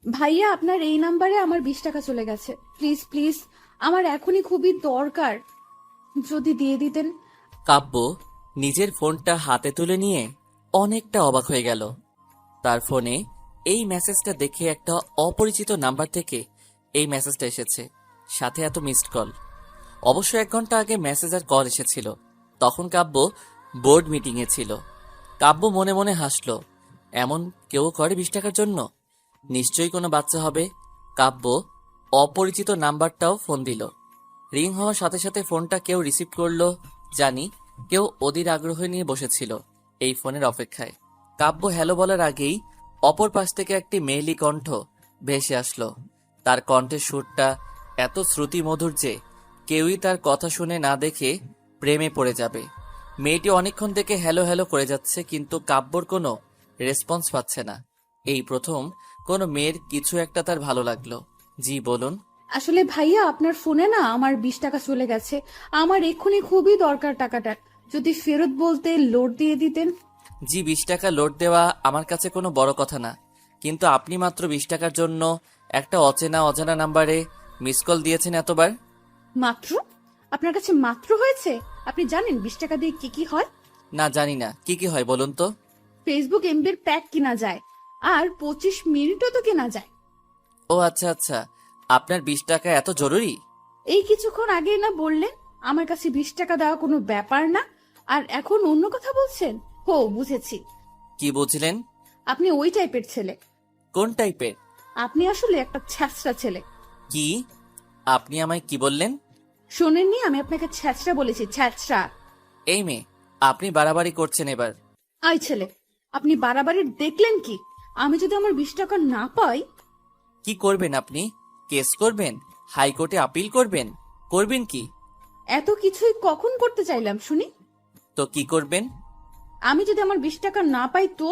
ভাইয়া, আপনার এই নাম্বারে আমার 20 টাকা চলে গেছে। প্লিজ প্লিজ, আমার এখনই খুবই দরকার, যদি দিয়ে দিতেন। কাব্য নিজের ফোনটা হাতে তুলে নিয়ে অনেকটা অবাক হয়ে গেল। তার ফোনে এই মেসেজটা দেখে একটা অপরিচিত নাম্বার থেকে এই মেসেজটা এসেছে, সাথে এত মিসড কল। অবশ্য 1 ঘন্টা আগে মেসেজ আর কল এসেছিল, তখন কাব্য বোর্ড মিটিংয়ে ছিল। কাব্য মনে মনে হাসলো, এমন কেউ করে 20 টাকার জন্য? নিশ্চয়ই কোনো বাচ্চা হবে। কাব্য অপরিচিত নাম্বারটাও ফোন দিল। রিং হওয়ার সাথে সাথে ফোনটা কেউ রিসিভ করলো, জানি কেউ অধীর আগ্রহ নিয়ে বসেছিল এই ফোনের অপেক্ষায়। কাব্য হ্যালো বলার আগেই অপর পাশ থেকে একটি মেয়েলি কণ্ঠ ভেসে আসলো। তার কণ্ঠের সুরটা এত শ্রুতি মধুর যে কেউই তার কথা শুনে না দেখে প্রেমে পড়ে যাবে। মেয়েটি অনেকক্ষণ থেকে হ্যালো হ্যালো করে যাচ্ছে, কিন্তু কাব্যর কোনো রেসপন্স পাচ্ছে না। এই প্রথম কোনো মেয়ের কিছু একটা তার ভালো লাগলো। জি বলুন। আসলে ভাইয়া, আপনার ফোনে না আমার 20 টাকা চলে গেছে। আমার এক্ষুনি খুবই দরকার টাকাটা, যদি ফেরত বলতে লোড দিয়ে দিতেন। জি, 20 টাকা লোড দেওয়া আমার কাছে কোনো বড় কথা না, কিন্তু আপনি মাত্র 20 টাকার জন্য একটা অচেনা অজানা নাম্বারে মিস কল দিয়েছেন এতবার। মাত্র? আপনার কাছে মাত্র হয়েছে? আপনি জানেন 20 টাকা দিয়ে কি কি হয়? না, জানি না কি কি হয়, বলুন তো। ফেসবুক এমবির প্যাক কিনা যায়, আর 25 মিনিটও তো কেনা যায়। ও আচ্ছা আচ্ছা, আপনার 20 টাকা এত জরুরি? এই কিছুক্ষণ আগে না বললেন আমার কাছে 20 টাকা দেওয়া কোনো ব্যাপার না, আর এখন অন্য কথা বলছেন। হো, বুঝেছি। কি বুঝলেন? আপনি ওই টাইপের ছেলে। কোন টাইপের? আপনি আসলে একটা ছ্যাঁচড়া ছেলে। কি? আপনি আমায় কি বললেন? শোনেননি? আমি আপনাকে ছ্যাঁচড়া বলেছি, ছ্যাঁচড়া। এই মেয়ে, আপনি বাড়াবাড়ি করছেন এবার। আই ছেলে, আপনি বাড়াবাড়ি দেখলেন কি? আমি যদি আমার 20 টাকা না পাই? কি করবেন আপনি? কেস করবেন? হাইকোর্টে আপিল করবেন? করবেন কি? এত কিছুই কখন করতে চাইলাম শুনি? তো কি করবেন? আমি যদি আমার 20 টাকা না পাই তো?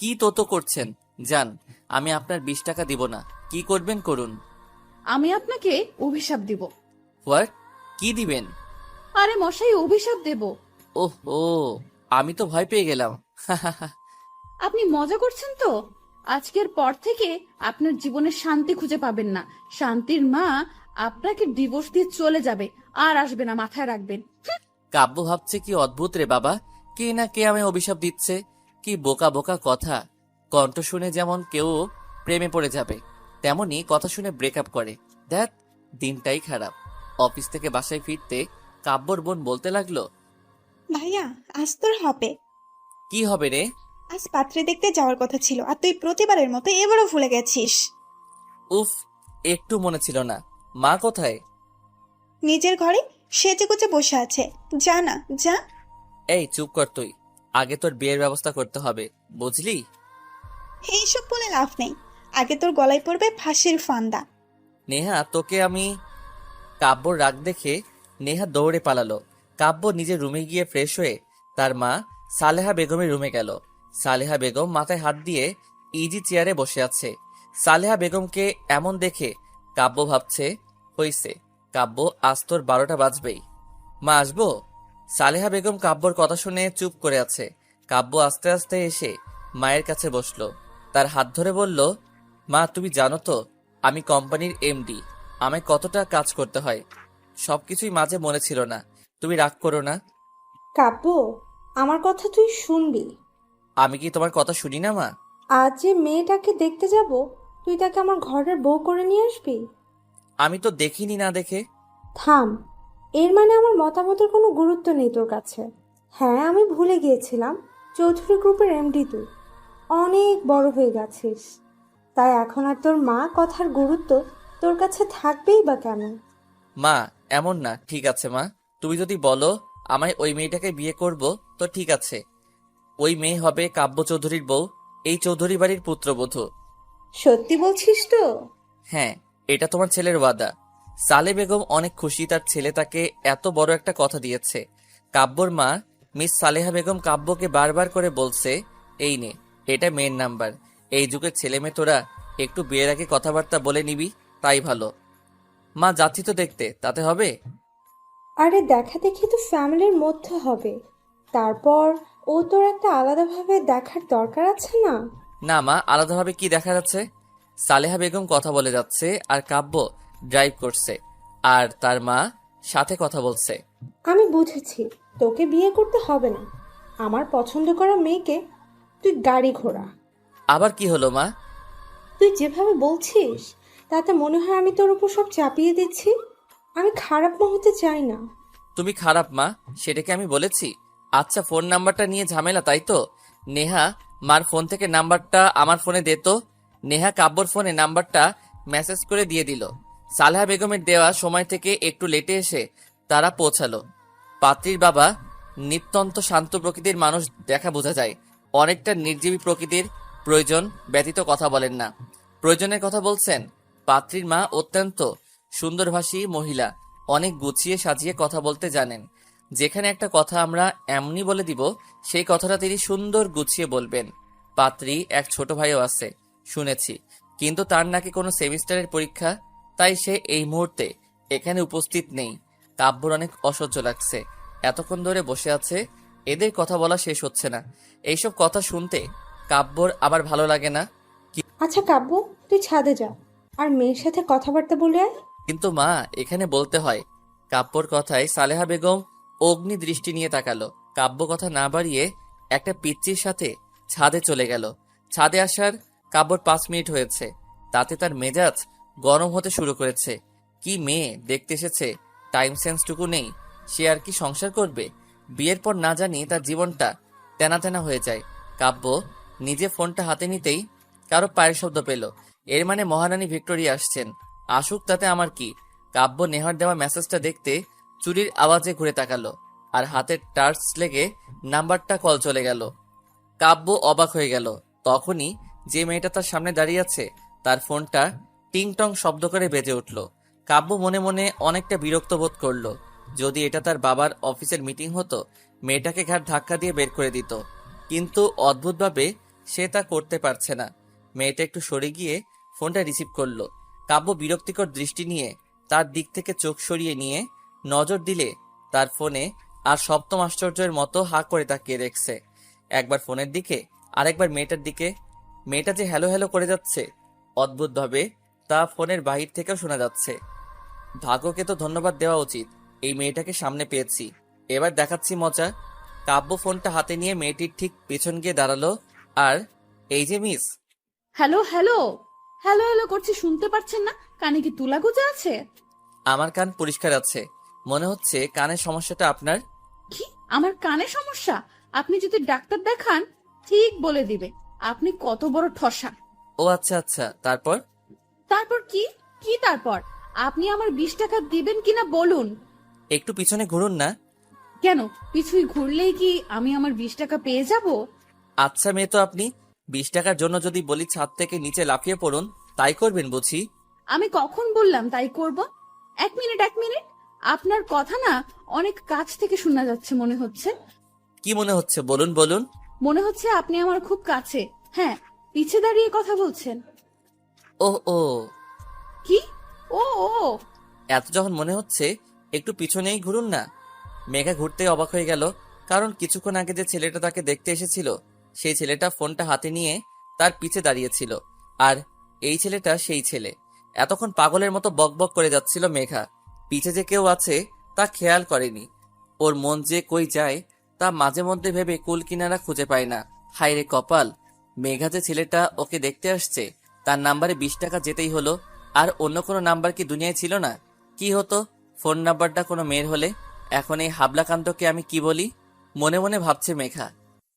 কি তো করছেন? যান, আমি আপনার 20 টাকা দিব না। কি করবেন করুন। আমি আপনাকে অভিশাপ দিব। হোয়াট? কি দিবেন? আরে মশাই, অভিশাপ দেব। ওহ ও, আমি তো ভয় পেয়ে গেলাম। আপনি মজা করছেন তো? আজকের পর থেকে আপনার জীবনে শান্তি খুঁজে পাবেন না। শান্তির মা আপনাকে ডিভোর্স দিয়ে চলে যাবে, আর আসবে না, মাথায় রাখবেন। কাব্য ভাবছে কি অদ্ভুত রে বাবা, কে না কে আমায় অভিশাপ দিচ্ছে। কি বোকা বোকা কথা। কণ্ঠ শুনে যেমন কেউ প্রেমে পড়ে যাবে, তেমনি কথা শুনে ব্রেকআপ করে। দেখ, দিনটাই খারাপ। অফিস থেকে বাসায় ফিরতে কাব্যর বোন বলতে লাগলো, ভাইয়া, আজ তোর হবে। কি হবে রে? আজ পাত্রে দেখতে যাওয়ার কথা ছিল, আর তুই প্রতিবারের মতো এবারও ভুলে গেছিস। উফ, একটু মনে ছিল না। মা কোথায়? নিজের ঘরে সেজে গুজে বসে আছে। যা না, যা। এই চুপ কর তুই। আগে তোর বিয়ের ব্যবস্থা করতে হবে, বুঝলি? এইসব বলে লাভ নেই। আগে তোর গলায় পড়বে ফাঁসির ফান্দা। নেহা, তোকে আমি। কাব্যর রাগ দেখে নেহা দৌড়ে পালালো। কাব্য নিজের রুমে গিয়ে ফ্রেশ হয়ে তার মা সালেহা বেগমের রুমে গেল। সালেহা বেগম মাথায় হাত দিয়ে ইজি চেয়ারে বসে আছে। সালেহা বেগমকে এমন দেখে কাব্য ভাবছে, হইছে, কাব্য আজ তোর 12টা বাজবেই। মা, আসবো? সালেহা বেগম কাব্যর কথা শুনে চুপ করে আছে। কাব্য আস্তে আস্তে এসে মায়ের কাছে বসলো, তার হাত ধরে বলল, মা তুমি জানো তো আমি কোম্পানির এমডি, আমায় কতটা কাজ করতে হয়। সবকিছুই মাঝে মনে ছিল না, তুমি রাগ করো না। কাব্য, আমার কথা তুই শুনবি। আমি কি তোমার কথা শুনি না মা? আজ যে মেয়েটাকে দেখতে যাব, তুই তাকে আমার ঘরের বউ করে নিয়ে আসবি। আমি তো দেখিনি না দেখে। থাম। এর মানে আমার মতামতের কোনো গুরুত্ব নেই তোর কাছে। হ্যাঁ, আমি ভুলে গিয়েছিলাম, চৌধুরী গ্রুপের এমডি তুই অনেক বড় হয়ে গেছিস। তাই এখন আর তোর মা কথার গুরুত্ব তোর কাছে থাকবেই বা কেন? মা, এমন না, ঠিক আছে মা, তুমি যদি বলো আমায় ওই মেয়েটাকে বিয়ে করব, তো ঠিক আছে। ওই মেয়ে হবে কাব্য চৌধুরীর বউ, এই চৌধুরী বাড়ির পুত্রবধূ। সত্যি বলছিস তো? হ্যাঁ, এটা তোমার ছেলের ওয়াদা। সালে বেগম অনেক খুশি, তার ছেলে তাকে এত বড় একটা কথা দিয়েছে। কাব্যর মা মিস সালেহা বেগম কাব্যকে বারবার করে বলছে, এই নে, এটা মেয়ের নাম্বার। এই যুগের ছেলে মেয়ে তোরা একটু বিয়ের আগে কথাবার্তা বলে নিবি, তাই ভালো। মা, যাচ্ছি তো দেখতে, তাতে হবে? আরে দেখা দেখি তো ফ্যামিলির মধ্যে হবে, তারপর ও তোর একটা আলাদাভাবে দেখার দরকার আছে না? না মা, আলাদাভাবে কি দেখা যাচ্ছে? সালেহা বেগম কথা বলে যাচ্ছে আর কাব্য ড্রাইভ করছে আর তার মা সাথে কথা বলছে। আমি বুঝেছি তোকে বিয়ে করতে হবে না। আমার পছন্দ করা মেয়েকে তুই গাড়ি ঘোড়া। আবার কি হলো মা? তুই যেভাবে বলছিস তাতে মনে হয় আমি তোর উপর সব চাপিয়ে দিচ্ছি। আমি খারাপ মা হতে চাই না। তুমি খারাপ মা, সেটাকে আমি বলেছি? আচ্ছা, ফোন নাম্বারটা নিয়ে ঝামেলা তাই তো? নেহা, মার ফোন থেকে নাম্বারটা আমার ফোনে দে তো। নেহা কাব্যর ফোনে নাম্বারটা মেসেজ করে দিয়ে দিল। সালেহা বেগমের দেওয়া সময় থেকে একটু লেটে এসে তারা পৌঁছালো। পাত্রীর বাবা নিত্যন্ত শান্ত প্রকৃতির মানুষ দেখা বোঝা যায়। অনেকটা নির্জীবী প্রকৃতির প্রয়োজন ব্যতীত কথা বলেন না। প্রয়োজনের কথা বলছেন। পাত্রীর মা অত্যন্ত সুন্দরভাষী মহিলা, অনেক গুছিয়ে সাজিয়ে কথা বলতে জানেন। যেখানে একটা কথা আমরা এমনি বলে দিব, সেই কথাটা তিনি সুন্দর গুছিয়ে বলবেন। পাত্রী এক ছোট ভাইও আছে শুনেছি, কিন্তু তার নাকি কোনো সেমিস্টারের পরীক্ষা, তাই সে এই মুহূর্তে এখানে উপস্থিত নেই। কাব্যর অনেক অসহ্য লাগছে। এতক্ষণ ধরে বসে আছে, এদের কথা বলা শেষ হচ্ছে না। এইসব কথা শুনতে কাব্যর আবার ভালো লাগে না। আচ্ছা কাব্য, তুই ছাদে যা আর মেয়ের সাথে কথাবার্তা বলে আয়। কিন্তু মা, এখানে বলতে হয়। কাব্যর কথায় সালেহা বেগম অগ্নি দৃষ্টি নিয়ে তাকালো। কাব্য কথা না বাড়িয়ে একটা পিচ্চির সাথে ছাদে চলে গেল। ছাদে আসার কাব্যর 5 মিনিট হয়েছে, তাতে তার মেজাজ গরম হতে শুরু করেছে। কি মেয়ে দেখতে এসেছে, টাইম সেন্সটুকু নেই। সে আর কি সংসার করবে? বিয়ের পর না জানি তার জীবনটা তেনা তেনা হয়ে যায়। কাব্য নিজে ফোনটা হাতে নিতেই কারো পায়ের শব্দ পেল। এর মানে মহারানী ভিক্টোরিয়া আসছেন। আসুক, তাতে আমার কি। কাব্য নেহার দেওয়া মেসেজটা দেখতে চুরির আওয়াজে ঘুরে তাকালো আর হাতের টার্চ লেগে নাম্বারটা কল চলে গেল। কাব্য অবাক হয়ে গেল। তখনই যে মেয়েটা তার সামনে দাঁড়িয়ে আছে তার ফোনটা টিং টং শব্দ করে বেজে উঠল। কাব্য মনে মনে অনেকটা বিরক্ত বোধ করলো। যদি এটা তার বাবার অফিসের মিটিং হতো, মেয়েটাকে ঘাট ধাক্কা দিয়ে বের করে দিত, কিন্তু অদ্ভুতভাবে সে তা করতে পারছে না। মেয়েটা একটু সরে গিয়ে ফোনটা রিসিভ করলো। কাব্য বিরক্তিকর দৃষ্টি নিয়ে তার দিক থেকে চোখ সরিয়ে নিয়ে নজর দিলে তার ফোনে আর সপ্তম আশ্চর্যের মতো হা করে তাকিয়ে দেখছে। একবার ফোনের দিকে আরেকবার মেয়েটার দিকে। মেয়েটা যে হ্যালো হ্যালো করে যাচ্ছে, অদ্ভুতভাবে তা ফোনের বাহির থেকেও শোনা যাচ্ছে। ভাগ্যকে তো ধন্যবাদ দেওয়া উচিত, এই মেয়েটাকে সামনে পেয়েছি। এবার দেখাচ্ছি মজা। কাব্য ফোনটা হাতে নিয়ে মেয়েটির ঠিক পেছন গিয়ে দাঁড়ালো আর, এই যে miss. Hello hello hello hello করছি, শুনতে পাচ্ছেন না? কানে কি তুলা গুজে আছে? আমার কান পরিষ্কার আছে। মনে হচ্ছে কানের সমস্যাটা আপনার। কি, আমার কানে সমস্যা? আপনি যদি ডাক্তার দেখান ঠিক বলে দিবে আপনি কত বড় ঠসা। ও আচ্ছা আচ্ছা, তারপর? তারপর কি? কি তারপর? আপনি আমার 20 টাকা দিবেন কিনা বলুন। একটু পিছনে ঘুরুন না। কেন, পিছুই ঘুরলেই কি আমি আমার 20 টাকা পেয়ে যাব? আচ্ছা মেয়ে তো আপনি, 20 টাকার জন্য যদি বলি ছাদ থেকে নিচে লাফিয়ে পড়ুন, তাই করবেন বুঝি? আমি কখন বললাম তাই করব? 1 মিনিট 1 মিনিট, আপনার কথা না অনেক কাছ থেকে শোনা যাচ্ছে মনে হচ্ছে। কি মনে হচ্ছে বলুন বলুন। মনে হচ্ছে আপনি আমার খুব কাছে, হ্যাঁ, পিছে দাঁড়িয়ে কথা বলছেন। ও ও, কি? ও ও, এত যখন মনে হচ্ছে একটু পিছনেই ঘুরুন না। মেঘা ঘুরতে অবাক হয়ে গেল, কারণ কিছুক্ষণ আগে যে ছেলেটা তাকে দেখতে এসেছিল সেই ছেলেটা ফোনটা হাতে নিয়ে তার পিছে দাঁড়িয়েছিল, আর এই ছেলেটা সেই ছেলে। এতক্ষণ পাগলের মতো বকবক করে যাচ্ছিল মেঘা। পিছে যে কেউ আছে তা খেয়াল করেনি। ওর মন যে কই যায় তা মাঝে মধ্যে ভেবে কুল কিনারা খুঁজে পায় না। হায় রে কপাল, মেঘা যে ছেলেটা ওকে দেখতে আসছে তার নাম্বারে 20 টাকা যেতেই হলো। আর অন্য কোনো নাম্বার কি দুনিয়ায় ছিল না? কি হতো ফোন নাম্বারটা কোনো মেয়ের হলে? এখন এই হাবলাকান্তকে আমি কি বলি? মনে মনে ভাবছে মেঘা।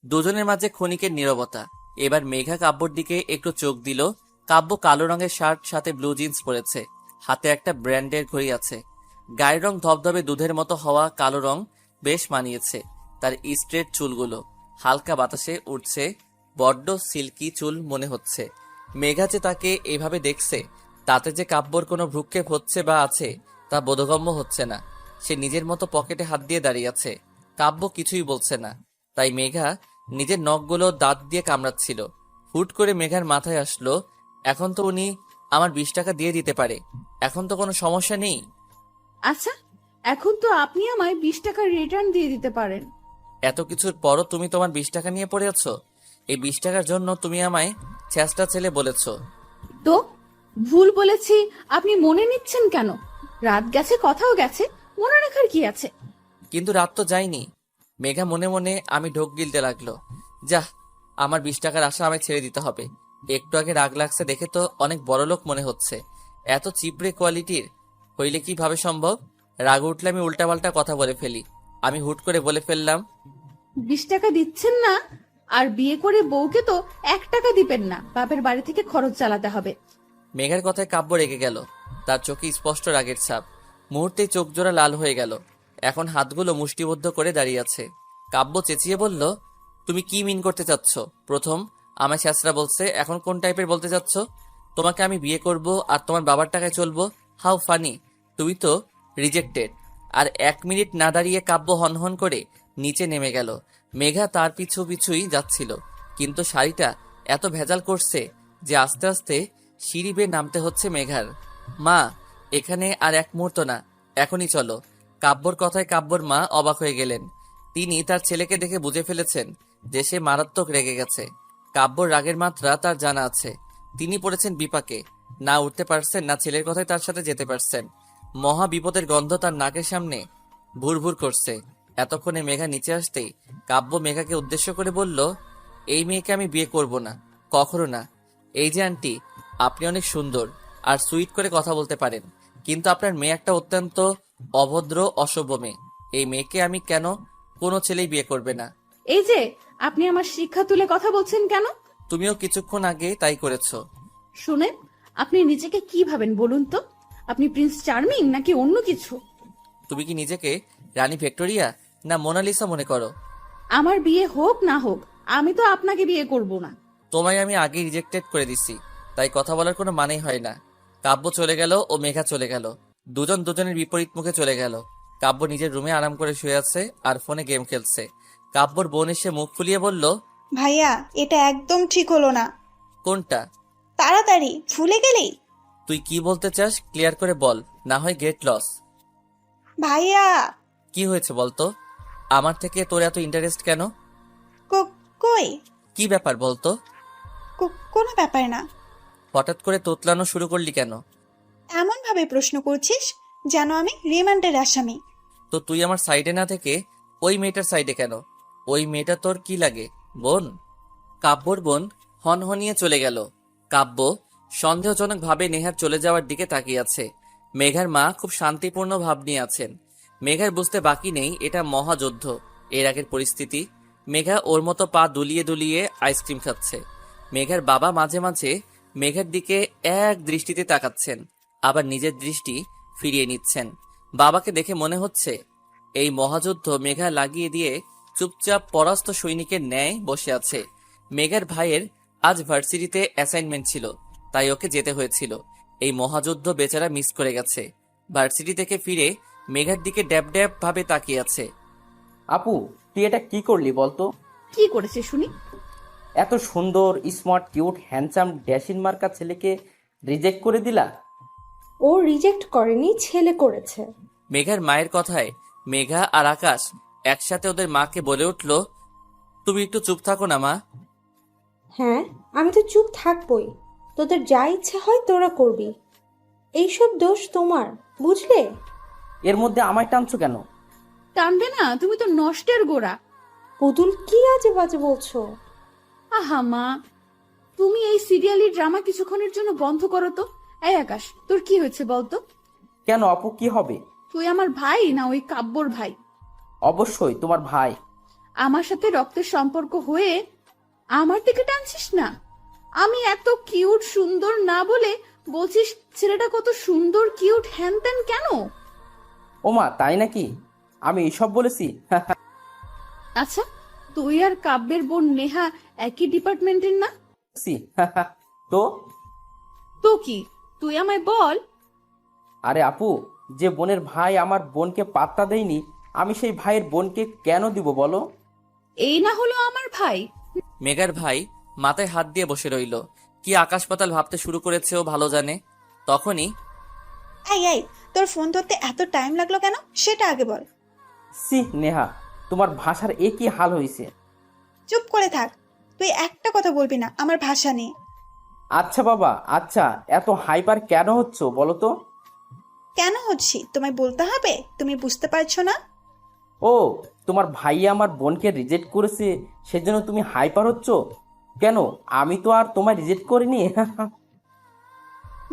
দুজনের মাঝে ক্ষণিকের নীরবতা। এবার মেঘা কাব্যর দিকে একটু চোখ দিল। কাব্য কালো রঙের শার্ট সাথে ব্লু জিন্স পরেছে, হাতে একটা ব্র্যান্ডের ঘড়ি আছে। গায়ের রং ধবধবে দুধের মতো হওয়া কালো রং বেশ মানিয়েছে তার স্ট্রেট চুলগুলো। হালকা বাতাসে উঠছে, বড্ড সিল্কি চুল মনে হচ্ছে। মেঘা যে তাকে এভাবে দেখছে, তাতে যে কাব্যর কোনো ভ্রুক্ষেপ হচ্ছে বা আছে তা বোধগম্য হচ্ছে না। সে নিজের মতো পকেটে হাত দিয়ে দাঁড়িয়ে আছে। কাব্য কিছুই বলছে না, তাই মেঘা নিজের নখগুলো দাঁত দিয়ে কামড়াচ্ছিল। হুট করে মেঘার মাথায় আসলো, এখন তো উনি আমার 20 টাকা দিয়ে দিতে পারে, এখন তো কোনো সমস্যা নেই। আচ্ছা, এখন তো আপনি আমায় 20 টাকা রিটার্ন দিয়ে দিতে পারেন। এত কিছুর পরও তুমি তোমার 20 টাকা নিয়ে পড়ে আছো? এই 20 টাকার জন্য তুমি আমায় ছেঁচড়া ছেলে বলেছ। তো ভুল বলেছি আপনি মনে নিচ্ছেন কেন? রাত গেছে, কথাও গেছে, মনে রাখার কি আছে? কিন্তু রাত তো যায়নি। মেঘা মনে মনে আমি ঢোক গিলতে লাগলো। যাহ, আমার 20 টাকার আশা আমায় ছেড়ে দিতে হবে। একটু আগে রাগ লাগছে দেখে তো অনেক বড়লোক মনে হচ্ছে। এত চিপড়ে কোয়ালিটির হইলে কিভাবে সম্ভব? রাগ উঠলে আমি উল্টাপাল্টা কথা বলে ফেলি। আমি হুট করে বলে ফেললাম, 20 টাকা দিচ্ছেন না? আর বিয়ে করে বউকে তো 1 টাকা দিবেন না, বাপের বাড়ি থেকে খরচ চালাতে হবে। মেঘার কথায় কাব্য রেগে গেল। তার চোখে স্পষ্ট রাগের ছাপ। মুহূর্তেই চোখ জোড়া লাল হয়ে গেল। এখন হাতগুলো মুষ্টিবদ্ধ করে দাঁড়িয়ে আছে। কাব্য চেঁচিয়ে বলল, তুমি কি মিন করতে চাচ্ছ? প্রথম আমায় ছেঁচড়া বলছে, এখন কোন টাইপের বলতে চাচ্ছ? তোমাকে আমি বিয়ে করব আর তোমার বাবার টাকায় চলবো? How funny! তুমি তো রিজেক্টেড। আর 1 মিনিট না দাঁড়িয়ে কাব্য হনহন করে নিচে নেমে গেল। মেঘা তার পিছু পিছুই যাচ্ছিল, কিন্তু শাড়িটা এত ভেজাল করছে যে আস্তে আস্তে সিঁড়ি বেয়ে নামতে হচ্ছে মেঘার। মা, এখানে আর 1 মুহূর্ত না, এখনই চলো। কাব্যর কথায় কাব্যর মা অবাক হয়ে গেলেন। তিনি তার ছেলেকে দেখে বুঝে ফেলেছেন যে সে মারাত্মক রেগে গেছে। কাব্যর রাগের মাত্রা তার জানা আছে। তিনি পড়েছেন বিপাকে, না উঠতে পারছেন না ছেলের কথায় তার সাথে যেতে পারছেন। মহা বিপদের গন্ধ তার নাকের সামনে ভুর ভুর করছে। এতক্ষণে মেঘা নিচে আসতেই কাব্য মেঘাকে উদ্দেশ্য করে বলল, এই মেয়েকে আমি বিয়ে করব না, কখনো না। এই যে আন্টি, আপনি অনেক সুন্দর আর সুইট করে কথা বলতে পারেন, কিন্তু আপনার মেয়ে একটা অত্যন্ত অভদ্র অসভ্য মেয়ে। এই মেয়েকে আমি কেন কোনো ছেলেই বিয়ে করবে না। এই যে আপনি আমার শিক্ষা তুলে কথা বলছেন কেন? তুমিও কিছুক্ষণ আগে তাই করেছো। শুনেন, আপনি নিজেকে কি ভাবেন বলুন তো? আপনি প্রিন্স চার্মিং নাকি অন্য কিছু? তুমি কি নিজেকে রানী ভিক্টোরিয়া না মোনালিসা মনে করো? আমার বিয়ে হোক না হোক, আমি তো আপনাকে বিয়ে করব না। তোমায় আমি আগেই রিজেক্টেড করে দিছি, তাই কথা বলার কোনো মানেই হয় না। কাব্য চলে গেল ও মেঘা চলে গেল। দুজন দুজনের বিপরীত মুখে চলে গেল। কাব্য নিজের রুমে আরাম করে শুয়ে আছে আর ফোনে গেম খেলছে। কাব্যর বোন এসে মুখ ফুলিয়ে বলল, ভাইয়া, এটা একদম ঠিক হলো না। কোনটা? তাড়াতাড়ি ভুলে গেলেই। তুই কি বলতে চাস ক্লিয়ার করে বল, না হয় গেট লস। ভাইয়া, কি হয়েছে বলতো? আমার থেকে তোর এত ইন্টারেস্ট কেন? কই? কি ব্যাপার বলতো? কোনো ব্যাপার না। হঠাৎ করে তোতলানো শুরু করলি কেন? এমন ভাবে প্রশ্ন করছিস যেন আমি রিমান্ডের আসামি। তো তুই আমার সাইডে না থেকে ওই মেয়েটার সাইডে কেন? ওই মেয়েটা তোর কি লাগে, বোন? কাব্যর বোন হনহনিয়ে চলে গেল। কাব্য সন্দেহজনক ভাবে নেহার চলে যাওয়ার দিকে তাকিয়ে আছে। মেঘার মা খুব শান্তিপূর্ণ ভাব নিয়ে আছেন। মেঘার বুঝতে বাকি নেই এটা মহাযুদ্ধ। এর আগের পরিস্থিতি। মেঘা ওর মতো পা দুলিয়ে দুলিয়ে আইসক্রিম খাচ্ছে। মেঘার বাবা মাঝে মাঝে মেঘার দিকে এক দৃষ্টিতে তাকাচ্ছেন, আবার নিজের দৃষ্টি ফিরিয়ে নিচ্ছেন। বাবাকে দেখে মনে হচ্ছে এই মহাযুদ্ধ মেঘা লাগিয়ে দিয়ে চুপচাপ পরাস্ত সৈনিকের ন্যায় বসে আছে। মেঘার ভাইয়ের আজ ভার্সিটিতে অ্যাসাইনমেন্ট ছিল, তাই ওকে যেতে হয়েছিল। এই মহাযুদ্ধ বেচারা মিস করে গেছে। ভার্সিটি থেকে ফিরে মেঘার দিকে ড্যাব ড্যাব ভাবে তাকিয়ে আছে। আপু, তুই এটা কি করলি বলতো? কি করেছে শুনি? এত সুন্দর, স্মার্ট, কিউট, হ্যান্ডসাম, ড্যাশিন মার্কা ছেলেকে রিজেক্ট করে দিলা? ও রিজেক্ট করেনি, ছেলে করেছে। মেঘার মায়ের কথায় মেঘা আর আকাশ একসাথে ওদের মাকে বলে উঠল, তুমি একটু চুপ থাকো না মা। হ্যাঁ, আমি তো চুপ থাকবই। তোদের যা ইচ্ছে হয় তোরা করবি। এইসব দোষ তোমার, বুঝলে? এর মধ্যে আমায় টানছো কেন? টানবে না? তুমি তো নষ্টের গোড়া। পুতুল, কি আজে বাজে বলছো? আহা মা, তুমি এই সিরিয়ালি ড্রামা কিছুক্ষণের জন্য বন্ধ করো তো। এই আকাশ, তোর কি হয়েছে বলতো? কেন আপু, কি হবে? তুই আমার ভাই না ওই কাব্যর ভাই? অবশ্যই তোমার ভাই। আমার সাথে রক্তের সম্পর্ক হয়ে আমার দিকে টানছিস না? আমি এত কিউট সুন্দর না বলে বলছিস ছেলেটা কত সুন্দর কিউট হ্যান ত্যান কেন? ওমা, তাই নাকি? আমি এসব বলেছি? আচ্ছা, তুই আর কাব্যের বোন নেহা একই ডিপার্টমেন্টের না? তো তো কি, তুই আমায় বল। আরে আপু, যে বোনের ভাই আমার বোনকে পাত্তা দেয়নি, আমি সেই ভাইয়ের বোনকে কেন দিব বলো? এই না হলো আমার ভাই? মেঘার ভাই মাথায় হাত দিয়ে বসে রইল। কি আকাশ পাতাল ভাবতে শুরু করেছে ও ভালো জানে। তখনই এই, তোর ফোন ধরতে এত টাইম লাগলো কেন সেটা আগে বল। সি নেহা, তোমার ভাষার এ কি হাল হয়েছে? চুপ করে থাক, তুই একটা কথা বলবি না আমার ভাষা নিয়ে। আচ্ছা বাবা, আচ্ছা, এত হাইপার কেন হচ্ছ বলো তো? কেন হচ্ছি তোমায় বলতে হবে? তুমি বুঝতে পারছো না? ও, তোমার ভাইয়া আমার বোনকে রিজেক্ট করেছে, সেজন্য তুমি হাইপার হচ্ছ? কেন, আমি তো আর তোমায় রিজেক্ট করিনি।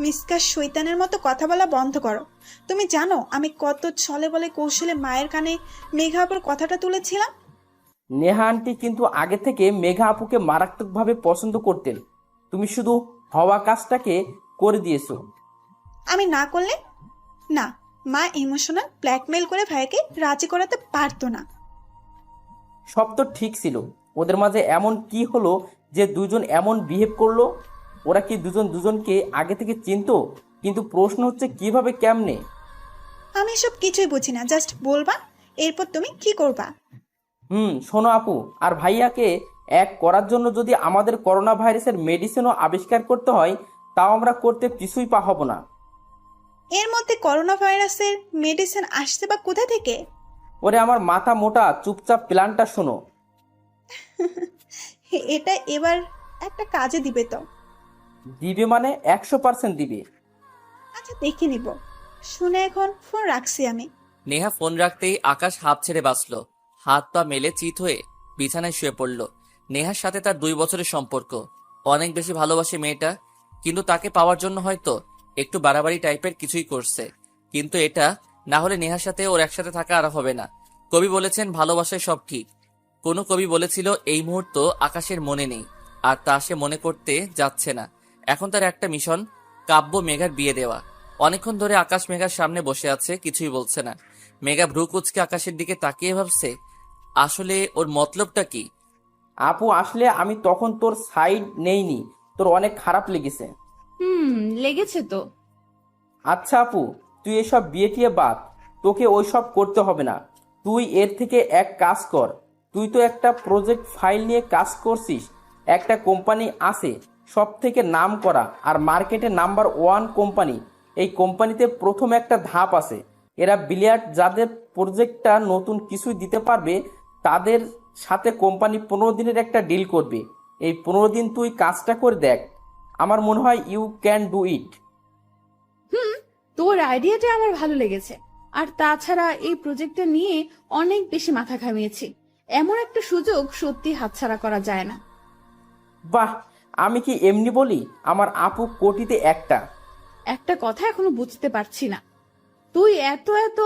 মিসকা শৈতানের মতো কথা বলা বন্ধ করো। তুমি জানো আমি কত ছলে বলে কৌশলে মায়ের কানে মেঘা আপুর কথাটা তুলেছিলাম। নেহা আন্টি কিন্তু আগে থেকে মেঘা আপুকে মারাত্মকভাবে পছন্দ করতেন, তুমি শুধু হওয়া কাজটাকে করে দিয়েছো। আমি না করলে না, মা ইমোশনাল ব্ল্যাকমেল করে ভাইয়াকে রাজি করাতে পারতো না। সব তো ঠিক ছিল, ওদের মাঝে এমন কি হলো যে দুজন এমন বিহেভ করলো? ওরা কি দুজন দুজনকে আগে থেকে চিনতো? কিন্তু প্রশ্ন হচ্ছে কিভাবে, কেমনে? আমি এসব কিছুই বুঝি না, জাস্ট বলবা, এরপর তুমি কি করবা? শোনো আপু, আর ভাইয়াকে এক করার জন্য যদি আমাদের করোনা ভাইরাসের মেডিসিনও আবিষ্কার করতে হয়, তাও আমরা করতে কিছুই হব না। এর মধ্যে করোনা ভাইরাসের মেডিসিন আসছে বা কোথা থেকে? ওরে আমার মাথা মোটা, চুপচাপ প্ল্যানটা শোনো। এটা এবার একটা কাজে দিবে তো? দিবে মানে 100% দিবে। আচ্ছা দেখে নিব, শুনে এখন ফোন রাখছি আমি। নেহা ফোন রাখতেই আকাশ হাঁপ ছেড়ে বাঁচল। হাত পা মেলে চিত হয়ে বিছানায় শুয়ে পড়ল। নেহার সাথে তার 2 বছরের সম্পর্ক। অনেক বেশি ভালোবাসে মেয়েটা, কিন্তু তাকে পাওয়ার জন্য হয়তো একটু বাড়াবাড়ি টাইপের কিছুই করছে। কিন্তু এটা না হলে নেহার সাথে ওর একসাথে থাকা আর হবে না। কবি বলেছেন ভালোবাসায় সব ঠিক। কোনো কবি বলেছিল এই মুহূর্ত আকাশের মনে নেই, আর তা সে মনে করতে যাচ্ছে না। এখন তার একটা মিশন, কাব্য মেঘার বিয়ে দেওয়া। অনেকক্ষণ ধরে আকাশ মেঘার সামনে বসে আছে, কিছুই বলছে না। মেঘা ভ্রু কুচকে আকাশের দিকে তাকিয়ে ভাবছে আসলে ওর মতলবটা কি। আপু আসলে আমি তখন তোর সাইড নেইনি, তোর অনেক খারাপ লেগেছে। লেগেছে তো। আচ্ছা আপু, তুই এসব বিয়ে টিয়ে বাদ, তোকে ওইসব করতে হবে না। তুই এর থেকে এক কাজ কর, তুই তো একটা প্রজেক্ট ফাইল নিয়ে কাজ করছিস। একটা কোম্পানি আছে সব থেকে নাম করা আর মার্কেটে নাম্বার 1 কোম্পানি। এই কোম্পানিতে প্রথম একটা ধাপ আছে, এরা বিলিয়ার্ড, যাদের প্রজেক্টটা নতুন কিছুই দিতে পারবে তাদের সাথে কোম্পানি 15 দিনের একটা ডিল করবে। এই 15 দিন তুই কাজটা করে দেখ, আমার মনে হয় ইউ ক্যান ডু ইট। তোর আইডিয়াটা আমার ভালো লেগেছে। আর তাছাড়া এই প্রজেক্টটা নিয়ে অনেক বেশি মাথা ঘামিয়েছি। এমন একটা সুযোগ সত্যি হাতছাড়া করা যায় না। বাহ, আমি কি এমনি বলি, আমার আপু কোটিতে একটা। একটা কথা এখনো বুঝতে পারছি না, তুই এত এত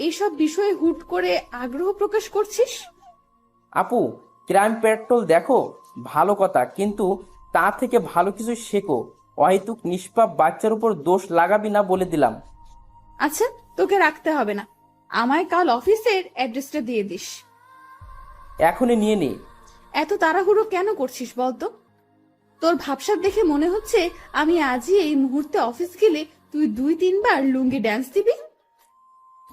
এইসব বিষয়ে হুট করে আগ্রহ প্রকাশ করছিস। আপু, ক্রাইম পেট্রোল দেখো, ভালো কথা, কিন্তু তা থেকে ভালো কিছু শেখো। অহেতুক নিষ্পাপ বাচ্চার উপর দোষ লাগাবি না বলে দিলাম। আচ্ছা, তোকে রাখতে হবে না, আমায় কাল অফিসের অ্যাড্রেসটা দিয়ে দিস। এখনই নিয়ে নে। এত তাড়াহুড়ো কেন করছিস বলতো? তোর ভাবসাব দেখে মনে হচ্ছে আমি আজই এই মুহূর্তে অফিস গেলে তুই 2-3 বার লুঙ্গি ড্যান্স দিবি।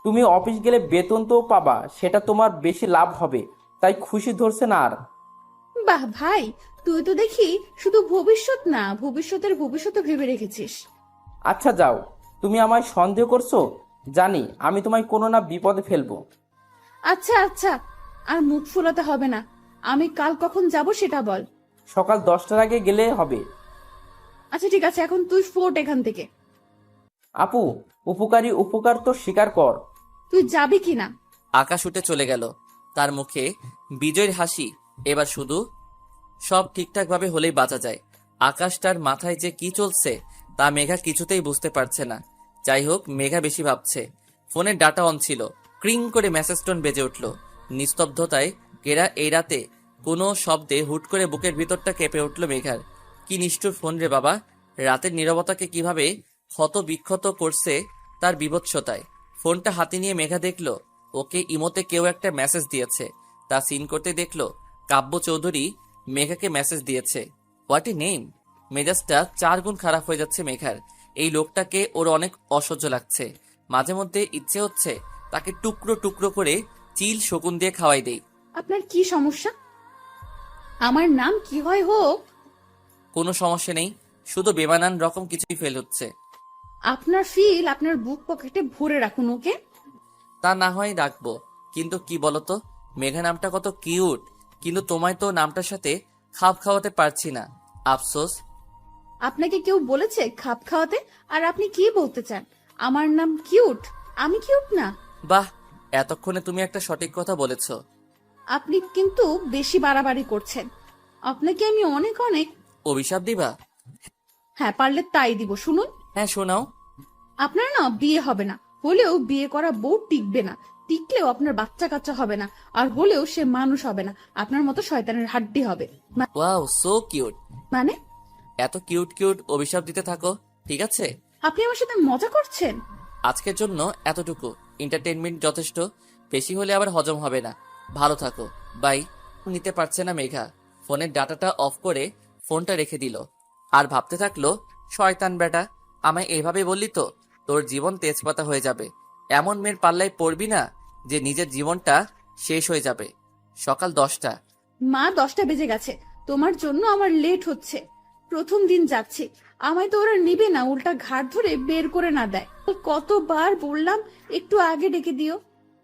তুমি অফিস গেলে বেতন তো পাবা, সেটা তোমার বেশি লাভ হবে, তাই খুশি ধরছে না আর। বাহ ভাই, তুই তো দেখি শুধু ভবিষ্যৎ না, ভবিষ্যতের ভবিষ্যৎ ভেবে রেখেছিস। আচ্ছা যাও, তুমি আমায় সন্দেহ করছো, জানি আমি তোমায় কোনো না বিপদে ফেলবো। আচ্ছা আচ্ছা, আর মুখ ফুলাতে হবে না। আমি কাল কখন যাব সেটা বল। সকাল 10টার আগে গেলে হবে। আচ্ছা ঠিক আছে, এখন তুই ফোট এখান থেকে। আপু, উপকারী উপকার তো স্বীকার কর। তুই যাবি কিনা? আকাশ উঠে চলে গেল। তার মুখে বিজয়ের হাসি। এবার শুধু সব ঠিকঠাকভাবে হলেই বাঁচা যায়। আকাশটার মাথায় যে কি চলছে তা মেঘা কিছুতেই বুঝতে পারছে না। যাই হোক, মেঘা বেশি ভাবছে। ফোনের ডাটা অন ছিল। ক্রিং করে মেসেজ টোন বেজে উঠল। নিস্তব্ধতায় কেরা এই রাতে কোনো শব্দে হুট করে বুকের ভিতরটা কেঁপে উঠল মেঘার। কি নিষ্ঠুর ফোন রে বাবা, রাতের নীরবতাকে কিভাবে ক্ষত বিক্ষত করছে তার বিভৎসতায়। ফোনটা হাতে নিয়ে মেঘা দেখল ওকে ইমোতে কেউ একটা মেসেজ দিয়েছে। তা সিন করতে দেখল কাব্য চৌধুরী মেঘাকে মেসেজ দিয়েছে। What a name! মেজাজটা 4 গুণ খারাপ হয়ে যাচ্ছে মেঘার। এই লোকটাকে ওর অনেক অসহ্য লাগছে। মাঝে মধ্যে ইচ্ছে হচ্ছে তাকে টুকরো টুকরো করে চিল শকুন দিয়ে খাওয়াই দেই। আপনার কি সমস্যা? আমার নাম কি হয় হোক, কোনো সমস্যা নেই, শুধু বেমানান রকম কিছুই ফেল হচ্ছে। আপনার ফিল আপনার বুক পকেটে ভরে রাখুন ওকে। তা না হয় রাখবো, কিন্তু কি বলতো, মেঘা নামটা কত কিউট, কিন্তু তোমায় তো নামটার সাথে খাপ খাওয়াতে পারছি না। আফসোস। আপনাকে কেউ বলেছে খাপ খাওয়াতে? আর আপনি কি বলতে চান? আমার নাম কিউট? আমি কিউট না? বাহ, এতক্ষণে তুমি একটা সঠিক কথা বলেছো। আপনি কিন্তু বেশি বাড়াবাড়ি করছেন। আপনাকে আমি অনেক অনেক। অভিশাপ দিবা? হ্যাঁ, পারলে তাই দিব। শুনুন, হ্যাঁ, শোনাও। আপনার না বিয়ে হবে না, হলেও বিয়ে করা বউ টিকবে না, টিকলেও আপনার বাচ্চা কাচ্চা হবে না, আর হলেও সে মানুষ হবে না, আপনার মতো শয়তানের হাড্ডি হবে। Wow, so cute. মানে? এত কিউট কিউট অভিশাপ দিতে থাকো, ঠিক আছে? আপনি আমার সাথে মজা করছেন? আজকের জন্য এতটুকু এন্টারটেইনমেন্ট যথেষ্ট, বেশি হলে আবার হজম হবে না। ভালো থাকো, বাই। নিতে পারছে না মেঘা, ফোনের ডাটাটা অফ করে ফোনটা রেখে দিল। আর ভাবতে থাকলো, শয়তান বেটা, আমায় এইভাবে বললি তো তোর জীবন তেজপাতা হয়ে যাবে। এমন মেয়ের পাল্লায় পড়বি না যে নিজের জীবনটা শেষ হয়ে যাবে। সকাল 10টা। মা, 10টা বেজে গেছে। তোমার জন্য আমার লেট হচ্ছে। প্রথম দিন যাচ্ছি, আমায় তো ওরা নিবে না, উল্টা ঘাট ধরে বের করে না দেয়। কতবার বললাম একটু আগে ডেকে দিও,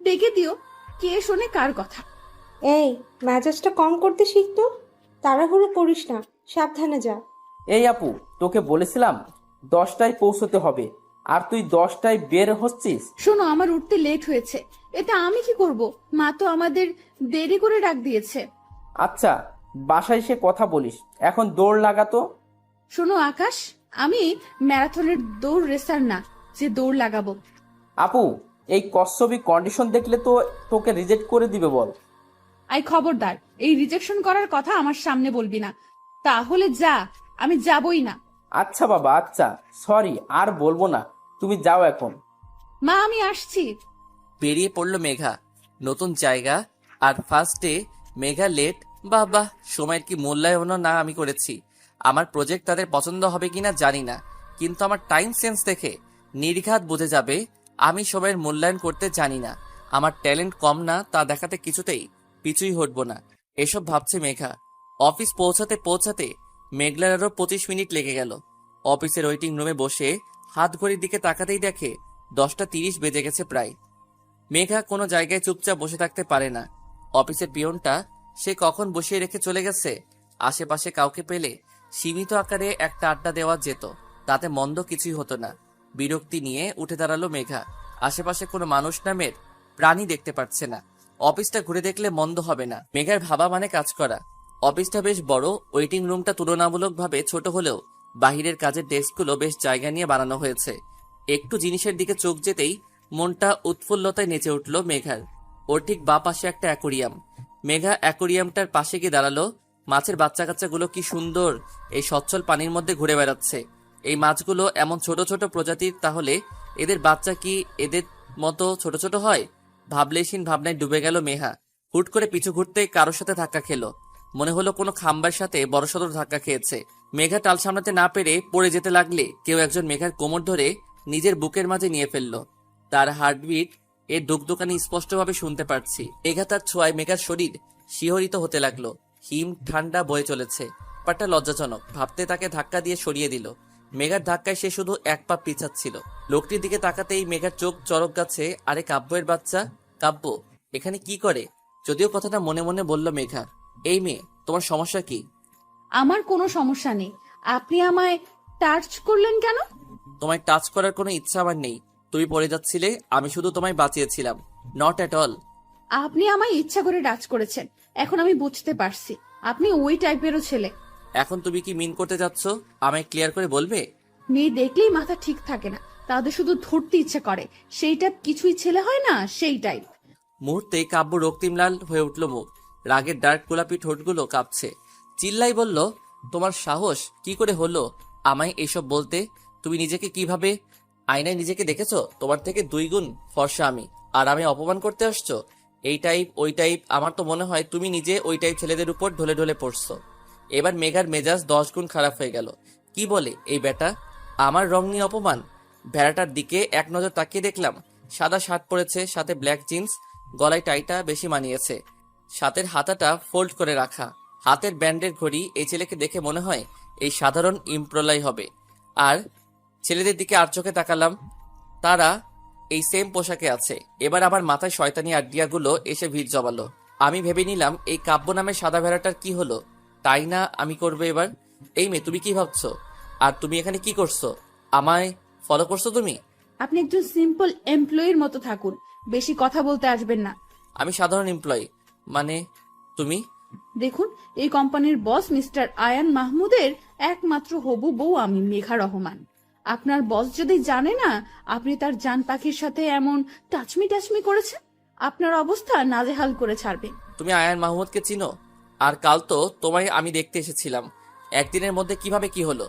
ডেকে দিও। কে শোনে কার কথা? এই, মেজাজটা কম করতে শিখতো। তাড়াহুড়ো করিস না, সাবধানে যা। এই আপু, তোকে বলেছিলাম 10টায় পৌঁছতে হবে, আর তুই 10টায় বের হচ্ছিস। শোনো, আমার উঠতে লেট হয়েছে, এটা আমি কি করব? মা তো আমাদের দেরি করে ডাক দিয়েছে। আচ্ছা, বাসায় এসে কথা বলিস, এখন দৌড় লাগাতো। শোনো আকাশ, আমি ম্যারাথনের দৌড় রেসার না যে দৌড় লাগাবো। আপু, এই কচ্ছপি কন্ডিশন দেখলে তো তোকে রিজেক্ট করে দিবে বল। আই খবরদার, এই রিজেকশন করার কথা আমার সামনে বলবি না। তাহলে যা, আমি যাবই না। আচ্ছা বাবা, আচ্ছা, সরি, আর বলবো না, তুমি যাও এখন। মা, আমি আসছি। বেরিয়ে পড়লো মেঘা। নতুন জায়গা আর ফার্স্ট ডে মেঘা লেট। বাহ, সময়ের কি মূল্যায়নও না আমি করেছি। আমার প্রজেক্ট তাদের পছন্দ হবে কিনা জানি না, কিন্তু আমার টাইম সেন্স দেখে নির্ঘাত বুঝে যাবে আমি সময়ের মূল্যায়ন করতে জানি না। আমার ট্যালেন্ট কম না তা দেখাতে কিছুতেই পিছুই হটবো না, এসব ভাবছে মেঘা। অফিস পৌঁছাতে পৌঁছাতে মেঘলার আরো 25 মিনিট লেগে গেল। অফিসের ওয়েটিং রুমে বসে হাত ঘড়ির দিকে তাকাতেই দেখে 10টা 30 বেজে গেছে প্রায়। মেঘা কোনো জায়গায় চুপচাপ বসে থাকতে পারে না। অফিসের পিয়নটা সে কখন বসিয়ে রেখে চলে গেছে। আশেপাশে কাউকে পেলে সীমিত আকারে একটা আড্ডা দেওয়া যেত, তাতে মন্দ কিছুই হতো না। বিরক্তি নিয়ে উঠে দাঁড়ালো মেঘা। আশেপাশে কোনো মানুষ নামের প্রাণী দেখতে পাচ্ছে না। অফিসটা ঘুরে দেখলে মন্দ হবে না। মেঘার ভাবা মানে কাজ করা। অফিসটা বেশ বড়, ওয়েটিং রুমটা তুলনামূলকভাবে ছোট হলেও বাহিরের কাজের ডেস্কগুলো বেশ জায়গা নিয়ে বানানো হয়েছে। একটু জিনিসের দিকে চোখ যেতেই মনটা উৎফুল্লতায় নেচে উঠল মেঘার। ওর ঠিক বাঁ পাশে একটা অ্যাকোরিয়াম। মেঘা অ্যাকোরিয়ামটার পাশে গিয়ে দাঁড়ালো। মাছের বাচ্চা কাচ্চাগুলো কি সুন্দর এই সচ্ছল পানির মধ্যে ঘুরে বেড়াচ্ছে। এই মাছগুলো এমন ছোট ছোট প্রজাতির, তাহলে এদের বাচ্চা কি এদের মতো ছোট ছোট হয়? ভাবলেশীন ভাবনায় ডুবে গেল মেঘা। হুট করে পিছু ঘুরতে কারোর সাথে ধাক্কা খেলো। মনে হলো কোনো খাম্বার সাথে বড়সড় ধাক্কা খেয়েছে। মেঘা টাল সামলাতে না পেরে পড়ে যেতে লাগলে কেউ একজন মেঘার কোমর ধরে নিজের বুকের মাঝে নিয়ে ফেললো। তার হার্টবিট এর দুকদুকানি স্পষ্টভাবে শুনতে পারছি। মেঘা তার ছোঁয়ায় মেঘার শরীর শিহরিত হতে লাগলো। হিম ঠান্ডা বয়ে চলেছে। ব্যাপারটা লজ্জাজনক ভাবতে তাকে ধাক্কা দিয়ে সরিয়ে দিল। মেঘার ধাক্কায় সে শুধু এক পা পিছাচ্ছিল। লোকটির দিকে তাকাতেই মেঘার চোখ চরক গাছে। আরে কাব্যের বাচ্চা, কাব্য এখানে কি করে? যদিও কথাটা মনে মনে বলল মেঘা। এই মেয়ে, তোমার সমস্যা কি? আমার কোনো সমস্যা নেই। আপনি আমায় টাচ করলেন কেন? তোমায় টাচ করার কোনো ইচ্ছা আমার নেই। তুমি পড়ে যাচ্ছিলে, আমি শুধু তোমায় বাঁচিয়েছিলাম। Not at all. আপনি আমায় ইচ্ছা করে টাচ করেছেন, এখন আমি বুঝতে পারছি আপনি ওই টাইপেরও ছেলে। এখন তুমি কি মিন করতে যাচ্ছ? আমায় ক্লিয়ার করে বলবে? মেয়ে দেখলেই মাথা ঠিক থাকে না, তাদের শুধু ধরতে ইচ্ছে করে। সেই টাইপ কিছুই ছেলে হয় না, সেই টাইপ। মুহূর্তে কাব্য রক্তিম লাল হয়ে উঠল মুখ। রাগের ডার্ক গোলাপি ঠোঁটগুলো কাঁপছে। চিল্লাই বলল, তোমার সাহস কি করে হলো আমায় এসব বলতে? তুমি নিজেকে কিভাবে আয়নায় নিজেকে দেখেছো? তোমার থেকে 2 গুণ ফর্সা আমি, আর আমি অপমান করতে আসছো? এই টাইপ ওই টাইপ, আমার তো মনে হয় তুমি নিজে ওই টাইপ ছেলেদের উপর ঢলে ঢলে পড়ছো। এবার মেঘার মেজাজ 10 গুণ খারাপ হয়ে গেল। কি বলে এই বেটা? আমার রং নিয়ে অপমান? ভেড়াটার দিকে এক নজর তাকিয়ে দেখলাম সাদা শার্ট পরেছে, সাথে ব্ল্যাক জিন্স, গলায় টাইটা বেশি মানিয়েছে, সাথের হাতাটা ফোল্ড করে রাখা, হাতের ব্যান্ডের ঘড়ি। এই ছেলেকে দেখে মনে হয় এই সাধারণ ইমপ্রলাই হবে। আর ছেলেদের দিকে আর চোখে তাকালাম, তারা এই সেম পোশাকে আছে। এবার আমার মাথায় শয়তানি আইডিয়াগুলো এসে ভিড় জমালো। আমি ভেবে নিলাম এই কাব্য নামের সাদা ভেড়াটার কি হলো, তাই না আমি করবো এবার। এই মেয়ে, তুমি কি ভাবছো আর তুমি এখানে কি করছো? আমায় ফলো করছো তুমি? আপনি একজন সিম্পল এমপ্লয়ির মতো থাকুন, বেশি কথা বলতে আসবেন না। আমি সাধারণ এমপ্লয়ি। মানে তুমি? দেখুন, এই কোম্পানির বস মিস্টার আয়ান মাহমুদের একমাত্র হবু বউ আমি, মেঘা রহমান। আপনার বস যদি জানে না আপনি তার জান পাখির সাথে এমন টাচমি করেছেন, আপনার অবস্থা নাজেহাল করে ছাড়বে। তুমি আয়ান মাহমুদকে চিনো? আর কাল তো তোমায় আমি দেখতে এসেছিলাম। একদিনের মধ্যে কিভাবে কি হলো?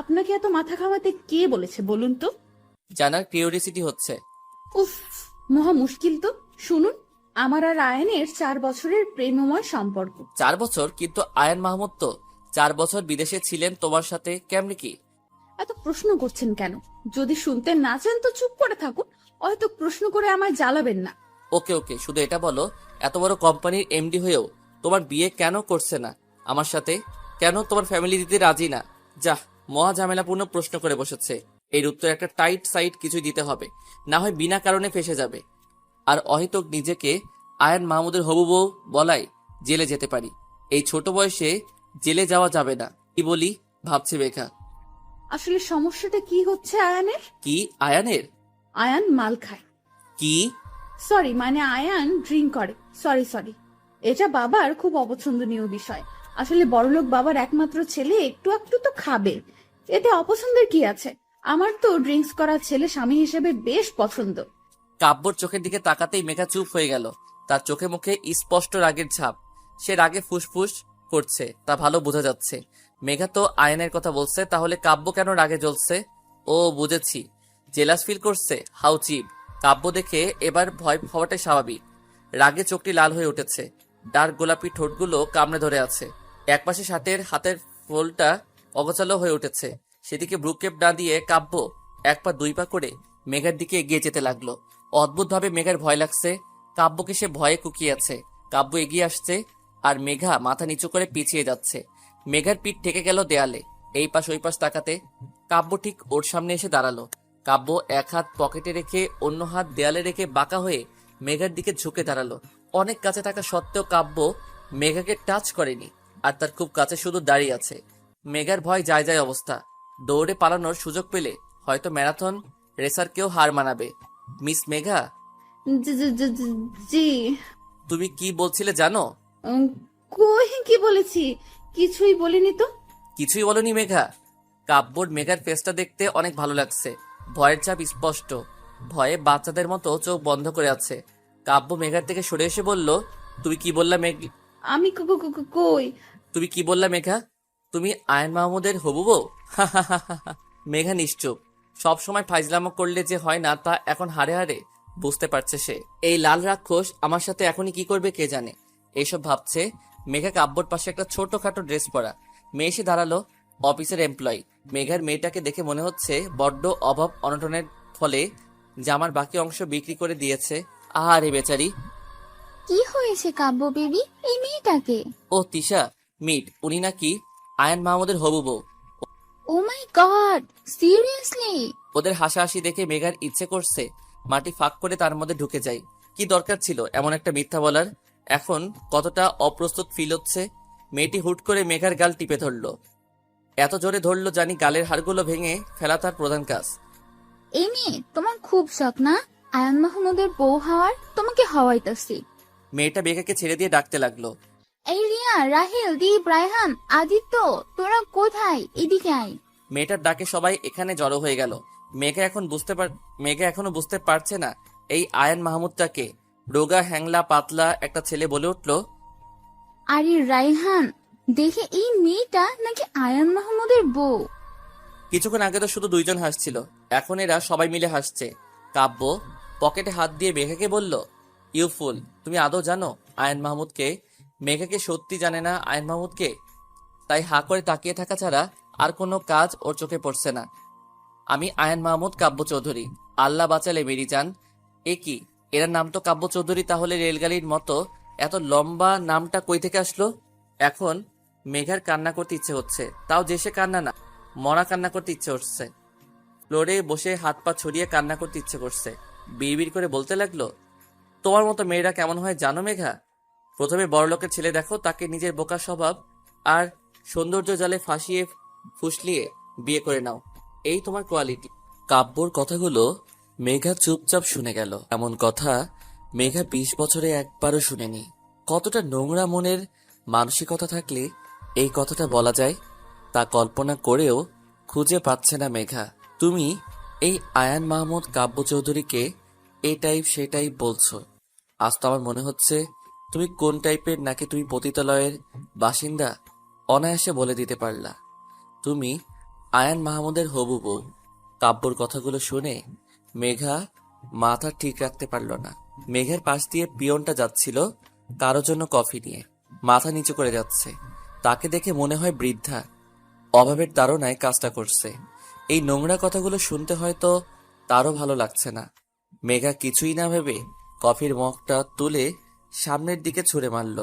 আপনাকে এত মাথা খাওয়াতে কে বলেছে বলুন তো? জানার কিউরিওসিটি হচ্ছে। উফ, মহা মুশকিল তো। শুনুন, আমার আর আয়নের 4 বছরের প্রেমময় সম্পর্ক। 4 বছর? কিন্তু আয়ান মাহমুদ তো 4 বছর বিদেশে ছিলেন তোমার সাথে, কেমনে কি? এত প্রশ্ন করছেন কেন? যদি শুনতে না চান তো চুপ করে থাকুন, হয়তো প্রশ্ন করে আমায় জ্বালাবেন না। ওকে ওকে, শুধু এটা বলো, এত বড় কোম্পানির এমডি হয়েও তোমার বিয়ে কেন করছে না আমার সাথে? কেন তোমার ফ্যামিলি দিতে রাজি না? যাহ, মহা ঝামেলাপূর্ণ প্রশ্ন করে বসেছে। এর উত্তর একটা টাইট সাইড কিছু দিতে হবে, না হয় বিনা কারণে ফেসে যাবে। আর অহেতুক নিজেকে আয়ান মাহমুদের হবু বউ বলাই জেলে যেতে পারি। এই ছোট বয়সে জেলে যাওয়া যাবে না। কি বলি ভাবছে মেঘা। আসলে সমস্যাটা কি হচ্ছে আয়ানের? কি আয়ানের? আয়ান মাল খায়। কি? সরি, মানে আয়ান ড্রিঙ্ক করে। সরি, এটা বাবার খুব অপছন্দনীয় বিষয়। আসলে বড়লোক বাবার একমাত্র ছেলে একটু একটু তো খাবে, এতে অপছন্দের কি আছে? আমার তো ড্রিঙ্কস করা ছেলে স্বামী হিসেবে বেশ পছন্দ। কাব্যর চোখের দিকে তাকাতেই মেঘা চুপ হয়ে গেল। তার চোখে মুখে স্পষ্ট রাগের ছাপ। সে রাগে ফুসফুস করছে, তা ভালো বোঝা যাচ্ছে। মেঘা তো আয়নের কথা বলছে, তাহলে কাব্য কেন রাগে জ্বলছে? ও বুঝেছি, জেলাস ফিল করছে। How cheap. কাব্য দেখে এবার ভয় হওয়াটাই স্বাভাবিক। রাগে চোখটি লাল হয়ে উঠেছে, ডার্ক গোলাপি ঠোঁটগুলো কামড়ে ধরে আছে। একপাশে শার্টের হাতের ফোলটা অগোছালো হয়ে উঠেছে। সেদিকে ব্রুকেপ না দিয়ে কাব্য 1 পা 2 পা করে মেঘার দিকে এগিয়ে যেতে লাগলো। অদ্ভুতভাবে মেঘার ভয় লাগছে। কাব্যকে সে ভয়ে কুকিয়েছে। কাব্য এগিয়ে আসছে আর মেঘা মাথা নিচু করে পিছিয়ে যাচ্ছে। মেঘার পিঠ ঠেকে গেল দেয়ালে। এই পাশ ওই পাশ তাকাতে কাব্য ঠিক ওর সামনে এসে দাঁড়ালো। কাব্য এক হাত পকেটে রেখে অন্য হাত দেয়ালে রেখে বাঁকা হয়ে মেঘার দিকে ঝুঁকে দাঁড়ালো। অনেক কাছে থাকা সত্ত্বেও কাব্য মেঘাকে টাচ করেনি, আর তার খুব কাছে শুধু দাঁড়িয়ে আছে। মেঘার ভয় যায় অবস্থা। দৌড়ে পালানোর সুযোগ পেলে হয়তো ম্যারাথন রেসারকেও হার মানাবে। মিস মেঘা, জি। তুমি কি বলছিলে জানো? উম, কই কি বলেছি? কিছুই বলিনি তো। কিছুই বলনি মেঘা? কাব্যর মেঘার ফেসটা দেখতে অনেক ভালো লাগছে। ভয়ের ছাপ স্পষ্ট। ভয়ে বাচ্চাদের মতো চোখ বন্ধ করে আছে। কাব্য মেঘার থেকে সরে এসে বলল, তুমি কি বললা মেঘ? আমি কই? তুমি কি বললা মেঘা? তুমি আয়ন মাহমুদের হবু বউ? মেঘা নিশ্চুপ। সব সময় ফাইজলামো করলে যে হয় না তা এখন হাড়ে হাড়ে বুঝতে পারছে সে। এই লাল রাক্ষস আমার সাথে এখনই কি করবে কে জানে। এইসব ভাবছে। মেঘা কাব্যর পাশে একটা ছোটখাটো ড্রেস পরা মেয়ে এসে দাঁড়ালো। অফিসের এমপ্লয়ি। মেঘার মেয়েটাকে দেখে মনে হচ্ছে বড্ড অভাব অনটনের ফলে জামার বাকি অংশ বিক্রি করে দিয়েছে। আহারে বেচারি। কি হয়েছে কাব্য বেবি, এই মেয়েটাকে? ও তিশা, মিট। উনি নাকি আয়ন মাহমুদের হবু বউ। ও মাই গড, সিরিয়াসলি? ওদের হাসাহাসি দেখে মেঘার ইচ্ছে করছে মাটি ফাঁক করে তার মধ্যে ঢুকে যায়। কি দরকার ছিল এমন একটা মিথ্যা বলার? এখন কতটা অপ্রস্তুত ফিল হচ্ছে। মেয়েটি হুট করে মেঘার গাল টিপে ধরলো। এত জোরে ধরলো জানি গালের হাড়গুলো ভেঙে ফেলা তার প্রধান কাজ। এই মেয়ে তোমার খুব শখ না আয়ান মাহমুদের বউ হওয়ার? তোমাকে হওয়াইতাছি। মেয়েটা মেঘাকে ছেড়ে দিয়ে ডাকতে লাগলো। এই রিয়া, রাহেল, দীপ, রায়হান, আদিত্য, তোরা কোথায়? এদিকে আয়। মেয়েটার ডাকে সবাই এখানে জড়ো হয়ে গেল। মেঘা এখনো বুঝতে পারছে না এই আয়ন মাহমুদটাকে। রোগা হ্যাংলা পাতলা একটা ছেলে বলে উঠল, আরে রায়হান, দেখে এই মেয়েটা নাকি আয়ান মাহমুদের বউ। কিছুক্ষণ আগে তো শুধু 2 জন হাসছিল, এখন এরা সবাই মিলে হাসছে। কাব্য পকেটে হাত দিয়ে মেঘাকে বলল, ইউ ফুল, তুমি আদৌ জানো আয়ন মাহমুদকে? মেঘাকে সত্যি জানে না আয়ন মাহমুদকে, তাই হা করে তাকিয়ে থাকা ছাড়া আর কোনো কাজ ওর চোখে পড়ছে না। আমি আয়ন মাহমুদ কাব্য চৌধুরী। আল্লাহ বাঁচালে মেরি জান। এ কি, এর নাম তো কাব্য চৌধুরী, তাহলে রেলগাড়ির মতো এত লম্বা নামটা কই থেকে আসলো? এখন মেঘার কান্না করতে ইচ্ছে হচ্ছে, তাও যে সে কান্না না, মরা কান্না করতে ইচ্ছে হচ্ছে। ফ্লোরে বসে হাত পা ছড়িয়ে কান্না করতে ইচ্ছে করছে। বিড়বিড় করে বলতে লাগলো, তোমার মতো মেয়েরা কেমন হয় জানো মেঘা? প্রথমে বড়লোকের ছেলে দেখো, তাকে নিজের বোকা স্বভাব আর সৌন্দর্য জালে ফাঁসিয়ে ফুসলিয়ে বিয়ে করে নাও, এই তোমার কোয়ালিটি। কাব্যর কথাগুলো মেঘা চুপচাপ শুনে গেল। এমন কথা মেঘা 20 বছরে একবারও শুনেনি। কতটা নোংরা মনের মানসিকতা থাকলে এই কথাটা বলা যায় তা কল্পনা করেও খুঁজে পাচ্ছে না মেঘা। তুমি এই আয়ান মাহমুদ কাব্য চৌধুরীকে এই টাইপ সে টাইপ বলছো। আজ তো আমার মনে হচ্ছে তুমি কোন টাইপের, নাকি তুমি পতিতালয়ের বাসিন্দা অনায়াসে বলে দিতে পারলা। তুমি আয়ান মাহমুদের হবু বউ। কাব্যর কথাগুলো শুনে মেঘা মাথা ঠিক রাখতে পারল না। মেঘের পাশ দিয়ে পিয়নটা যাচ্ছিল কারো জন্য কফি নিয়ে, মাথা নিচু করে যাচ্ছে। তাকে দেখে মনে হয় বৃদ্ধা অভাবের তাড়নায় কাজটা করছে। এই নোংরা কথাগুলো শুনতে হয়তো তারও ভালো লাগছে না। মেঘা কিছুই না ভেবে কফির মগটা তুলে সামনের দিকে ছুঁড়ে মারল।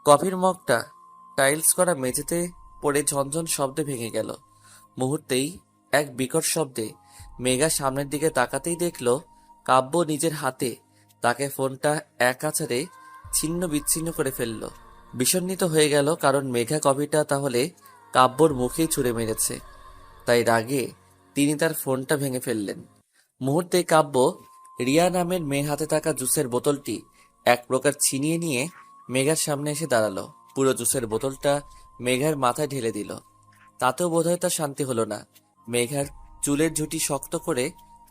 কফির মগটা টাইলস করা মেঝেতে পড়ে ঝনঝন শব্দে ভেঙে গেল। মুহূর্তেই এক বিকট শব্দে মেঘা সামনের দিকে তাকাতেই দেখল কাব্য নিজের হাতে তাকে ফোনটা এক আছাড়ে ছিন্ন বিচ্ছিন্ন করে ফেলল। বিষণ্ণিত হয়ে গেল, কারণ মেঘা কফিটা তাহলে কাব্যর মুখেই ছুঁড়ে মেরেছে। তাই রাগে তিনি তার ফোনটা ভেঙে ফেললেন। মুহূর্তে কাব্য রিয়া নামের মেয়ের হাতে থাকা জুসের বোতলটি এক প্রকার ছিনিয়ে নিয়ে মেঘার সামনে এসে দাঁড়ালো। পুরো জুসের বোতলটা মেঘার মাথায় ঢেলে দিল। তাতেও বোধহয় তার শান্তি হলো না। মেঘার চুলের ঝুঁটি শক্ত করে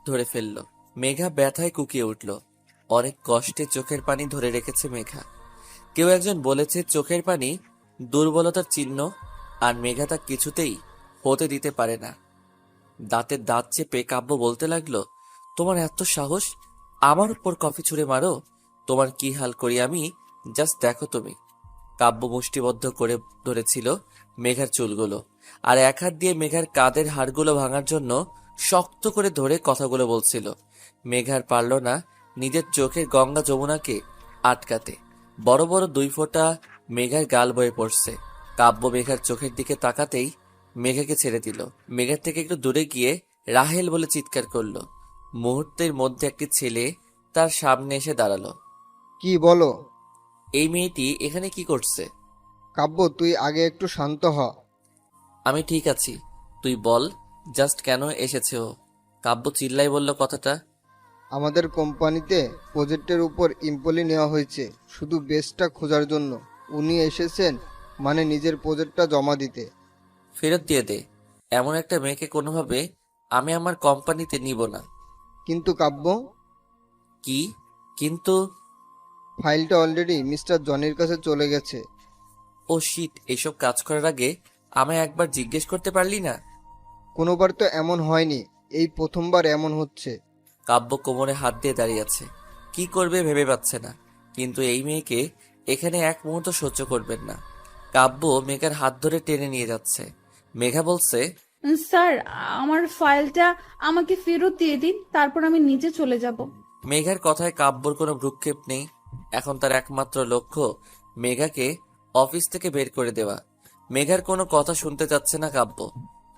ধরে ফেলল। মেঘা ব্যথায় কুকিয়ে উঠল। অনেক কষ্টে চোখের পানি ধরে রেখেছে মেঘা। কেউ একজন বলেছে চোখের পানি দুর্বলতার চিহ্ন, আর মেঘা তা কিছুতেই হতে দিতে পারে না। দাঁতের দাঁত চেপে কাব্য বলতে লাগলো, তোমার এত সাহস, আমার উপর কফি ছুঁড়ে মারো? তোমার কি হাল করি আমি, জাস্ট দেখো তুমি। কাব্য মুষ্টিবদ্ধ করে ধরেছিল মেঘার চুলগুলো, আর এক হাত দিয়ে মেঘার কাঁধের হাড়গুলো ভাঙার জন্য শক্ত করে ধরে কথাগুলো বলছিল। মেঘার পারল না নিজের চোখের গঙ্গা যমুনাকে আটকাতে। বড় বড় 2 ফোঁটা মেঘার গাল বয়ে পড়ছে। কাব্য মেঘার চোখের দিকে তাকাতেই মেঘাকে ছেড়ে দিল। মেঘার থেকে একটু দূরে গিয়ে রাহেল বলে চিৎকার করলো। মুহূর্তের মধ্যে একটি ছেলে তার সামনে এসে দাঁড়ালো। কি বলো? এই মেয়েটি এখানে কি করছে? কাব্য, তুই আগে একটু শান্ত হ। আমি ঠিক আছি, তুই বল জাস্ট কেন এসেছে ও? কাব্য চিল্লাই বলল কথাটা। আমাদের কোম্পানিতে প্রজেক্টের উপর এমপ্লয়ি নেওয়া হয়েছে শুধু বেস্টটা খোঁজার জন্য। উনি এসেছেন মানে নিজের প্রজেক্টটা জমা দিতে। ফেরত দিয়ে দে। এমন একটা মেয়েকে কোনোভাবে আমি আমার কোম্পানিতে নিব না। কিন্তু কাব্য, কি কিন্তু? ফাইলটা অলরেডি মিস্টার জনির কাছে চলে গেছে। ও শিট, এইসব কাজ করার আগে আমায় একবার জিজ্ঞেস করতে পারলি না? কোনোবার তো এমন হয়নি, এই প্রথমবার এমন হচ্ছে। কাব্য কোমরে হাত দিয়ে দাঁড়িয়ে আছে, কি করবে ভেবে পাচ্ছে না। কিন্তু এই মেয়েকে এখানে এক মুহূর্ত সহ্য করবেন না। কাব্য মেঘার হাত ধরে টেনে নিয়ে যাচ্ছে। মেঘা বলছে, স্যার, আমার ফাইলটা আমাকে ফেরত দিয়ে দিন, তারপর আমি নিজে চলে যাব। মেঘার কথায় কাব্যর কোনো ভ্রুক্ষেপ নেই। এখন তার একমাত্র লক্ষ্য মেঘাকে অফিস থেকে বের করে দেওয়া। মেঘার কোনো কথা শুনতে চাচ্ছে না কাব্য।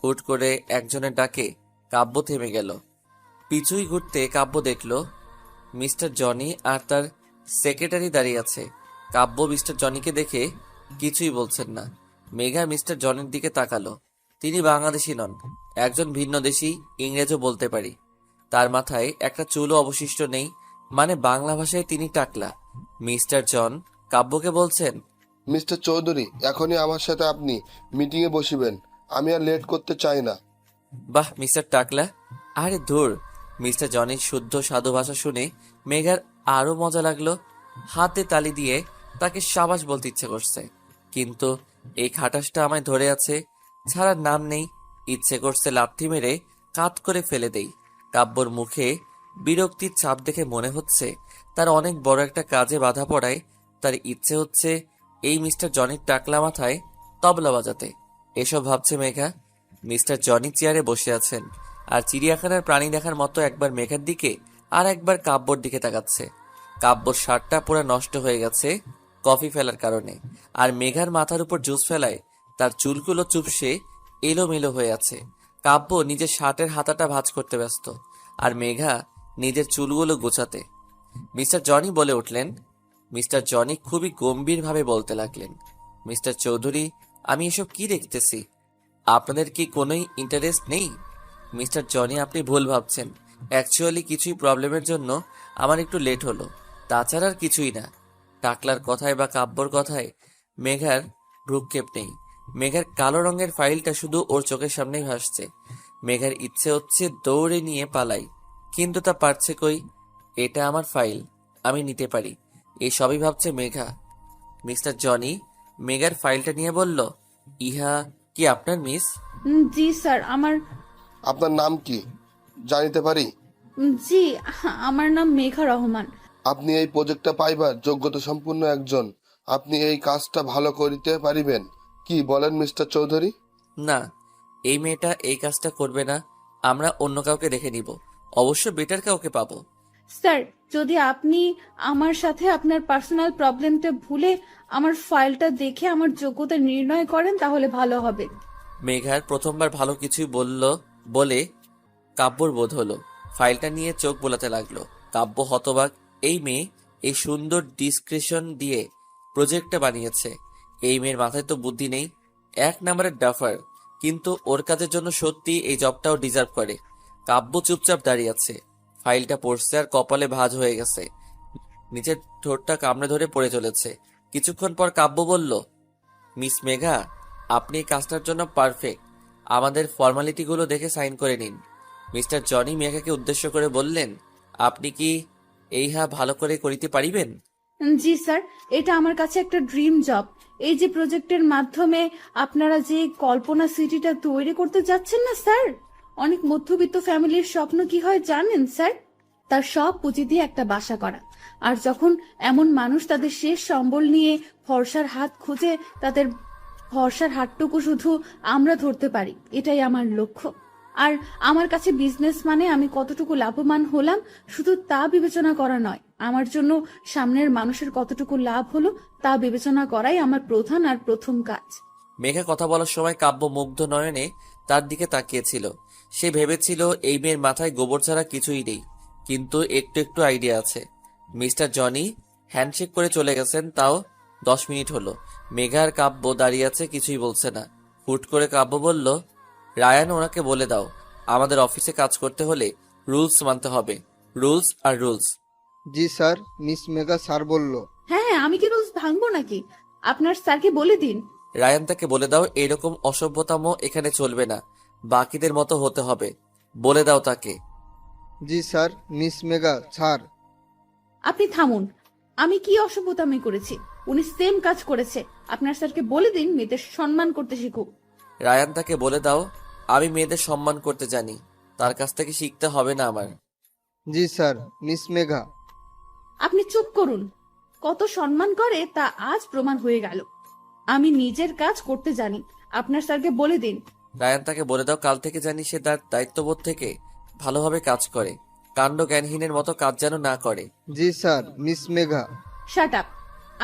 হুট করে একজনের ডাকে কাব্য থেমে গেল। পিছুই ঘুরতে কাব্য দেখল মিস্টার জনি আর তার সেক্রেটারি দাঁড়িয়ে আছে। কাব্য মিস্টার জনিকে দেখে কিছুই বলছেন না। মেঘা মিস্টার জনির দিকে তাকালো। তিনি বাংলাদেশি নন, একজন ভিন্ন দেশি, ইংরেজও বলতে পারি। তার মাথায় একটা চুলও অবশিষ্ট নেই, মানে বাংলা ভাষায় তিনি টাকলা। মিস্টার জন কাব্যকে বলছেন, মিস্টার চৌধুরী, এখনই আমার সাথে আপনি মিটিংয়ে বসিবেন। আমি আর লেট করতে চাই না। বাহ মিস্টার টাকলা। আরে ধুর, মিস্টার জনির শুদ্ধ সাধু ভাষা শুনে মেঘার আরো মজা লাগলো। হাতে তালি দিয়ে তাকে সাবাস বলতে ইচ্ছে করছে, কিন্তু এই খাটাসটা আমায় ধরে আছে, ছাড়ার নাম নেই। ইচ্ছে করছে লাথি মেরে কাত করে ফেলে দেই। কাব্যর মুখে বিরক্তির ছাপ দেখে মনে হচ্ছে তার অনেক বড় একটা কাজে বাধা পড়ায় তার ইচ্ছে হচ্ছে এই মিস্টার জনির টাকলা মাথায় তবলা বাজাতে। এসব ভাবছে মেঘা। মিস্টার জনি চেয়ারে বসে আছেন আর চিড়িয়াখানার প্রাণী দেখার মতো একবার মেঘার দিকে আর একবার কাব্যর দিকে তাকাচ্ছে। কাব্যর শার্টটা পুরো নষ্ট হয়ে গেছে কফি ফেলার কারণে, আর মেঘার মাথার উপর জুস ফেলায় তার চুলগুলো চুপসে এলোমেলো হয়ে আছে। কাব্য নিজের শার্টের হাতাটা ভাঁজ করতে ব্যস্ত, আর মেঘা নিজের চুলগুলো গোছাতে। মিস্টার জনি বলে উঠলেন। মিস্টার জনি খুবই গম্ভীরভাবে বলতে লাগলেন, মিস্টার চৌধুরী, আমি এসব কি দেখতেছি? আপনাদের কি কোনোই ইন্টারেস্ট নেই? মিস্টার জনি, আপনি ভুল ভাবছেন। অ্যাকচুয়ালি কিছুই প্রবলেমের জন্য আমার একটু লেট হলো, তাছাড়া আর কিছুই না। টাকলার কথায় বা কাব্যর কথায় মেঘার ভ্রুক্ষেপ নেই। মেঘার কালো রঙের ফাইলটা শুধু ওর চোখের সামনেই ভাসছে। মেঘার ইচ্ছে হচ্ছে দৌড়ে নিয়ে পালাই, কিন্তু তা পারছে কই। এটা আমার ফাইল, আমি নিতে পারি, এই সবই ভাবছে মেঘা। মিস্টার জনি মেঘার ফাইলটা নিয়ে বলল, ইহা কি আপনার মিস? জি স্যার, আপনার নাম কি জানিতে পারি? জি, আমার নাম মেঘা রহমান। আপনি এই প্রজেক্টটা পাইবার যোগ্যতা সম্পূর্ণ একজন। আপনি এই কাজটা ভালো করিতে পারিবেন, কি বলেন মিস্টার চৌধুরী? না, এই মেয়েটা এই কাজটা করবে না, আমরা অন্য কাউকে দেখে নিব, অবশ্য বেটার কাউকে পাবো। স্যার, যদি আপনি আমার সাথে আপনার পার্সোনাল প্রবলেমটা ভুলে আমার ফাইলটা দেখে আমার যোগ্যতা নির্ণয় করেন তাহলে ভালো হবে। মেঘার প্রথমবার ভালো কিছুই বলে কাব্যর বোধ হলো। ফাইলটা নিয়ে চোখ বোলাতে লাগলো। কাব্য হতবাক। এই মেয়ে এই সুন্দর ডিসক্রিপশন দিয়ে প্রজেক্টটা বানিয়েছে। এই মেয়ের মাথায় তো বুদ্ধি নেই, 1 নম্বরের ডাফার, কিন্তু ওর কাজের জন্য সত্যি এই জবটাও ডিজার্ভ করে। কাব্য চুপচাপ দাঁড়িয়ে আছে, ফাইলটা পড়ছে আর কপালে ভাঁজ হয়ে গেছে। নিচের ঠোঁটটা কামড়ে ধরে পড়ে চলেছে। কিছুক্ষণ পর কাব্য বলল, মিস মেঘা, আপনি এই কাজটার জন্য পারফেক্ট, আমাদের ফর্মালিটিগুলো দেখে সাইন করে নিন। মিস্টার জনি মেঘাকে উদ্দেশ্য করে বললেন, আপনি কি এইহা ভালো করে করিতে পারিবেন? জি স্যার, এটা আমার কাছে একটা ড্রিম জব। এই যে প্রজেক্টের মাধ্যমে আপনারা যে কল্পনা সিটিটা তৈরি করতে যাচ্ছেন না স্যার, অনেক মধ্যবিত্ত ফ্যামিলির স্বপ্ন কি হয় জানেন স্যার? তার সব পুঁজি দিয়ে একটা বাসা করা। আর যখন এমন মানুষ তাদের শেষ সম্বল নিয়ে ভরসার হাত খুঁজে, তাদের ভরসার হাতটুকু শুধু আমরা ধরতে পারি, এটাই আমার লক্ষ্য। আর আমার কাছে বিজনেস মানে আমি কতটুকু লাভবান হলাম শুধু তা বিবেচনা করা নয়, আমার জন্য সামনের মানুষের কতটুকু লাভ হলো তা বিবেচনা করাই আমার প্রধান আর প্রথম কাজ। মেঘা কথা বলার সময় কাব্য মুগ্ধ নয়নে তার দিকে তাকিয়েছিল। সে ভেবেছিল এই মেয়ের মাথায় গোবর ছাড়া কিছুই নেই, কিন্তু একটু একটু আইডিয়া আছে। মিস্টার জনি হ্যান্ডশেক করে চলে গেছেন, তাও 10 মিনিট হলো। মেঘা আর কাব্য দাঁড়িয়ে আছে, কিছুই বলছে না। হুট করে কাব্য বলল, রায়ান, ওনাকে বলে দাও আমাদের অফিসে কাজ করতে হলে রুলস মানতে হবে, রুলস আর রুলস। জি স্যার, মিস মেঘা স্যার বলল। হ্যাঁ হ্যাঁ, আমি কি রুলস ভাঙবো নাকি? আপনার স্যারকে বলে দিন। রায়ান তাকে বলে দাও এরকম অসভ্যতাম এখানে চলবে না, বাকিদের মতো হতে হবে, বলে দাও তাকে। জি স্যার, মিস মেঘা স্যার। আপনি থামুন, আমি কি অসভ্যতামি করেছি? উনি সেম কাজ করেছে। আপনার স্যারকে বলে দিন মেয়েদের সম্মান করতে শিখুক। রায়ান তাকে বলে দাও আমি মেয়েদের সম্মান করতে জানি, তার কাছ থেকে শিখতে হবে না আমার। জি স্যার, মিস মেঘা। আপনি চুপ করুন। কত সম্মান করে তা আজ প্রমাণ হয়ে গেল। আমি নিজের কাজ করতে জানি, আপনার স্যারকে বলে দিন। রায়ান তাকে বলে দাও কাল থেকে জানি সে তার দায়িত্ববোধ থেকে ভালোভাবে কাজ করে, কাণ্ড জ্ঞানহীনের মতো কাজ যেন না করে। জি sir, miss Megha. Shut up,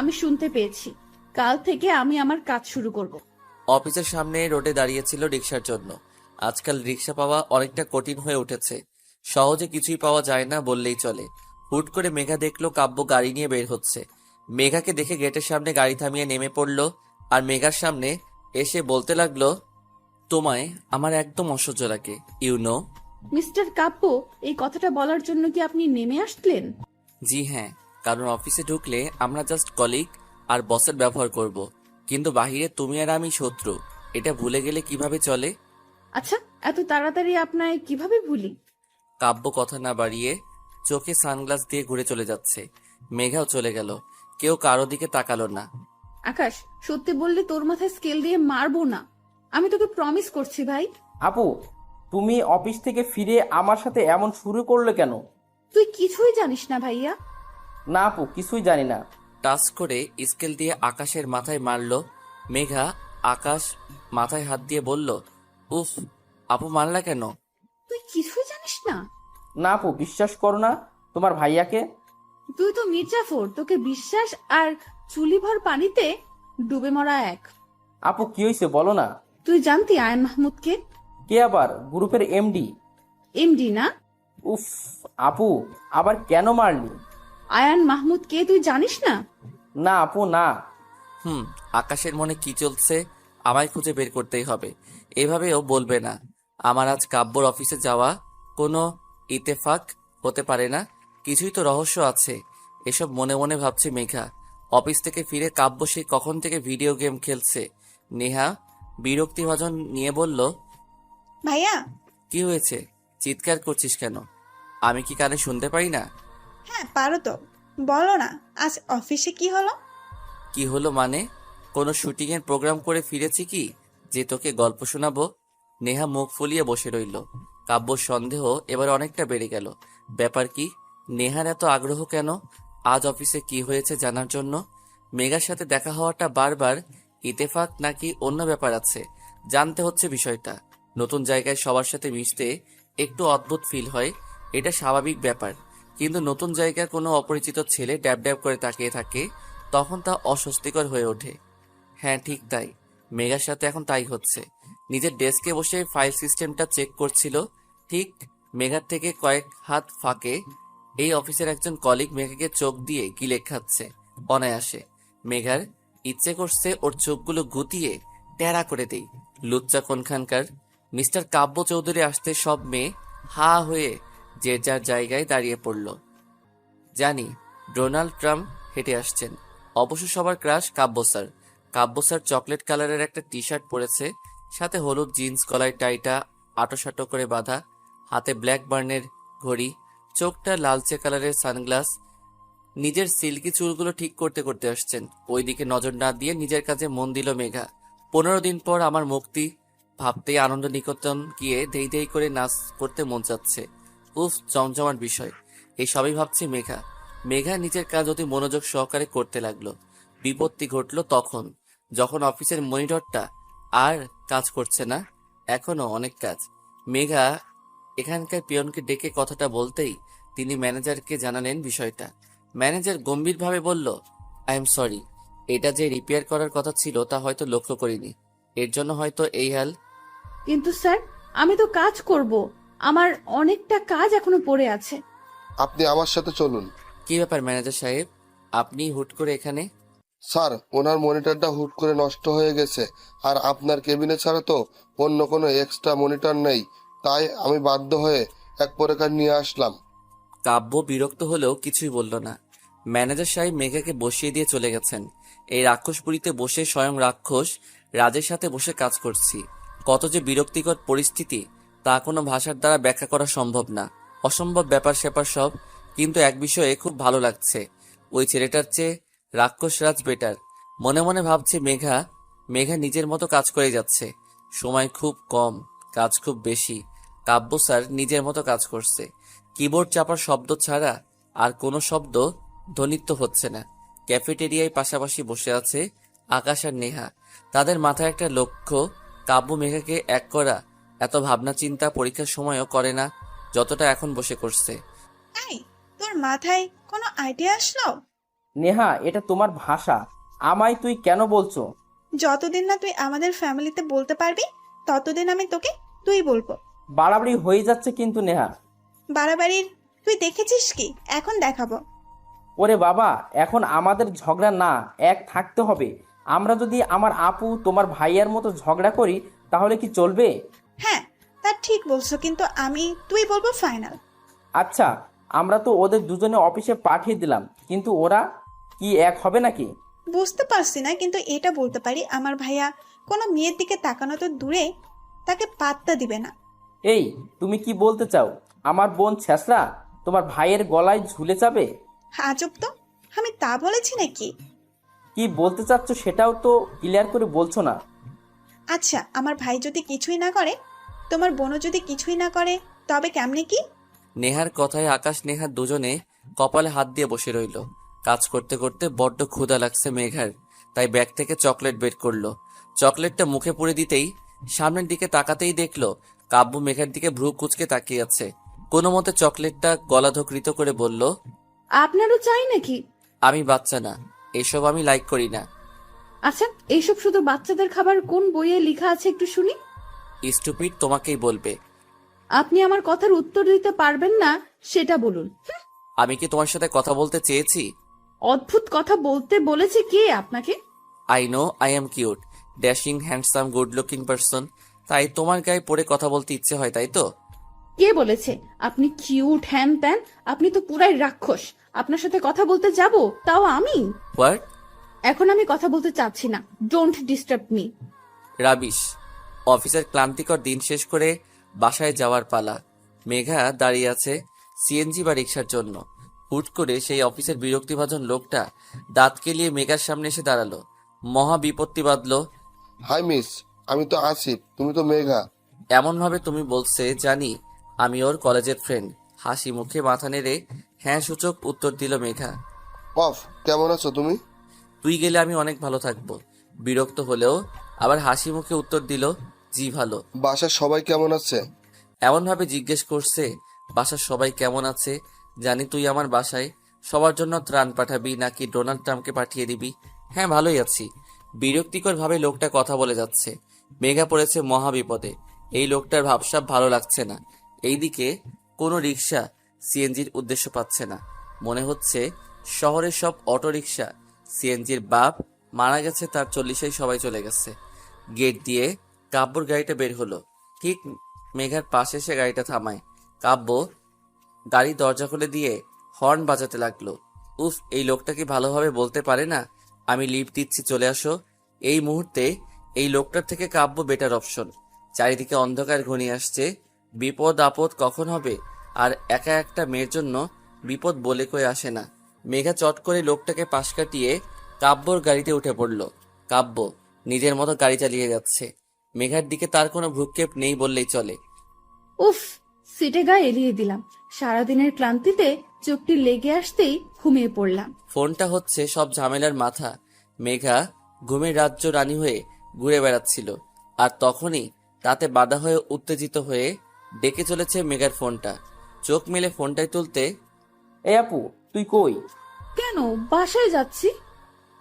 আমি শুনতে পেয়েছি। কাল থেকে আমি আমার কাজ শুরু করব। অফিসের সামনে রোডে দাঁড়িয়েছিল রিক্সার জন্য। আজকাল রিক্সা পাওয়া অনেকটা কঠিন হয়ে উঠেছে, সহজে কিছুই পাওয়া যায় না বললেই চলে। হুট করে মেঘা দেখলো কাব্য গাড়ি নিয়ে বের হচ্ছে। মেঘাকে দেখে গেটের সামনে গাড়ি থামিয়ে নেমে পড়লো আর মেঘার সামনে এসে বলতে লাগলো, তোমায় আমার একদম অসহ্য লাগে, ইউনো। মিস্টার কাব্য, এই কথাটা বলার জন্য কি আপনি নেমে আসলেন? জি হ্যাঁ, কারণ অফিসে ঢুকলে আমরা জাস্ট কলিগ আর বসের ব্যবহার করব, কিন্তু বাহিরে তুমি আর আমি শত্রু, এটা ভুলে গেলে কিভাবে চলে? আচ্ছা, এত তাড়াতাড়ি আপনায় কিভাবে ভুলি? কাব্য কথা না বাড়িয়ে চোখে সানগ্লাস দিয়ে ঘুরে চলে যাচ্ছে। মেঘাও চলে গেল, কেউ কারো দিকে তাকালো না। আকাশ, সত্যি বললে তোর মাথায় স্কেল দিয়ে মারবো না, আমি তোকে প্রমিস করছি ভাই। আপু, তুমি অফিস থেকে ফিরে আমার সাথে এমন শুরু করলে কেন? তুই কিছুই জানিস না ভাইয়া। না আপু, কিছুই জানি না। টাচ করে স্কেল দিয়ে আকাশের মাথায় মারলো মেঘা। আকাশ মাথায় হাত দিয়ে বলল, উফ, আপু মারলা কেন? তুই কিছুই জানিস না? না আপু, বিশ্বাস করো না তোমার ভাইয়াকে। তুই তো মির্জাফর, তোকে বিশ্বাস আর চুলিভর পানিতে ডুবে মরা এক। আপু কি হয়েছে বলো না। তুই জানতি আয়ন মাহমুদকে? কে আবার? গ্রুপের এমডি? এমডি না? উফ আপু, আবার কেন মারলি? আয়ান মাহমুদ কে তুই জানিস না? না আপু, না। আকাশের মনে কি চলছে আমায় খুঁজে বের করতেই হবে। এভাবেও বলবে না। আমার আজ কাব্যর অফিসে যাওয়া কোনো ইতেফাক হতে পারে না, কিছুই তো রহস্য আছে। এসব মনে মনে ভাবছে মেঘা। অফিস থেকে ফিরে কাব্য সে কখন থেকে ভিডিও গেম খেলছে। নেহা বিরক্তিভাজন নিয়ে বলল, ভাইয়া। কি হয়েছে? চিৎকার করছিস কেন? আমি কি কানে শুনতে পাই না? হ্যাঁ পারো তো, বলো না আজ অফিসে কি হলো? কি হলো মানে? কোনো শুটিং এর প্রোগ্রাম করে ফিরেছি কি যে তোকে গল্প শোনাবো? নেহা মুখ ফুলিয়ে বসে রইল। কাব্যর সন্দেহ এবার অনেকটা বেড়ে গেল। ব্যাপার কি? নেহার এত আগ্রহ কেন আজ অফিসে কি হয়েছে জানার জন্য? মেঘার সাথে দেখা হওয়াটা বারবার ইতেফাক নাকি অন্য ব্যাপার আছে? জানতে হচ্ছে বিষয়টা। নতুন জায়গায় সবার সাথে মিশতে একটু অদ্ভুত ফিল হয়, এটা স্বাভাবিক ব্যাপার। কিন্তু নতুন জায়গায় কোনো অপরিচিত ছেলে ড্যাব ড্যাব করে তাকিয়ে থাকে, তখন তা অস্বস্তিকর হয়ে ওঠে। হ্যাঁ ঠিক তাই, মেঘার সাথে এখন তাই হচ্ছে। নিজের ডেস্কে বসে ফাইল সিস্টেমটা চেক করছিল, ঠিক মেঘার থেকে কয়েক হাত ফাঁকে এই অফিসের একজন কলিগ মেঘাকে চোখ দিয়ে গিলে খাচ্ছে অনায়াসে। মেঘার ইচ্ছে করছে ওর চোখগুলো গুটিয়ে টেরা করে দেই। লুচ্চা কোনখানকার। মিস্টার কাব্য চৌধুরী আসতে সব মেয়ে হা হয়ে যে যার জায়গায় দাঁড়িয়ে পড়ল। জানি ডোনাল্ড ট্রাম্প হেঁটে আসছেন। অবশ্য সবার ক্রাশ কাব্য স্যার। কাব্য স্যার চকলেট কালারের একটা টি শার্ট পরেছে, সাথে হলুদ জিন্স, গলায় টাইটা আটোসাটো করে বাঁধা, হাতে ব্ল্যাক বার্নের ঘড়ি, চোখটা লালচে কালারের সানগ্লাস। নিজের সিল্কি চুলগুলো ঠিক করতে করতে আসছেন। ওইদিকে নজর না দিয়ে নিজের কাজে মন দিল মেঘা। 15 দিন পর আমার মুক্তি ভাবতেই আনন্দ নিকেতন গিয়ে দেই দেই করে নাচ করতে মন চাচ্ছে। উফ, জমজমাট বিষয়। এই সবই ভাবছি মেঘা। মেঘা নিজের কাজ অতি মনোযোগ সহকারে করতে লাগলো। বিপত্তি ঘটল তখন, যখন অফিসের মনিটরটা আর কাজ করছে না। এখনো অনেক কাজ। মেঘা এখানকার পিয়নকে ডেকে কথাটা বলতেই তিনি ম্যানেজারকে জানালেন বিষয়টা। ম্যানেজার গম্ভীরভাবে বলল, আই এম সরি, এটা যে রিপেয়ার করার কথা ছিল তা হয়তো লক্ষ্য করিনি, এর জন্য হয়তো এই হাল। কিন্তু স্যার, আমি তো কাজ করব, আমার অনেকটা কাজ এখনো পড়ে আছে। আপনি আমার সাথে চলুন। কি ব্যাপার ম্যানেজার সাহেব, আপনি হুট করে এখানে? স্যার, ওনার মনিটরটা হুট করে নষ্ট হয়ে গেছে, আর আপনার কেবিনে ছাড়া তো অন্য কোনো এক্সট্রা মনিটর নেই, তাই আমি বাধ্য হয়ে এক প্রকার নিয়ে আসলাম। কাব্য বিরক্ত হলেও কিছুই বলল না। ম্যানেজার সাহেব মেঘাকে বসিয়ে দিয়ে চলে গেছেন। এই রাক্ষসপুরীতে বসে স্বয়ং রাক্ষস রাজের সাথে বসে কাজ করছি। কত যে বিরক্তিকর পরিস্থিতি তা কোনো ভাষার দ্বারা ব্যাখ্যা করা সম্ভব না। অসম্ভব ব্যাপার স্যাপার সব। কিন্তু এক বিষয়ে খুব ভালো লাগছে, ওই ছেলেটার চেয়ে রাক্ষস রাজ বেটার। মনে মনে ভাবছে মেঘা। মেঘা নিজের মতো কাজ করে যাচ্ছে। সময় খুব কম, কাজ খুব বেশি। কাব্য স্যার নিজের মতো কাজ করছে। কিবোর্ড চাপার শব্দ ছাড়া আর কোনো শব্দ ধ্বনিত হচ্ছে না। ক্যাফেটেরিয়ায় পাশাপাশি বসে আছে আকাশ আর নেহা। তাদের মাথায় একটা লক্ষ্য, কাব্য মেঘাকে এক করা। এত ভাবনা চিন্তা পরীক্ষার সময়ও করে না যতটা এখন বসে করছে। এই, তোর মাথায় কোনো আইডিয়া আসলো? নেহা, এটা তোমার ভাষা, আমায় তুই কেন বলছো? যতদিন না তুই আমাদের ফ্যামিলিতে বলতে পারবি ততদিন আমি তোকে তুই বলবো। বাড়াবাড়ি হয়ে যাচ্ছে কিন্তু নেহা। বাড়াবাড়ির তুই দেখেছিস কি? এখন দেখাবো। ওরে বাবা, এখন আমাদের ঝগড়া না, এক থাকতে হবে। আমরা যদি আমার আপু তোমার ভাইয়ার মতো ঝগড়া করি তাহলে কি চলবে? হ্যাঁ, তা ঠিক বলছো, কিন্তু আমি তুই বলবো ফাইনাল। আচ্ছা, আমরা তো ওদের দুজনে অফিসে পাঠিয়ে দিলাম, কিন্তু ওরা কি এক হবে নাকি? বুঝতে পারছি না, কিন্তু এটা বলতে পারি আমার ভাইয়া কোনো মেয়ের দিকে তাকানো তো দূরে, তাকে পাত্তা দিবে না। এই, তুমি কি বলতে চাও? আমার বোন ছেঁচড়া তোমার ভাইয়ের গলায় ঝুলে যাবে? আজব তো, আমি তা বলেছি নাকি? কি বলতে চাচ্ছ সেটাও তো ক্লিয়ার করে বলছো না। আচ্ছা, আমার ভাই যদি কিছুই না করে, তোমার বোনও যদি কিছুই না করে, তবে কেমনে কি? নেহার কথায় আকাশ নেহা দুজনে কপালে হাত দিয়ে বসে রইল। কাজ করতে করতে বড্ড ক্ষুধা লাগছে মেঘার, তাই ব্যাগ থেকে চকলেট বের করলো। চকলেটটা মুখে পুরে দিতেই সামনের দিকে তাকাতেই দেখলো কাব্য মেঘার দিকে ভ্রু কুচকে তাকিয়ে আছে। কোনো মতে চকলেটটা গলাধকৃত করে বলল, আপনারও চাই নাকি? আমি বাচ্চা না, এসব আমি লাইক করি না। আচ্ছা, এইসব শুধু বাচ্চাদের খাবার কোন বইয়ে লেখা আছে একটু শুনি। স্টুপিড তোমাকেই বলবে। আপনি আমার কথার উত্তর দিতে পারবেন না সেটা বলুন। আমি কি তোমার সাথে কথা বলতে চেয়েছি? অদ্ভুত কথা বলতে বলেছে কে আপনাকে? I know I am cute, dashing, handsome, good looking person, তাই তোমার গায়ে পড়ে কথা বলতে ইচ্ছে হয়, তাই তো? কে বলেছে আপনি কিউট হ্যান ত্যান? আপনি তো পুরাই রাক্ষস। আপনার সাথে কথা বলতে যাব, তাও আমি? হোয়াট? এখন আমি কথা বলতে চাচ্ছি না। Don't disturb me. রাবিশ। অফিসের ক্লান্তিকর দিন শেষ করে বাসায় যাওয়ার পালা। মেঘা দাঁড়িয়ে আছে সিএনজি বা রিক্সার জন্য। হুট করে সেই অফিসের বিরক্তিভাজন লোকটা দাঁত কেলিয়ে মেঘার সামনে এসে দাঁড়ালো। মহা বিপত্তি বাঁধলো। হাই মিস, আমি তো আসিফ, তুমি তো মেঘা। এমন ভাবে তুমি বলছে জানি আমি ওর কলেজের ফ্রেন্ড। হাসি মুখে মাথা নেড়ে হ্যাঁ সূচক উত্তর দিল মেঘা। অফ, কেমন আছো তুমি? তুই গেলে আমি অনেক ভালো থাকবো। বিরক্ত হলেও আবার হাসি মুখে উত্তর দিল, জি ভালো। বাসার সবাই কেমন আছে? এমন ভাবে জিজ্ঞেস করছে বাসার সবাই কেমন আছে, জানি তুই আমার বাসায় সবার জন্য ত্রাণ পাঠাবি নাকি ডোনাল্ড ট্রাম্পকে পাঠিয়ে দিবি। হ্যাঁ ভালোই আছি। বিরক্তিকর ভাবে লোকটা কথা বলে যাচ্ছে। মেঘা পড়েছে মহা বিপদে। এই লোকটার ভাবসাব ভালো লাগছে না। এইদিকে কোনো রিক্সা সিএনজির উদ্দেশ্য পাচ্ছে না। মনে হচ্ছে শহরের সব অটো রিক্সা সিএনজির বাপ মারা গেছে, তার 40-এই সবাই চলে গেছে। গেট দিয়ে কাব্যর গাড়িটা বের হলো। ঠিক মেঘার পাশে এসে গাড়িটা থামায়। কাব্য গাড়ির দরজা খুলে দিয়ে হর্ন বাজাতে লাগলো। উফ, এই লোকটা কি ভালোভাবে বলতে পারে না আমি লিফট দিচ্ছি চলে আসো। এই মুহূর্তে এই লোকটার থেকে কাব্য বেটার অপশন। চারিদিকে অন্ধকার ঘনিয়ে আসছে। বিপদ আপদ কখন হবে, আর একা একটা মেয়ের জন্য বিপদ বলে কয়ে আসে না। মেঘা চট করে লোকটাকে পাশ কাটিয়ে কাব্যর গাড়িতে উঠে পড়ল। কাব্য নিজের মতো গাড়ি চালিয়ে যাচ্ছে। মেঘার দিকে তার কোনো ভ্রুক্ষেপ নেই বললেই চলে। উফ, সিটে গায়ে এলিয়ে দিলাম। সারাদিনের ক্লান্তিতে চোখটি লেগে আসতেই ঘুমিয়ে পড়লাম। ফোনটা হচ্ছে সব ঝামেলার মাথা। মেঘা ঘুমের রাজ্য রানী হয়ে ঘুরে বেড়াচ্ছিল, আর তখনই তাতে বাধা হয়ে উত্তেজিত হয়ে ডেকে চলেছে মেঘার ফোনটা। চোখ মেলে ফোনটাই তুলতে, এই আপু, তুই কই? কেন? বাসায় যাচ্ছি।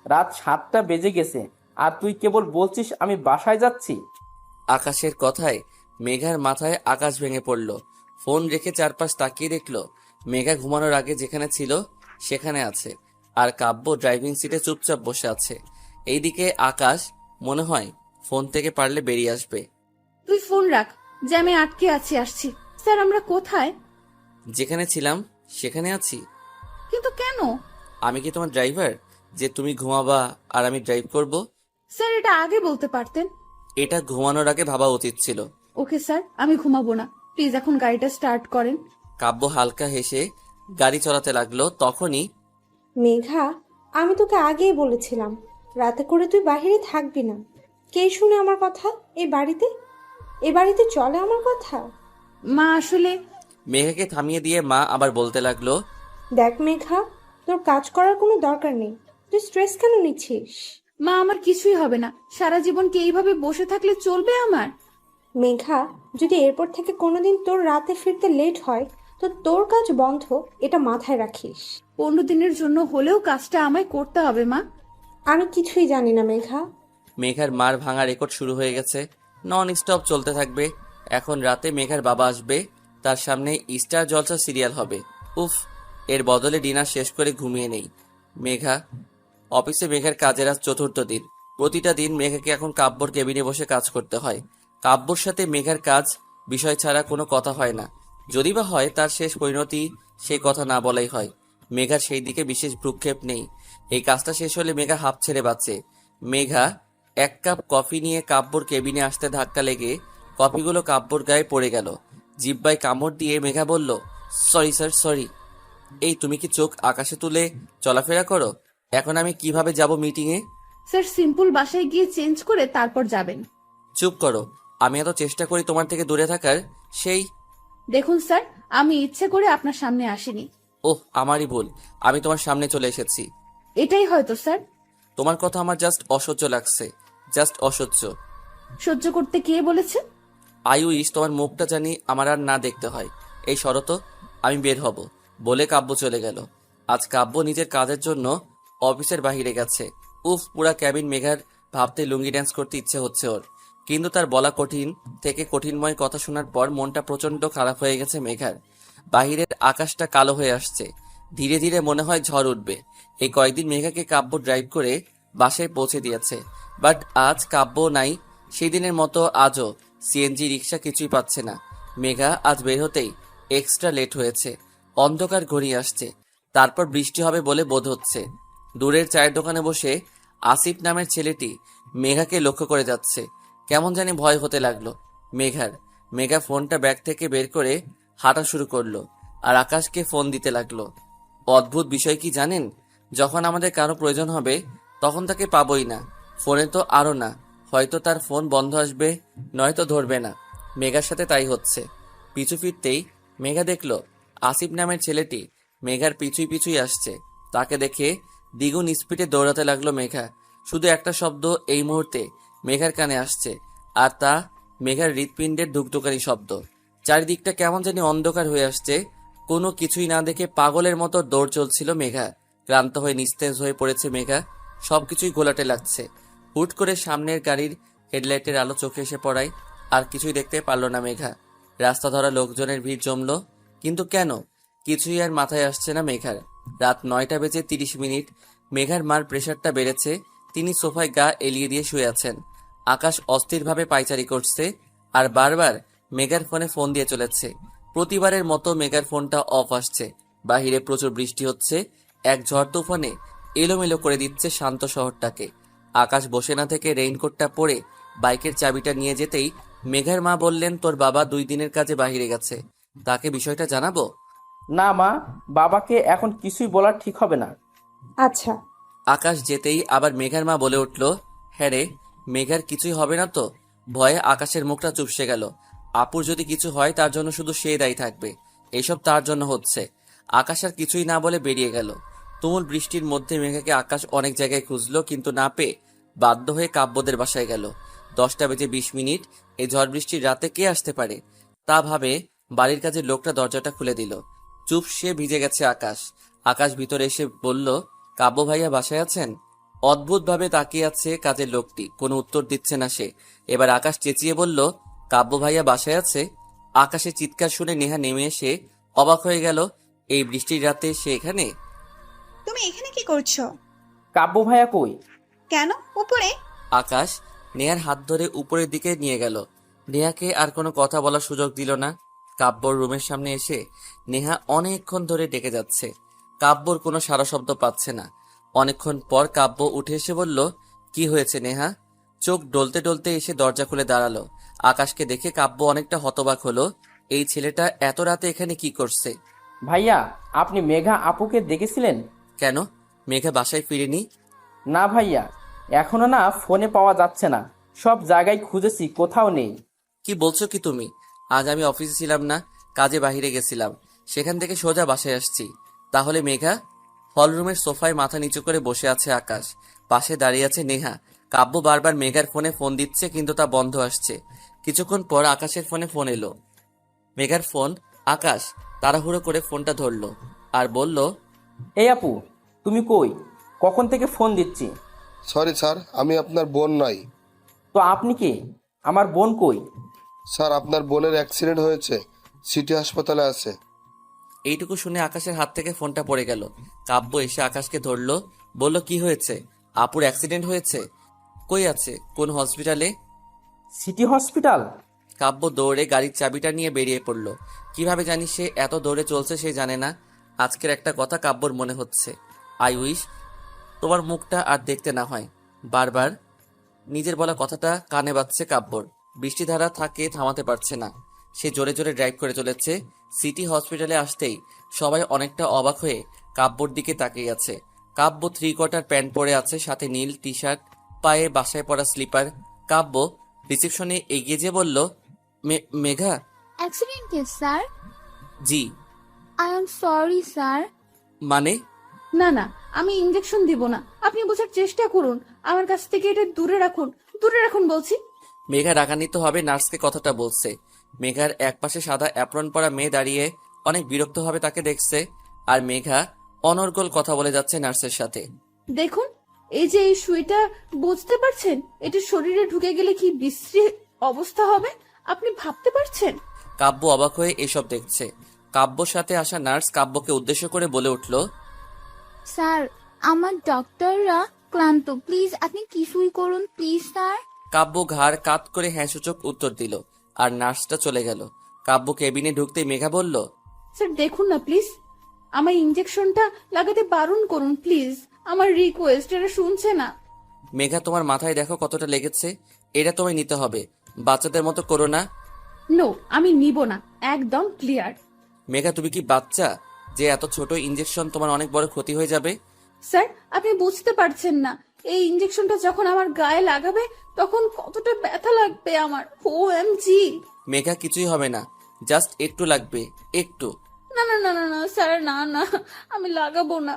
রাত 7টা বেজে গেছে আর তুই কেবল বলছিস আমি বাসায় যাচ্ছি। আকাশের কথায় মেঘার মাথায় আকাশ ভেঙে পড়ল। ফোন রেখে চারপাশ তাকিয়ে দেখল মেঘা ঘুমানোর আগে যেখানে ছিল সেখানে আছে, আর কাব্য ড্রাইভিং সিটে চুপচাপ বসে আছে। এইদিকে আকাশ মনে হয় ফোন থেকে পারলে বেরিয়ে আসবে। তুই ফোন রাখ, জ্যামে আটকে আছি, আসছি। স্যার, আমরা কোথায়? যেখানে ছিলাম সেখানে আছি। কিন্তু কেন? আমি কি তোমার ড্রাইভার যে তুমি ঘুমাবা আর আমি ড্রাইভ করব? স্যার, এটা আগে বলতে পারতেন। এটা ঘুমানোর আগে ভাবা উচিত ছিল। ওকে স্যার, আমি ঘুমাবো না। প্লিজ এখন গাড়িটা স্টার্ট করেন। কাব্য হালকা হেসে গাড়ি চালাতে লাগলো। তখনই মেঘা, আমি তোকে আগেই বলেছিলাম রাতে করে তুই বাইরে থাকবি না। কে শুনে আমার কথা? এ বাড়িতে চলে আমার কথা? মা, আসলে মেঘাকে থামিয়ে দিয়ে মা আবার বলতে লাগলো, দেখ মেঘা, তোর কাজ করার কোনো দরকার নেই। তুই স্ট্রেস কেন নিচ্ছিস? মা, আমার কিছুই হবে না। সারা জীবন কি এইভাবে বসে থাকলে চলবে আমার? মেঘা, যদি এরপর থেকে কোনোদিন তোর রাতে ফিরতে লেট হয় তো তোর কাজ বন্ধ, এটা মাথায় রাখিস। 15 দিনের জন্য হলেও কাজটা আমায় করতে হবে মা। আমি কিছুই জানি না মেঘা। মেঘার মার ভাঙা রেকর্ড শুরু হয়ে গেছে। নন স্টপ চলতে থাকবে। এখন রাতে মেঘার বাবা আসবে, তার সামনে স্টার জলসা সিরিয়াল হবে। উফ, এর বদলে ডিনার শেষ করে ঘুমিয়ে নেই। মেঘা অফিসে মেঘার কাজের আজ 4র্থ দিন। প্রতিটা দিন মেঘাকে এখন কাব্যর কেবিনে বসে কাজ করতে হয়। কাব্যর সাথে মেঘার কাজ বিষয় ছাড়া কোনো কথা হয় না। যদি বা হয় তার শেষ পরিণতি সেই কথা না বলাই হয়। মেঘার সেই দিকে বিশেষ ভ্রুক্ষেপ নেই। এই কাজটা শেষ হলে মেঘা হাঁপ ছেড়ে বাঁচে। মেঘা 1 কাপ কফি নিয়ে কাব্যর কেবিনে আসতে ধাক্কা লেগে কফিগুলো কাব্যর গায়ে পড়ে গেল। জিব্বায় কামড় দিয়ে মেঘা বলল, সরি স্যার, সরি। এই তুমি কি চোখ আকাশে তুলে চলাফেরা করো? এখন আমি কিভাবে যাব মিটিংয়ে? স্যার, সিম্পল বাসায় গিয়ে চেঞ্জ করে তারপর যাবেন। চুপ করো। আমি এত চেষ্টা করি তোমার থেকে দূরে থাকার, সেই দেখুন স্যার, আমি ইচ্ছে করে আপনার সামনে আসিনি। ওহ, আমারই ভুল। আমি তোমার সামনে চলে এসেছি। এটাই হয়তো স্যার। তোমার কথা আমার জাস্ট অসহ্য লাগছে, জাস্ট অসহ্য। সহ্য করতে কে বলেছে? আই উইশ তোমার মুখটা জানি আমার আর না দেখতে হয়। এই শরত, আমি বের হব বলে কাব্য চলে গেল। আজ কাব্য নিজের কাজের জন্য অফিসের বাহিরে গেছে। উফ, পুরা ক্যাবিন মেঘার ভাবতে লুঙ্গি ড্যান্স করতে ইচ্ছে হচ্ছে ওর। কিন্তু তার বলা কঠিন থেকে কঠিনময় কথা শোনার পর মনটা প্রচন্ড খারাপ হয়ে গেছে মেঘার। বাহিরের আকাশটা কালো হয়ে আসছে। ধীরে ধীরে মনে হয় ঝড় উঠবে। এই কয়েকদিন মেঘাকে কাব্য ড্রাইভ করে বাসায় পৌঁছে দিয়েছে। বাট আজ কাব্য নাই, সেই দিনের মতো আজও সিএনজি রিক্সা কিছুই পাচ্ছে না। মেঘা আজ বের হতেই এক্সট্রা লেট হয়েছে। অন্ধকার ঘনিয়ে আসছে, তারপর বৃষ্টি হবে বলে বোধ হচ্ছে। দূরের চায়ের দোকানে বসে আসিফ নামের ছেলেটি মেঘাকে লক্ষ্য করে যাচ্ছে। কেমন জানি ভয় হতে লাগলো মেঘা ফোনটা ব্যাগ থেকে বের করে হাঁটা শুরু করলো আর আকাশকে ফোন দিতে লাগলো। অদ্ভুত বিষয় কি জানেন, যখন আমাদের কারো প্রয়োজন হবে তখন তাকে পাবোই না, ফোনে তো আরও না। হয়তো তার ফোন বন্ধ আসবে, নয়তো ধরবে না। মেঘার সাথে তাই হচ্ছে। পিছু ফিরতেই মেঘা দেখলো আসিফ নামের ছেলেটি মেঘার পিছুই আসছে। তাকে দেখে দ্বিগুণ স্পিডে দৌড়াতে লাগলো মেঘা। শুধু একটা শব্দ এই মুহূর্তে মেঘার কানে আসছে, আর তা মেঘার হৃৎপিণ্ডের ধুকধুকানি শব্দ। চারিদিকটা কেমন জানি অন্ধকার হয়ে আসছে। কোনো কিছুই না দেখে পাগলের মতো দৌড় চলছিল মেঘা। ক্লান্ত হয়ে নিস্তেজ হয়ে পড়েছে মেঘা, সবকিছুই ঘোলাটে লাগছে। হুট করে সামনের গাড়ির হেডলাইটের আলো চোখে এসে পড়ায় আর কিছুই দেখতে পারল না মেঘা। রাস্তা ধরা লোকজনের ভিড় জমলো, কিন্তু কেন কিছুই আর মাথায় আসছে না মেঘার। রাত 9:30 মেঘার মার প্রেশারটা বেড়েছে। তিনি সোফায় গা এলিয়ে দিয়ে শুয়ে আছেন। আকাশ অস্থিরভাবে পায়চারি করছে আর বারবার মেঘার ফোনে ফোন দিয়ে চলেছে। প্রতিবারের মতো মেঘার ফোনটা অফ আসছে। বাহিরে প্রচুর বৃষ্টি হচ্ছে, এক ঝড় তুফানে এলোমেলো করে দিচ্ছে শান্ত শহরটাকে। আকাশ বসে না থেকে রেইনকোটটা পরে বাইকের চাবিটা নিয়ে যেতেই মেঘার মা বললেন, তোর বাবা 2 দিনের কাজে বাহিরে গেছে, তাকে বিষয়টা জানাবো? না মা, বাবাকে এখন কিছুই বলা ঠিক হবে না। আচ্ছা। আকাশ যেতেই আবার মেঘার মা বলে উঠল, হ্যাঁ রে, মেঘার কিছুই হবে না তো? ভয়ে আকাশের মুখটা চুপসে গেল। আপুর যদি কিছু হয় তার জন্য শুধু সে দায়ী থাকবে, এসব তার জন্য হচ্ছে। আকাশ আর কিছুই না বলে বেরিয়ে গেল। তুমুল বৃষ্টির মধ্যে মেঘাকে আকাশ অনেক জায়গায় খুঁজলো, কিন্তু না পেয়ে বাধ্য হয়ে কাব্যদের বাসায় গেল। 10:20 এই ঝড় বৃষ্টির রাতে কে আসতে পারে তা ভাবে বাড়ির কাজের লোকটা দরজাটা খুলে দিল। চুপ সে ভিজে গেছে আকাশ ভিতরে এসে বলল, কাব্য ভাইয়া বাসায় আছেন? অদ্ভুতভাবে তাকিয়ে আছে কাজের লোকটি, কোনো উত্তর দিচ্ছে না সে। এবার আকাশ চেঁচিয়ে বলল, কাব্য ভাইয়া বাসায় আছে? আকাশের চিৎকার শুনে নেহা নেমে এসে অবাক হয়ে গেল। এই বৃষ্টির রাতে সে এখানে? তুমি এখানে কি করছো? কাব্য ভাইয়া কই? কেন উপরে? আকাশ নেহার হাত ধরে উপরের দিকে নিয়ে গেল। নেহাকে আর কোনো কথা বলার সুযোগ দিল না। কাব্যর রুমের সামনে এসে নেহা অনেকক্ষণ ধরে ডেকে যাচ্ছে। কাব্যর কোনো সাড়া শব্দ পাচ্ছে না। অনেকক্ষণ পর কাব্য উঠে এসে বলল, কি হয়েছে নেহা? চোখ ডলতে ডলতে এসে দরজা খুলে দাঁড়ালো। আকাশকে দেখে কাব্য অনেকটা হতবাক হলো। এই ছেলেটা এত রাতে এখানে কি করছে? ভাইয়া, আপনি মেঘা আপুকে দেখেছিলেন? কেন, মেঘা বাসায় ফিরেনি? না ভাইয়া, এখনো না ফোনে পাওয়া যাচ্ছে না, সব জায়গায় খুঁজেছি, কোথাও নেই। কি বলছো কি তুমি? আজ আমি অফিসে ছিলাম না, কাজে বাহিরে গেছিলাম, সেখান থেকে সোজা বাসায় আসছি। তাহলে মেঘা? হলরুমের সোফায় মাথা নিচু করে বসে আছে আকাশ, পাশে দাঁড়িয়ে আছে নেহা। কাব্য বারবার মেঘার ফোনে ফোন দিচ্ছে, কিন্তু তা বন্ধ আসছে। কিছুক্ষণ পর আকাশের ফোনে ফোন এলো, মেঘার ফোন। আকাশ তাড়াহুড়ো করে ফোনটা ধরলো আর বলল, এই আপু, তুমি কই? কখন থেকে ফোন দিচ্ছি। সরি স্যার, আমি আপনার বোন নই। তো আপনি কে? আমার বোন কই? স্যার, আপনার বোনের অ্যাক্সিডেন্ট হয়েছে, সিটি হাসপাতালে আছে। এইটুকু শুনে আকাশের হাত থেকে ফোনটা পড়ে গেল। কাব্য এসে আকাশকে ধরলো, বলল, কি হয়েছে? আপুর অ্যাক্সিডেন্ট হয়েছে? কই আছে, কোন হসপিটালে? City hospital? কাব্য দৌড়ে গাড়ির চাবিটা নিয়ে বেরিয়ে পড়ল। কিভাবে জানি সে এত দৌড়ে চলছে সে জানে না। আজকের একটা কথা কাব্যর মনে হচ্ছে, আই উইশ তোমার মুখটা আর দেখতে না হয়। বারবার নিজের বলা কথাটা কানে বাজছে কাব্যর। বৃষ্টিধারা থাকে থামাতে পারছে না। সে জোরে জোরে ড্রাইভ করে চলেছে। সিটি হসপিটালে আসতেই সবাই অনেকটা অবাক হয়ে কাব্যর দিকে তাকিয়ে আছে। কাব্য 3/4 প্যান্ট পরে আছে, সাথে নীল টি শার্ট, পায়ে বাসায় পরা স্লিপার। কাব্য রিসেপশনে এগিয়ে যেয়ে বলল, Megha? Accident case sir. G. I am sorry sir. মানে? না না, আমি ইঞ্জেকশন দিব না, আপনি বোঝার চেষ্টা করুন। আমার কাছ থেকে এটা দূরে রাখুন, দূরে রাখুন বলছি। মেঘা রাগান্বিত হবে নার্সকে কথাটা বলছে। মেঘার একপাশে সাদা অ্যাপ্রন পরা মেয়ে দাঁড়িয়ে অনেক বিরক্ত হবে তাকে দেখছে, আর মেঘা অনর্গল কথা বলে যাচ্ছে নার্সের সাথে। দেখুন, এই যে এই সুইটা, বুঝতে পারছেন এটা শরীরে ঢুকে গেলে কি বিশ্রী অবস্থা হবে আপনি ভাবতে পারছেন? কাব্য অবাক হয়ে এসব দেখছে। কাব্যর সাথে আসা নার্স কাব্যকে উদ্দেশ্য করে বলে উঠল, স্যার, আমার ডক্টররা ক্লান্ত, প্লিজ আপনি কিছুই করুন, প্লিজ স্যার। কাব্য ঘাড় কাত করে হ্যাঁ সূচক উত্তর দিল আর নার্সটা চলে গেল। কাব্য কেবিনে ঢুকতেই মেঘা বলল, স্যার দেখুন না প্লিজ, আমার ইঞ্জেকশনটা লাগাতে বারণ করুন প্লিজ, আমার রিকোয়েস্ট, এটা শুনছে না। মেঘা তোমার মাথায় দেখো কতটা লেগেছে, এটা তোমায় নিতে হবে, বাচ্চাদের মতো করো না। নো, আমি নিব না, একদম ক্লিয়ার। মেঘা তুমি কি বাচ্চা যে এত ছোট ইঞ্জেকশন তোমার অনেক বড় ক্ষতি হয়ে যাবে? স্যার আপনি বুঝতে পারছেন না, এই ইঞ্জেকশনটা যখন আমার গায়ে লাগাবে তখন কতটা ব্যথা লাগবে আমার। OMG! মেঘা কিছুই হবে না, জাস্ট একটু লাগবে, একটু। না না না না না স্যার, না না, আমি লাগাবো না।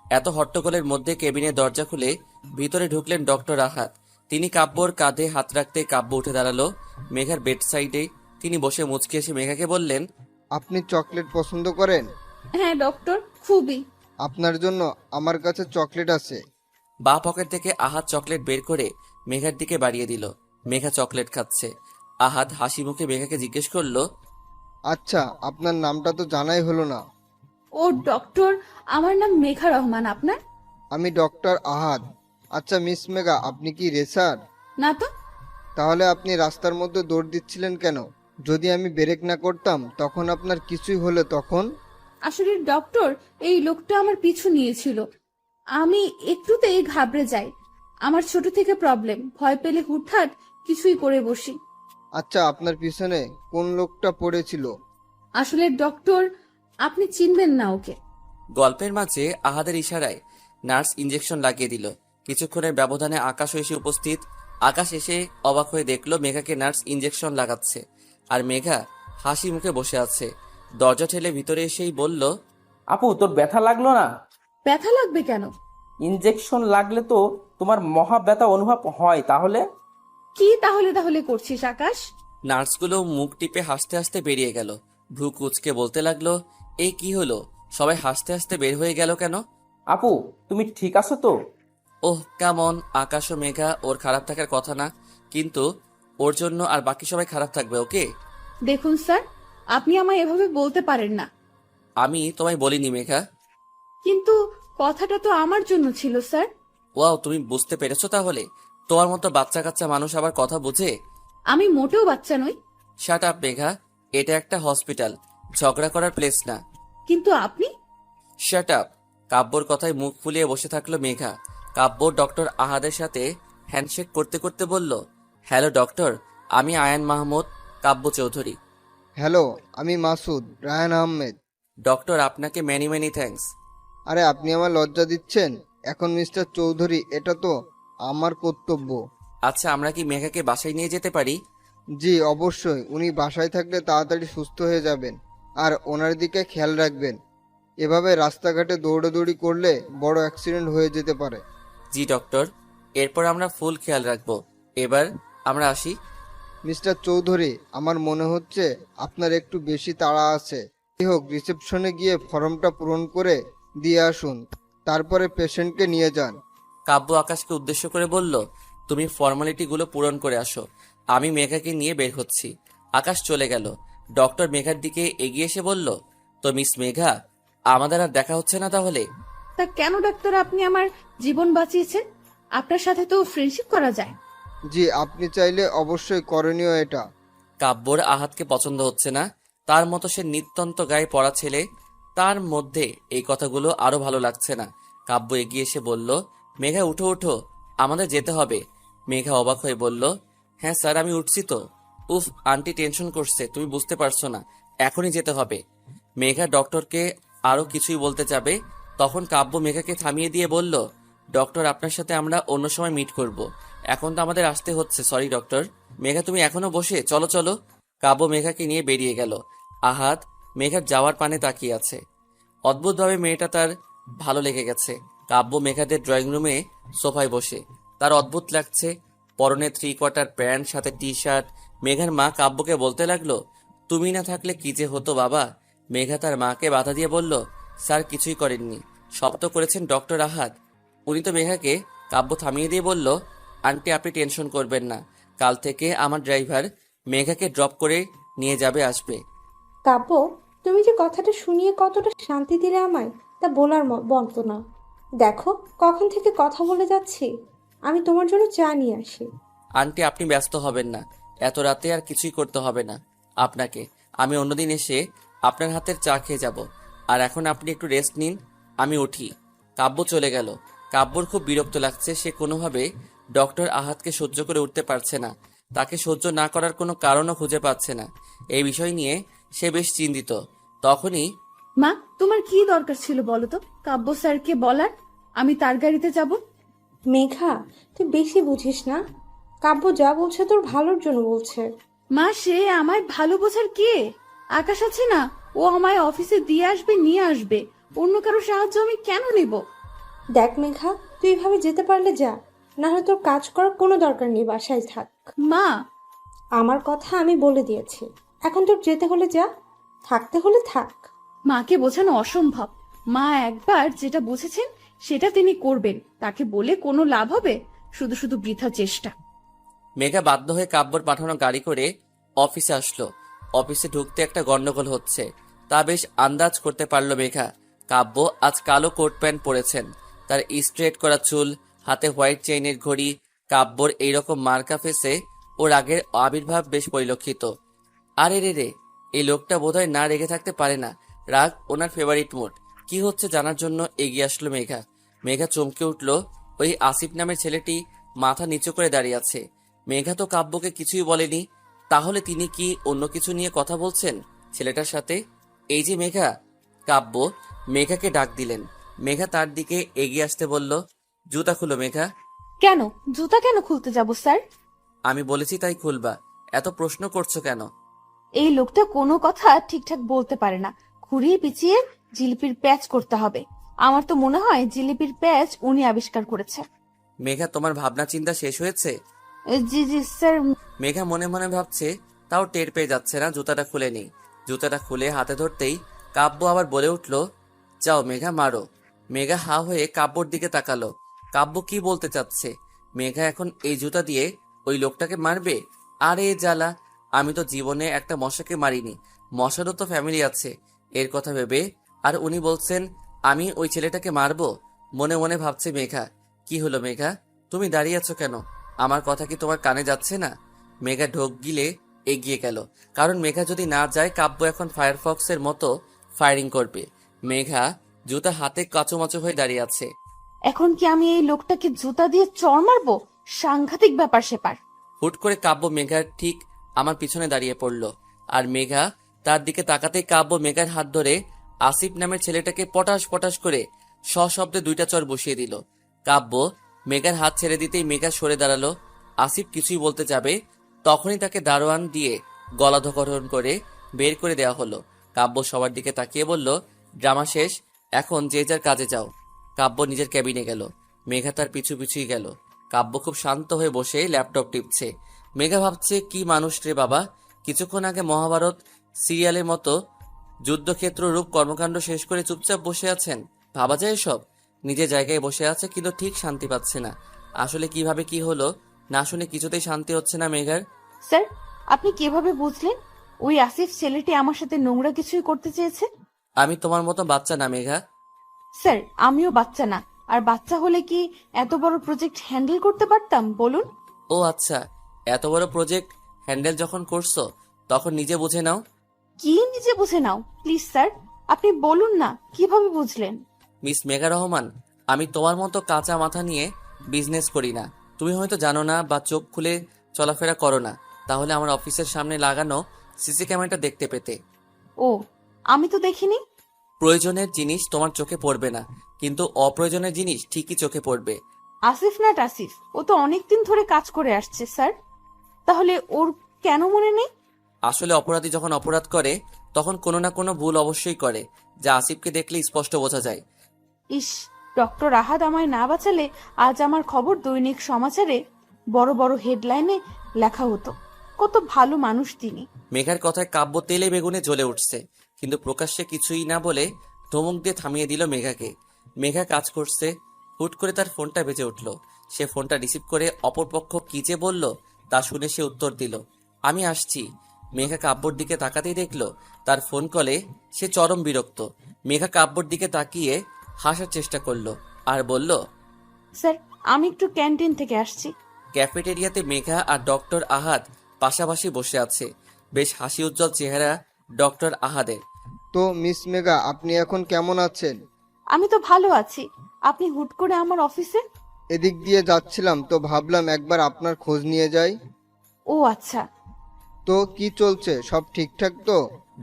এত হট্টগোলের মধ্যে কেবিনের দরজা খুলে ভিতরে ঢুকলেন ডক্টর আহাদ। তিনি কাব্যর কাঁধে হাত রাখতে কাব্য উঠে দাঁড়ালো মেঘার বেড সাইডে। তিনি বসে মুচকি এসে মেঘাকে বললেন, আপনি চকলেট পছন্দ করেন? হ্যাঁ ডক্টর, খুবই। আপনার জন্য আমার কাছে চকলেট আছে। বাঁ পকেট থেকে আহাদ চকলেট বের করে মেঘার দিকে বাড়িয়ে দিল। মেঘা চকলেট খাচ্ছে। আহাদ হাসি মুখে মেঘাকে জিজ্ঞেস করলো, আচ্ছা, আপনার নামটা তো জানাই হলো না। ও ডক্টর, আমার নাম মেঘা রহমান, আপনার? আমি ডক্টর আহাদ। আচ্ছা মিস মেঘা, আপনি কি রেসার? না তো। তাহলে আপনি রাস্তার মধ্যে দৌড় দিচ্ছিলেন কেন? যদি আমি ব্রেক না করতাম তখন আপনার কিছুই হলে তখন? আসলে ডক্টর, এই লোকটা আমার পিছু নিয়েছিল, আমি একটুতেই ঘাবড়ে যাই। আমার ছোট থেকে প্রবলেম, ভয় পেলে হুটহাট কিছুই করে বসি। আচ্ছা, আপনার পিছনে কোন লোকটা পড়েছিল? আসলে ডক্টর, আপনি চিনবেন না ওকে। গল্পের মাঝে আহাদের ইশারায় নার্স ইঞ্জেকশন লাগিয়ে দিল। কিছুক্ষণের ব্যবধানে আকাশ এসে উপস্থিত। আকাশ এসে অবাক হয়ে দেখলো মেঘাকে নার্স ইঞ্জেকশন লাগাচ্ছে, আর মেঘা হাসি মুখে বসে আছে। দরজা ঠেলে ভিতরে এসেই বলল, আপু তোর ব্যথা লাগলো না? ব্যথা লাগবে কেন? ইনজেকশন লাগলে তো তোমার মহা ব্যথা অনুভব হয়। তাহলে কি তাহলে তাহলে করছিস আকাশ? নার্সগুলো মুখ টিপে হাসতে হাসতে বেরিয়ে গেল। ভ্রু কুচকে বলতে লাগলো, এই কি হলো, সবাই হাসতে হাসতে বের হয়ে গেল কেন? আপু তুমি ঠিক আছো তো? ওহ কেমন, আকাশ ও মেঘা ওর খারাপ থাকার কথা না, কিন্তু ওর জন্য আর বাকি সবাই খারাপ থাকবে ওকে? দেখুন স্যার, আপনি আমায় এভাবে বলতে পারেন না। আমি তোমায় বলিনি মেঘা। কিন্তু কথাটা তো আমার জন্য ছিল স্যার। ওয়াও, তুমি বুঝতে পেরেছো তাহলে? তোমার মতো বাচ্চা কাচ্চা মানুষ আবার কথা বুঝে? আমি মোটেও বাচ্চা নই। শাট আপ মেঘা, এটা একটা হসপিটাল, ঝগড়া করার প্লেস না। কিন্তু আপনি। Shut up. কাব্যর কথায় মুখ ফুলিয়ে বসে থাকলো মেঘা। কাব্য ডক্টর আহাদের সাথে হ্যান্ডশেক করতে করতে বলল, হ্যালো ডক্টর, আমি আয়ান মাহমুদ, কাব্য চৌধুরী। হ্যালো, আমি মাসুদ রায়হান আহমেদ। ডক্টর আপনাকে মেনি মেনি থ্যাঙ্কস। আরে আপনি আমার লজ্জা দিচ্ছেন এখন মিস্টার চৌধুরী, এটা তো আমার কর্তব্য। আচ্ছা, আমরা কি মেঘাকে বাসায় নিয়ে যেতে পারি? জি অবশ্যই, উনি বাসায় থাকলে তাড়াতাড়ি সুস্থ হয়ে যাবেন, আর ওনার দিকে খেয়াল রাখবেন। এভাবে রাস্তাঘাটে দৌড়াদৌড়ি করলে বড় অ্যাক্সিডেন্ট হয়ে যেতে পারে। জি ডক্টর, এরপর আমরা ফুল খেয়াল রাখবো। এবার আমরা আসি। মিস্টার চৌধুরী, আমার মনে হচ্ছে আপনার একটু বেশি তাড়া আছে। যাই হোক, রিসেপশনে গিয়ে ফর্মটা পূরণ করে দিয়ে আসুন, তারপরে পেশেন্টকে নিয়ে যান। কাব্য আকাশকে উদ্দেশ্য করে বলল, তুমি ফর্মালিটিগুলো পূরণ করে আসো, আমি মেঘাকে নিয়ে বের হচ্ছি। আকাশ চলে গেল। ডক্টর মেঘার দিকে এগিয়ে এসে বলল, তো মিস মেঘা, আমাদের আর দেখা হচ্ছে না তাহলে? তা কেন ডাক্তার, আপনি আমার জীবন বাঁচিয়েছেন, আপনার সাথে তো ফ্রেন্ডশিপ করা যায়। জি, আপনি চাইলে অবশ্যই করণীয় এটা। কাব্যর আহাতকে পছন্দ হচ্ছে না, তার মতো সে নিত্যন্ত গায়ে পড়া ছেলে, তার মধ্যে এই কথাগুলো আরো ভালো লাগছে না। কাব্য এগিয়ে এসে বলল, মেঘা উঠো উঠো, আমাদের যেতে হবে। মেঘা অবাক হয়ে বলল, হ্যাঁ স্যার আমি উঠছি তো। উফ, আন্টি টেনশন করছে, তুমি বুঝতে পারছো না, এখনই যেতে হবে। মেঘা ডক্টরকে আরো কিছুই বলতে যাবে, তখন কাব্য মেঘাকে থামিয়ে দিয়ে বলল, ডক্টর আপনার সাথে আমরা অন্য সময় মিট করব, এখন তো আমাদের আসতে হচ্ছে, সরি ডক্টর। মেঘা তুমি এখনো বসে, চলো চলো। কাব্য মেঘাকে নিয়ে বেরিয়ে গেল। আহাদ মেঘার যাওয়ার পানে তাকিয়ে আছে। অদ্ভুতভাবে মেয়েটা তার ভালো লেগে গেছে। কাব্য মেঘাদের ড্রয়িং রুমে সোফায় বসে, তার অদ্ভুত লাগছে। পরনে 3/4 প্যান্ট, সাথে টি শার্ট। মেঘার মা কাব্যকে বলতে লাগলো, তুমি না থাকলে কি যে হতো বাবা। মেঘা তার মাকে বাধা দিয়ে বলল, স্যার কিছুই করেননি, সব তো করেছেন ডক্টর আহাদ, উনি তো। মেঘাকে কাব্য থামিয়ে দিয়ে বলল, আন্টি আপনি টেনশন করবেন না, কাল থেকে আমার ড্রাইভার মেঘাকে ড্রপ করে নিয়ে যাবে আসবে। কাব্য, তুমি যে কথাটা শুনিয়ে কতটা শান্তি দিলে আমায়, তা বলার মতো না। দেখো কখন থেকে কথা বলে যাচ্ছি, আমি তোমার জন্য চা নিয়ে আসি। আন্টি, আপনি ব্যস্ত হবেন না, এত রাতে আর কিছুই করতে হবে না আপনাকে। আমি অন্যদিন এসে আপনার হাতের চা খেয়ে যাব। আর এখন আপনি একটু রেস্ট নিন, আমি উঠি। কাব্য চলে গেল। কাব্যর খুব বিরক্ত লাগছে। সে কোনোভাবে ডক্টর আহাদকে সহ্য করে উঠতে পারছে না। তাকে সহ্য না করার কোনো কারণও খুঁজে পাচ্ছে না। এই বিষয় নিয়ে সে বেশ চিন্তিত। তখনই মা, তোমার কি দরকার ছিল বলো তো কাব্য স্যারকে বলার আমি তার গাড়িতে যাব? মেঘা, তুই বেশি বুঝিস না। কাব্য যা বলছে তোর ভালোর জন্য বলছে। মা, সে আমায় ভালো বোঝার কে? আকাশ আছে না, ও আমায় অফিসে দিয়ে আসবে, নিয়ে আসবে। অন্য কারো সাহায্য আমি কেন নেব? দেখ মেঘা, তুই এভাবে যেতে পারলে যা, না হলে তোর কাজ করার কোনো দরকার নেই, বাসায় থাক। মা, আমার কথা আমি বলে দিয়েছি, এখন তোর যেতে হলে যা, থাকতে হলে থাক। মাকে বোঝানো অসম্ভব। মা একবার যেটা বুঝেছেন সেটা তিনি করবেন। তাকে বলে কোনো লাভ হবে? শুধু শুধু বৃথা চেষ্টা। মেঘা বাধ্য হয়ে কাব্যর পাঠানো গাড়ি করে অফিসে আসলো। অফিসে ঢুকতে একটা গন্ডগোল হচ্ছে তা বেশ আন্দাজ করতে পারলো মেঘা। কাব্য আজ কালো কোট প্যান্ট পরেছেন, তার স্ট্রেট করা চুল, হাতে হোয়াইট চেইনের ঘড়ি। কাব্যর এইরকম মার্কা ফেসে ওর আগের আবির্ভাব বেশ পরিলক্ষিত। আরে রে, এই লোকটা বোধহয় না রেগে থাকতে পারে না। রাগ ওনার ফেভারিট মুড। কি হচ্ছে জানার জন্য এগিয়ে আসলো মেঘা। মেঘা চমকে উঠল। ওই আসিফ নামের ছেলেটি মাথা নিচু করে দাঁড়িয়ে আছে। মেঘা তো কাব্যকে কিছুই বলেনি, তাহলে তিনি কি অন্য কিছু নিয়ে কথা বলছেন ছেলেটার সাথে? এই যে মেঘা। কাব্য মেঘাকে ডাক দিলেন। মেঘা তার দিকে এগিয়ে আসতে বলল, জুতা খুলো মেঘা। কেন? জুতা কেন খুলতে যাব স্যার? আমি বলেছি তাই খুলবা, এত প্রশ্ন করছো কেন? এই লোকটা কোনো কথা ঠিকঠাক বলতে পারে না। ঘুরিয়ে পিছিয়ে জিলিপির প্যাচ করতে হবে। আমার তো মনে হয় জিলিপির প্যাচ উনি আবিষ্কার করেছে। মেঘা, তোমার ভাবনা চিন্তা শেষ হয়েছে? জি জি স্যার। মেঘা মনে মনে ভাবছে, তাও টের পেয়ে যাচ্ছে না। জুতাটা খুলে নেই। জুতাটা খুলে হাতে ধরতেই কাব্য আবার বলে উঠল, যাও মেঘা মারো। মেঘা হা হয়ে কাব্যর দিকে তাকালো। কাব্য কি বলতে চাচ্ছে? মেঘা এখন এই জুতা দিয়ে ওই লোকটাকে মারবে? আরে জ্বালা, আমি তো জীবনে একটা মশাকে মারিনি। মশারও তো ফ্যামিলি আছে। এর কথা ভেবে আর উনি বলছেন আমি ওই ছেলেটাকে মারবো? মনে মনে ভাবছে মেঘা। কি হলো মেঘা, তুমি দাঁড়িয়ে আছো কেন? আমার কথা কি তোমার কানে যাচ্ছে না? মেঘা ঢোক গিলে এগিয়ে গেল, কারণ মেঘা যদি না যায় কাব্য এখন ফায়ারফক্সের মতো ফায়ারিং করবে। মেঘা জুতা হাতে কাঁচুমাচু হয়ে দাঁড়িয়ে আছে। এখন কি আমি এই লোকটাকে জুতা দিয়ে চড় মারবো? সাংঘাতিক ব্যাপার সেপার। হুট করে কাব্য মেঘার ঠিক আমার পিছনে দাঁড়িয়ে পড়ল। আর মেঘা তার দিকে তাকাতেই কাব্য মেঘার হাত ধরে আসিফ নামের ছেলেটাকে পটাশ পটাশ করে সশব্দে দুইটা চড় বসিয়ে দিল। কাব্য মেঘার হাত ছেড়ে দিতেই মেঘা সরে দাঁড়ালো। আসিফ কিছুই বলতে যাবে, তখনই তাকে দারোয়ান দিয়ে গলা ধকরণ করে বের করে দেওয়া হলো। কাব্য সবার দিকে তাকিয়ে বলল, ড্রামা শেষ, এখন যে যার কাজে যাও। কাব্য নিজের ক্যাবিনে গেল। মেঘা তার পিছু পিছুই গেল। কাব্য খুব শান্ত হয়ে বসে ল্যাপটপ টিপছে। মেঘা ভাবছে, কি মানুষ রে বাবা, কিছুক্ষণ আগে মহাভারত সিরিয়ালের মতো যুদ্ধক্ষেত্র রূপ কর্মকাণ্ড শেষ করে চুপচাপ বসে আছেন। ভাবা যায় এসব? নিজের জায়গায় বসে আছে কিন্তু ঠিক শান্তি পাচ্ছে না। আসলে কিভাবে কি হলো না শুনে কিছুতেই শান্তি হচ্ছে না মেঘার। স্যার, আপনি কিভাবে বুঝলেন ওই আসিফ ছেলেটি আমার সাথে নোংরা কিছুই করতে চেয়েছে? আমি তোমার মতো বাচ্চা না মেঘা। স্যার, আমিও বাচ্চা না। আর বাচ্চা হলে কি এত বড় প্রজেক্ট হ্যান্ডেল করতে পারতাম বলুন? ও আচ্ছা, এত বড় প্রজেক্ট হ্যান্ডেল যখন করছো তখন নিজে বুঝে নাও। কি নিজে বুঝে নাও? প্লিজ স্যার, আপনি বলুন না কিভাবে বুঝলেন? মিস মেঘা রহমান, আমি তোমার মতো কাঁচা মাথা নিয়ে বিজনেস করি না। তুমি হয়তো জানো না বা চোখ খুলে চলাফেরা করো না, তাহলে আমার অফিসের সামনে লাগানো সিসি ক্যামেরাটা দেখতে পেতে। ও, আমি তো দেখিনি। প্রয়োজনের জিনিস তোমার চোখে পড়বে না, কিন্তু অপ্রয়োজনের জিনিস ঠিকই চোখে পড়বে। আসিফ না টাসিফ, ও তো অনেকদিন ধরে কাজ করে আসছে স্যার। তাহলে ওর কেন মনে নেই? আসলে অপরাধী যখন অপরাধ করে তখন কোনো না কোনো ভুল অবশ্যই করে, যা আসিফকে দেখলে স্পষ্ট বোঝা যায়। ইস, ডক্টর আহাদ আমায় না বাঁচালে আজ আমার খবর দৈনিক সমাচারে বড় বড় হেডলাইনে লেখা হতো। কত ভালো মানুষ তিনি। মেঘার কথায় কাব্য তেলে বেগুনে জ্বলে উঠছে, কিন্তু প্রকাশ্যে কিছুই না বলে ধমক দিয়ে থামিয়ে দিল মেঘাকে। মেঘা কাজ করছে, হুট করে তার ফোনটা বেজে উঠল। সে ফোনটা রিসিভ করে অপরপক্ষ কি যে বলল তা শুনে সে উত্তর দিল, আমি আসছি। মেঘা কাব্যর দিকে তাকাতেই দেখল তার ফোন কলে সে চরম বিরক্ত। মেঘা কাব্যর দিকে তাকিয়ে হাসার চেষ্টা করলো। আর বলল, স্যার আমি একটু ক্যান্টিন থেকে আসছি। ক্যাফেটেরিয়াতে মেঘা আর ডক্টর আহাদ পাশাপাশি বসে আছে। বেশ হাসি উজ্জ্বল চেহারা ডক্টর আহাদের। তো মিস মেঘা, আপনি এখন কেমন আছেন? আমি তো ভালো আছি। আপনি হুট করে আমার অফিসে? এদিক দিয়ে যাচ্ছিলাম তো ভাবলাম একবার আপনার খোঁজ নিয়ে যাই। ও আচ্ছা। তো কি চলছে, সব ঠিকঠাক তো?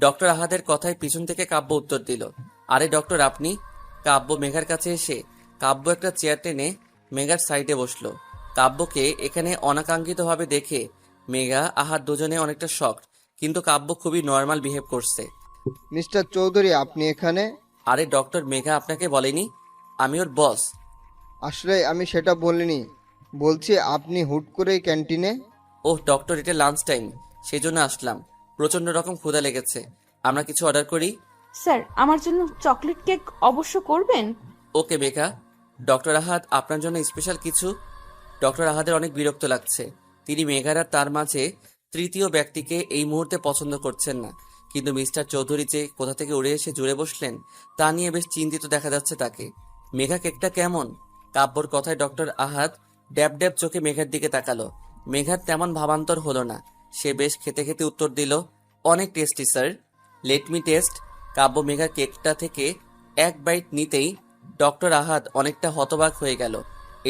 ডক্টর আহাদের কথায় পিছন থেকে কাব্য উত্তর দিল, আরে ডক্টর আপনি? কাব্য মেঘার কাছে এসে কাব্য একটা চেয়ার টেনে মেঘার সাইডে বসলো। কাব্যকে এখানে অনাকাঙ্ক্ষিতভাবে দেখে মেঘা আহাদ দুজনে অনেকটা শকড, কিন্তু কাব্য খুবই নর্মাল বিহেভ করছে। মিস্টার চৌধুরী, আপনি এখানে? আরে ডক্টর, মেঘা আপনাকে বলেনি আমি ওর বস? আসলে আমি সেটা বলিনি, বলছি আপনি হুট করেই ক্যান্টিনে? ওহ ডক্টর, এটা লাঞ্চ টাইম, সেই জন্য আসলাম। প্রচন্ড রকম ক্ষুধা লেগেছে, আমরা কিছু অর্ডার করি? স্যার আমার জন্য চকলেট কেক অবশ্য করবেন। ওকে মেঘা। ডক্টর আহাদ আপনার জন্য স্পেশাল কিছু? ডক্টর আহাদের অনেক বিরক্ত লাগছে। তিনি মেঘার আর তার মাঝে তৃতীয় ব্যক্তিকে এই মুহূর্তে পছন্দ করছেন না, কিন্তু মিস্টার চৌধুরী যে কোথা থেকে উড়ে এসে জুড়ে বসলেন তা নিয়ে বেশ চিন্তিত দেখা যাচ্ছে তাকে। মেঘা কেকটা কেমন? কাব্যর কথায় ডক্টর আহাদ ড্যাব ড্যাব চোখে মেঘার দিকে তাকালো। মেঘার তেমন ভাবান্তর হলো না, সে বেশ খেতে খেতে উত্তর দিল, অনেক tasty sir, let me taste. Kavya মেঘার কেকটা থেকে এক বাইট নিতেই ডক্টর আহাদ অনেকটা হতবাক হয়ে গেল।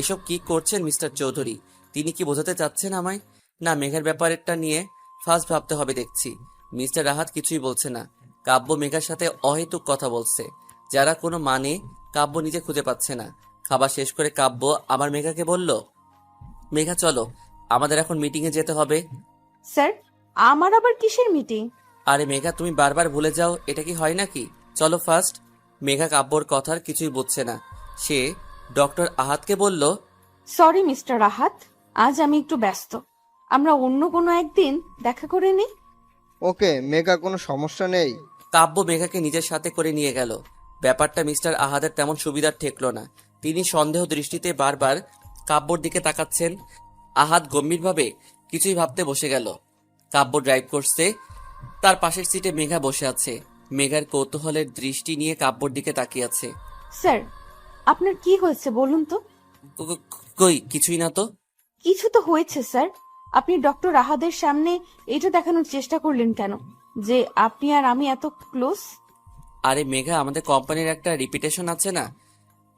এসব কি করছেন মিস্টার চৌধুরী? তিনি কি বোঝাতে চাচ্ছেন আমায়? না, মেঘার ব্যাপারটা নিয়ে ফার্স্ট ভাবতে হবে দেখছি। মিস্টার আহাদ কিছুই বলছে না। কাব্য মেঘার সাথে অহেতুক কথা বলছে, যারা কোনো মানে কাব্য নিজে খুঁজে পাচ্ছে না। খাবার শেষ করে কাব্য আবার মেঘাকে বলল, মেঘা চলো, আমাদের এখন মিটিংয়ে যেতে হবে। স্যার আমার আবার কিসের মিটিং? আরে মেঘা, তুমি বারবার ভুলে যাও, এটা কি হয় নাকি? চলো ফার্স্ট। মেঘা কাব্যর কথার কিছুই বুঝছে না। সে ডক্টর আহাদকে বলল, সরি মিস্টার রাহাত, আজ আমি একটু ব্যস্ত। আমরা অন্য কোনো একদিন দেখা করে নিই। ওকে মেঘা, কোনো সমস্যা নেই। কাব্য মেঘাকে নিজের সাথে করে নিয়ে গেল। ব্যাপারটা মিস্টার আহাদের তেমন সুবিধার ঠেকল না। তিনি সন্দেহ দৃষ্টিতে বারবার কাব্যর দিকে তাকাচ্ছেন। আহাদ গম্ভীরভাবে কিছুই ভাবতে বসে গেল। কাব্য ড্রাইভ করছে, তার পাশের সিটে মেঘা বসে আছে। মেঘার কৌতূহলের দৃষ্টি নিয়ে কাব্যর দিকে তাকিয়ে আছে। স্যার আপনার কি হয়েছে বলুন তো? কই কিছুই না তো। কিছু তো হয়েছে স্যার। আপনি ডক্টর রাহাদের সামনে এটা দেখানোর চেষ্টা করলেন কেন যে আপনি আর আমি এত ক্লোজ? আরে মেঘা, আমাদের কোম্পানির একটা রিপিটেশন আছে না?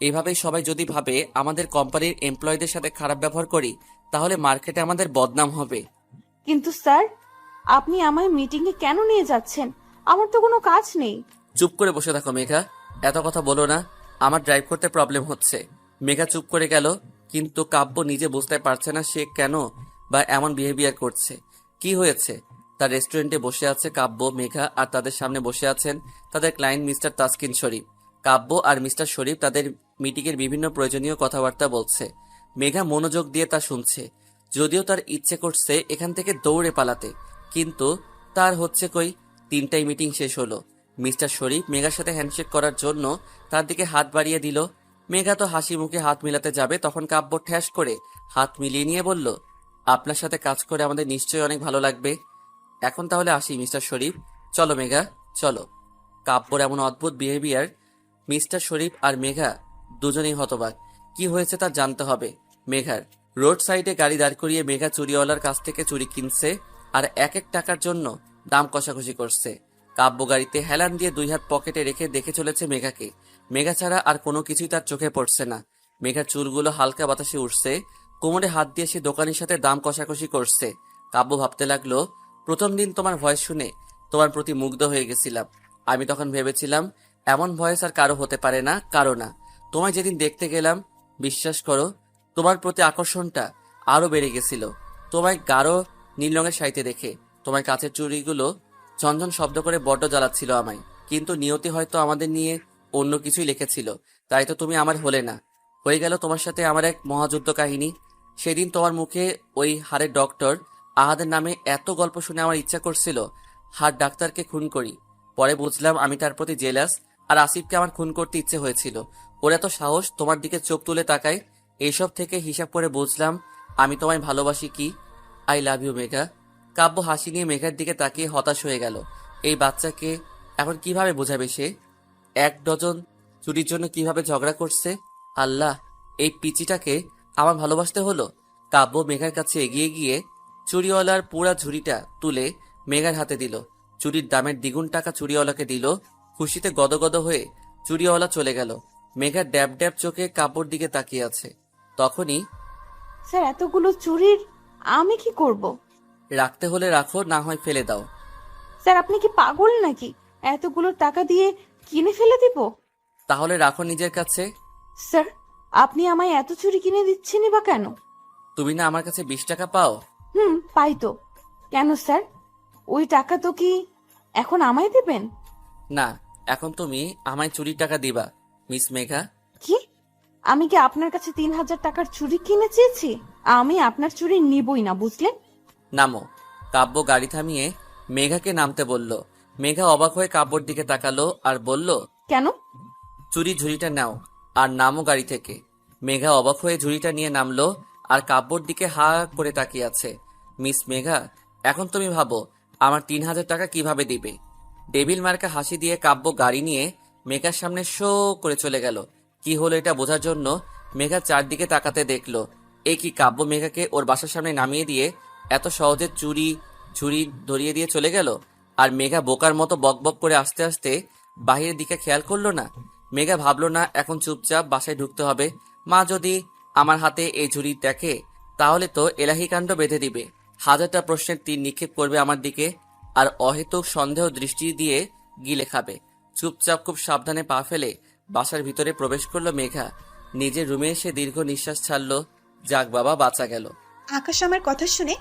এভাবেই সবাই যদি ভাবে আমাদের কোম্পানির এমপ্লয়ীদের সাথে খারাপ ব্যবহার করি, তাহলে মার্কেটে আমাদের বদনাম হবে। কিন্তু স্যার আপনি আমায় মিটিংয়ে কেন নিয়ে যাচ্ছেন? আমার তো কোনো কাজ নেই। চুপ করে বসে থাকো মেঘা, এত কথা বলো না, আমার ড্রাইভ করতে প্রবলেম হচ্ছে। মেঘা চুপ করে গেল, কিন্তু কাব্য নিজে বুঝতে পারছে না সে কেন বা এমন বিহেভিয়ার করছে। কি হয়েছে? তার রেস্টুরেন্টে বসে আছে কাব্য, মেঘা, আর তাদের সামনে বসে আছেন তাদের ক্লায়েন্ট মিস্টার তাসকিন শরীফ। কাব্য আর মিস্টার শরীফ তাদের মিটিংয়ের বিভিন্ন প্রয়োজনীয় কথাবার্তা বলছে। মেঘা মনোযোগ দিয়ে তা শুনছে। যদিও তার ইচ্ছে করছে এখান থেকে দৌড়ে পালাতে, কিন্তু তার হচ্ছে কই। 3টায় মিটিং শেষ হলো। মিস্টার শরীফ মেঘার সাথে হ্যান্ডশেক করার জন্য তার দিকে হাত বাড়িয়ে দিল। মেঘা তো হাসি মুখে হাত মিলাতে যাবে, তখন কাব্য ঠ্যাস করে হাত মিলিয়ে নিয়ে বলল, আপনার সাথে কাজ করে আমাদের নিশ্চয়ই অনেক ভালো লাগবে। এখন তাহলে আসি মিস্টার শরীফ, চলো মেঘা চলো। কাব্যর এমন অদ্ভুত বিহেভিয়ার মিস্টার শরীফ আর মেঘা দুজনেই হতবাক। কি হয়েছে তা জানতে হবে মেঘার। রোড সাইডে গাড়ি দাঁড় করিয়ে মেঘা চুরিওয়ালার কাছ থেকে চুরি কিনছে আর এক এক টাকার জন্য দাম কষাকষি করছে। কাব্য গাড়িতে হেলান দিয়ে 2 হাত পকেটে রেখে দেখে চলেছে মেঘাকে। মেঘা ছাড়া আর কোনো কিছুই তার চোখে পড়ছে না। মেঘার চুলগুলো হালকা বাতাসে উঠছে, কোমরে হাত দিয়ে সে দোকানের সাথে দাম কষাকষি করছে। কাব্য ভাবতে লাগলো, প্রথম দিন তোমার ভয়েস শুনে তোমার প্রতি মুগ্ধ হয়ে গেছিলাম। আমি তখন ভেবেছিলাম এমন ভয়েস আর কারো হতে পারে না, কারো না। তোমায় যেদিন দেখতে গেলাম, বিশ্বাস করো তোমার প্রতি আকর্ষণটা আরো বেড়ে গেছিল। তোমায় গাঢ় নীল রঙের শাড়িতে দেখে তোমার কাছের চুড়িগুলো ঝনঝন শব্দ করে বড্ড জ্বালাচ্ছিল আমায়। কিন্তু নিয়তি হয়তো আমাদের নিয়ে অন্য কিছুই লিখেছিল, তাই তো তুমি আমার হলে না। হয়ে গেল তোমার সাথে আমার এক মহাযুদ্ধ কাহিনী। সেদিন তোমার মুখে ওই হাড়ের ডক্টর আহাদের নামে এত গল্প শুনে আমার ইচ্ছা করছিল হাড় ডাক্তারকে খুন করি। পরে বুঝলাম আমি তার প্রতি জেলাস, আর আসিফকে আমার খুন করতে ইচ্ছে হয়েছিল। ওর এত সাহস তোমার দিকে চোখ তুলে তাকায়। এইসব থেকে হিসাব করে বুঝলাম আমি তোমায় ভালোবাসি। কি আই লাভ ইউ মেঘা। কাব্য হাসি নিয়ে মেঘার দিকে তাকিয়ে হতাশ হয়ে গেল। এই বাচ্চাকে এখন কিভাবে বোঝাবে সে? 1 ডজন চুরির জন্য কিভাবে ঝগড়া করছে, আল্লাহ, এই পিচিটাকে আমার ভালোবাসতে হলো। কাব্য মেঘার কাছে এগিয়ে গিয়ে চুরিওয়ালার পুরা ঝুড়িটা তুলে মেঘার হাতে দিল। চুরির দামের দ্বিগুণ টাকা চুরিওয়ালাকে দিল। খুশিতে গদগদ হয়ে চুরিওয়ালা চলে গেল। মেঘা ড্যাব ড্যাব চোখে কাব্যর দিকে তাকিয়ে আছে। তখনই, স্যার এতগুলো চুরির আমি কি করব? রাখতে হলে রাখো, না হয় ফেলে দাও। স্যার আপনি কি পাগল নাকি? এতগুলো টাকা দিয়ে কিনে ফেলে দিব? তাহলে রাখো নিজের কাছে। স্যার আপনি আমায় এত চুরি কিনে দিচ্ছেনই বা কেন? তুমি না আমার কাছে 20 টাকা পাও? পাই তো। কেন স্যার, ওই টাকা তো কি এখন আমায় দেবেন? না, এখন তুমি আমায় চুরির টাকা দিবা মিস মেঘা। কি? আমি কি আপনার কাছে 3000 টাকার চুরি কিনে চেয়েছি? আমি আপনার চুরি নিবই না, বুঝলেন? নামো। কাব্য গাড়ি থামিয়ে মেঘাকে নামতে বলল। মেঘা অবাক হয়ে কাব্যর দিকে তাকালো আর বলল, কেন? চুরি ঝুড়িটা নাও আর নামো গাড়ি থেকে। মেঘা অবাক হয়ে ঝুড়িটা নিয়ে নামলো আর কাব্যর দিকে হা করে তাকিয়ে আছে। মিস মেঘা, এখন তুমি ভাবো আমার 3000 টাকা কিভাবে দিবে? ডেভিল মার্কা হাসি দিয়ে কাব্য গাড়ি নিয়ে মেঘার সামনে শো করে চলে গেল। কি হলো এটা বোঝার জন্য মেঘা চারদিকে তাকাতে দেখলো এ কি, কাব্য মেঘাকে ওর বাসার সামনে নামিয়ে দিয়ে এত সহজে ঝুড়ি ধরিয়ে দিয়ে চলে গেল। আর মেঘা বোকার মতো বকবক করে আস্তে আস্তে বাহিরের দিকে খেয়াল করলো না। মেঘা ভাবলো না এখন চুপচাপ বাসায় ঢুকতে হবে। মা যদি আমার হাতে এই ঝুড়ি দেখে তাহলে তো এলাহি কাণ্ড বেঁধে দিবে। হাজারটা প্রশ্নের তীর নিক্ষেপ করবে আমার দিকে আর অহেতুক সন্দেহ দৃষ্টি দিয়ে গিলে খাবে। চুপচাপ খুব সাবধানে পা ফেলে বাসার ভিতরে প্রবেশ করলো মেঘা। নিজের রুমে এসে দীর্ঘ নিঃশ্বাস ছাড়লো। যাক বাবা, বাঁচা গেল। আকাশ আমার কথা শুনে,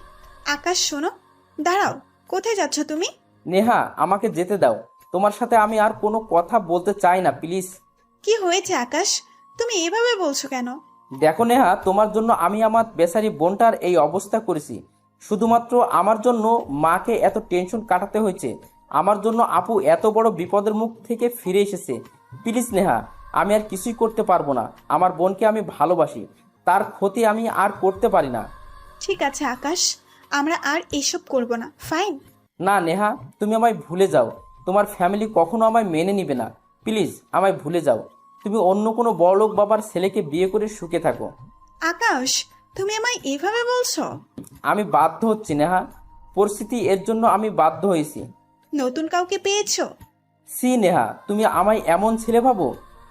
আকাশ শোনো, দাঁড়াও, কোথায় যাচ্ছ তুমি? নেহা, আমাকে যেতে দাও। তোমার সাথে আমি আর কোনো কথা বলতে চাই না, প্লিজ। কি হয়েছে আকাশ, তুমি এভাবে বলছো কেন? দেখো নেহা, তোমার জন্য আমি আমার বেচারি বোনটার এই অবস্থা করেছি। শুধুমাত্র আমার জন্য মাকে এত টেনশন কাটাতে হয়েছে। আমার জন্য আপু এত বড় বিপদের মুখ থেকে ফিরে এসেছে। প্লিজ নেহা, আমি আর কিছুই করতে পারবো না। আমার বোনকে আমি ভালোবাসি, তার ক্ষতি আমি আর করতে পারি না। ঠিক আছে আকাশ, আমরা আর এসব করব না, ফাইন? না নেহা, তুমি আমায় ভুলে যাও। তোমার ফ্যামিলি কখনো আমায় মেনে নিবে না। প্লিজ আমায় ভুলে যাও। তুমি অন্য কোনো বড়লোক বাবার ছেলেকে বিয়ে করে সুখে থাকো। আকাশ, তুমি আমায় এভাবে বলছো? আমি বাধ্য হচ্ছি নেহা, পরিস্থিতি এর জন্য আমি বাধ্য হয়েছি। নতুন কাউকে পেয়েছো? সি নেহা, তুমি আমায় এমন ছেলে ভাবো?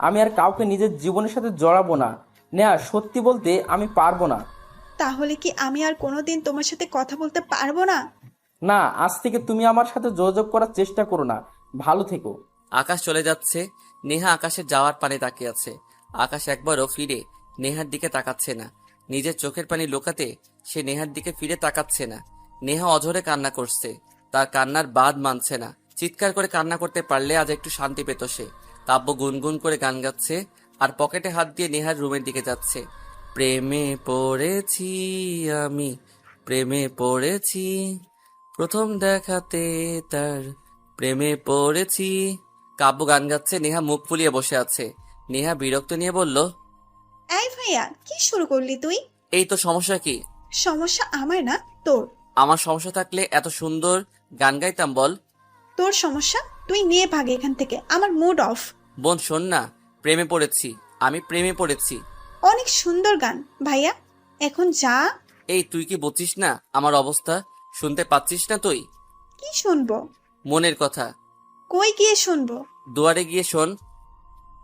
আমি আর কাউকে নিজের জীবনের সাথে জড়াবো না। নেহা, সত্যি বলতে আমি পারবো না। তাহলে কি আমি আর কোনোদিন তোমার সাথে কথা বলতে পারবো না? না, আজ থেকে তুমি আমার সাথে যোগাযোগ করার চেষ্টা করো না। ভালো থেকো। আকাশ চলে যাচ্ছে। নেহা আকাশের যাওয়ার পানে তাকিয়ে আছে। আকাশ একবারও ফিরে নেহার দিকে তাকাচ্ছে না। নিজের চোখের পানি লুকাতে সে নেহার দিকে ফিরে তাকাচ্ছে না। নেহা অঝরে কান্না করছে। তার কান্নার বাদ মানছে না। চিৎকার করে কান্না করতে পারলে আজ একটু শান্তি পেত সে। কাব্য গুনগুন করে গান গাচ্ছে আর পকেটে হাত দিয়ে নেহার রুমের দিকে যাচ্ছে। প্রেমে পড়েছি আমি, প্রেমে পড়েছি, প্রথম দেখাতে তার প্রেমে পড়েছি। কাব্য গান গাচ্ছে, নেহা মুখ ফুলিয়ে বসে আছে। নেহা বিরক্ত নিয়ে বলল, এই ভাইয়া, কি শুরু করলি তুই? এই তো সমস্যা কি? সমস্যা আমার না, তোর। আমার সমস্যা থাকলে এত সুন্দর গান গাইতাম বল? তোর সমস্যা, তুই নিয়ে ভাগে এখান থেকে, আমার মুড অফ। বোন শোন না, প্রেমে পড়েছি, আমি প্রেমে পড়েছি। অনেক সুন্দর গান ভাইয়া, এখন যা। এই তুই কি বুঝছিস না আমার অবস্থা? শুনতে পাচ্ছিস না তুই? কি শুনবো? মনের কথা। কই গিয়ে শুনবো? দুয়ারে গিয়ে শোন।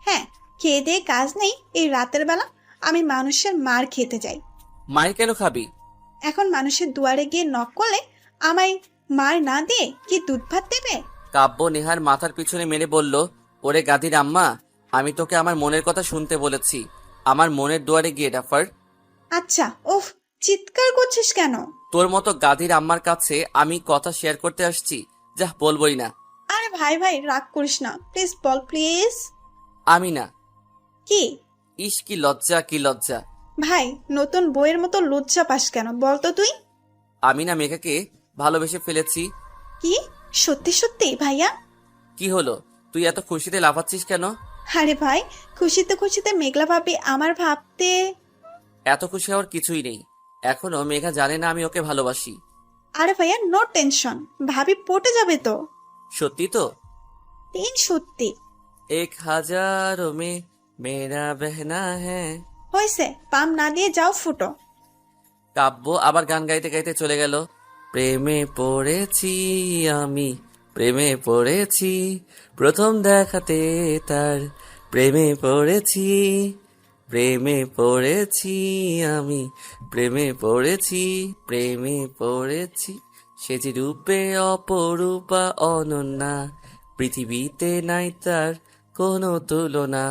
হ্যাঁ, খেয়ে দিয়ে কাজ নেই এই রাতের বেলা, আমি মানুষের মার খেতে যাই। মায়ের কেন খাবি? এখন মানুষের দুয়ারে গিয়ে নক করলে আমায় মার না দিয়ে কি দুধ ভাত দেবে? কাব্য নেহার মাথার পিছনে মেরে বলল, ওরে গাধির আম্মা, আমি তোকে আমার মনের কথা শুনতে বলেছি। আমার মনের দুয়ারে গিয়ে ডাফার। আচ্ছা, উফ, চিৎকার করছিস কেন? তোর মতো গাধির আম্মার কাছে আমি কথা শেয়ার করতে আসছি, যা বলবই না। আরে ভাই ভাই, রাগ করিস না, প্লিজ বল, প্লিজ। আমি না। কি? ইস কি লজ্জা, কি লজ্জা। ভাই, নতুন বইয়ের মতো লজ্জা পাস কেন বলতো তুই? আমি না মেঘাকে ভালোবেসে ফেলেছি। কি? সত্যি সত্যি ভাইয়া? কি হলো, তুই এত খুশিতে লাফাচ্ছিস কেন? আরে ভাই, খুশিতে খুশিতে মেঘলা ভাবি আমার ভাবতে। এত খুশি হওয়ার কিছুই নেই। এখনো মেঘা জানে না আমি ওকে ভালোবাসি। আরে ভাইয়া, নো টেনশন, ভাবি পটে যাবে তো। সত্যি তো? সত্যি। 1000 মে মেরা বেহনা হ্যাঁ। হয়েছে, পাম না দিয়ে যাও ফুটো। কাব্য আবার গান গাইতে গাইতে চলে গেল। প্রেমে পড়েছি আমি, প্রেমে পড়েছি, প্রথম দেখাতে তার প্রেমে পড়েছি, প্রেমে পড়েছি আমি, প্রেমে পড়েছি, প্রেমে পড়েছি, সে যে রূপে অপরূপা অনন্যা, পৃথিবীতে নাই তার কোনো তুলনা,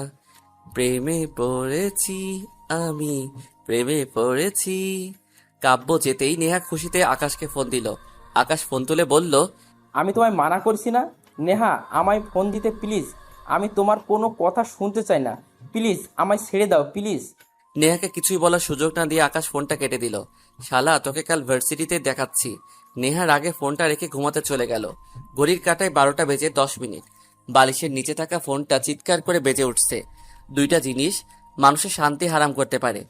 প্রেমে পড়েছি আমি, প্রেমে পড়েছি। কাব্য যেতেই নেহা খুশিতে আকাশকে ফোন দিল। আকাশ ফোন তুলে বলল, আমি তোমায় মানা করছি না নেহা, আমায় ফোন দিতে প্লিজ। আমি তোমার কোনো কথা শুনতে চাই না, প্লিজ আমায় ছেড়ে দাও প্লিজ। নেহাকে কিছুই বলার সুযোগ না দিয়ে আকাশ ফোনটা কেটে দিল। শালা তোকে কাল ভার্সিটিতে দেখাচ্ছি। নেহার আগে ফোনটা রেখে ঘুমাতে চলে গেল। ঘড়ির কাঁটায় 12টা বেজে 10 মিনিট। বালিশের নিচে থাকা ফোনটা চিৎকার করে বেজে উঠছে। দুইটা জিনিস মানুষের শান্তি হারাম করতে পারে,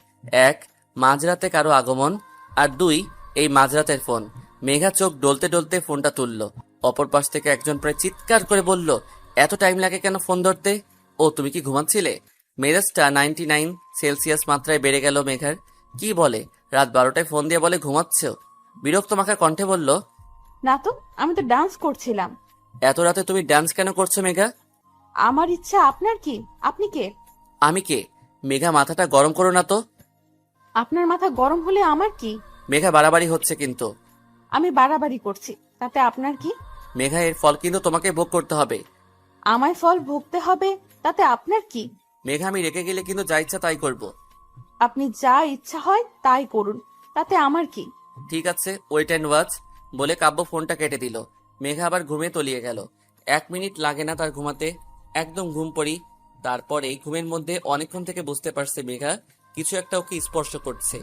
এক মাঝরাতে কারো আগমন, আর দুই এই মাঝরাতের ফোন। মেঘা চোখ ডলতে ডলতে ফোনটা তুলল। অপর পাশ থেকে একজন প্রায় চিৎকার করে বলল, এত টাইম লাগে কেন ফোন ধরতে? ও তুমি কি ঘুমাচ্ছিলে? মেজাজটা 99 সেলসিয়াস মাত্রায় বেড়ে গেল মেঘার। কি বলে, রাত 12টায় ফোন দিয়ে বলে ঘুমাচ্ছ? বিরক্ত মাখা কণ্ঠে বলল, না তো, আমি তো ডান্স করছিলাম। এত রাতে তুমি ডান্স কেন করছো মেঘা? আমার ইচ্ছা, আপনার কি? আপনি কে? আমি কে? মেঘা মাথাটা গরম করো না তো। আপনার মাথা গরম হলে আমার কি? মেঘা বাড়াবাড়ি হচ্ছে কিন্তু। আমি বাড়াবাড়ি করছি, তাতে আপনার কি? মেঘা এর ফল কিন্তু তোমাকে ভোগ করতে হবে। আমায় ফল ভুগতে হবে, তাতে আপনার কি? মেঘা আমি রেখে গেলে কিন্তু যা ইচ্ছা তাই করব। আপনি যা ইচ্ছা হয় তাই করুন, তাতে আমার কি? ঠিক আছে, ওয়েট অ্যান্ড ওয়াচ বলে কাব্য ফোনটা কেটে দিল। মেঘা আবার ঘুমে তলিয়ে গেল। 1 মিনিট লাগে না তার ঘুমাতে, একদম ঘুম পড়ি। তারপরে ঘুমের মধ্যে অনেকক্ষণ থেকে বুঝতে পারছে মেঘা কিছু একটা ওকে স্পর্শ করছে,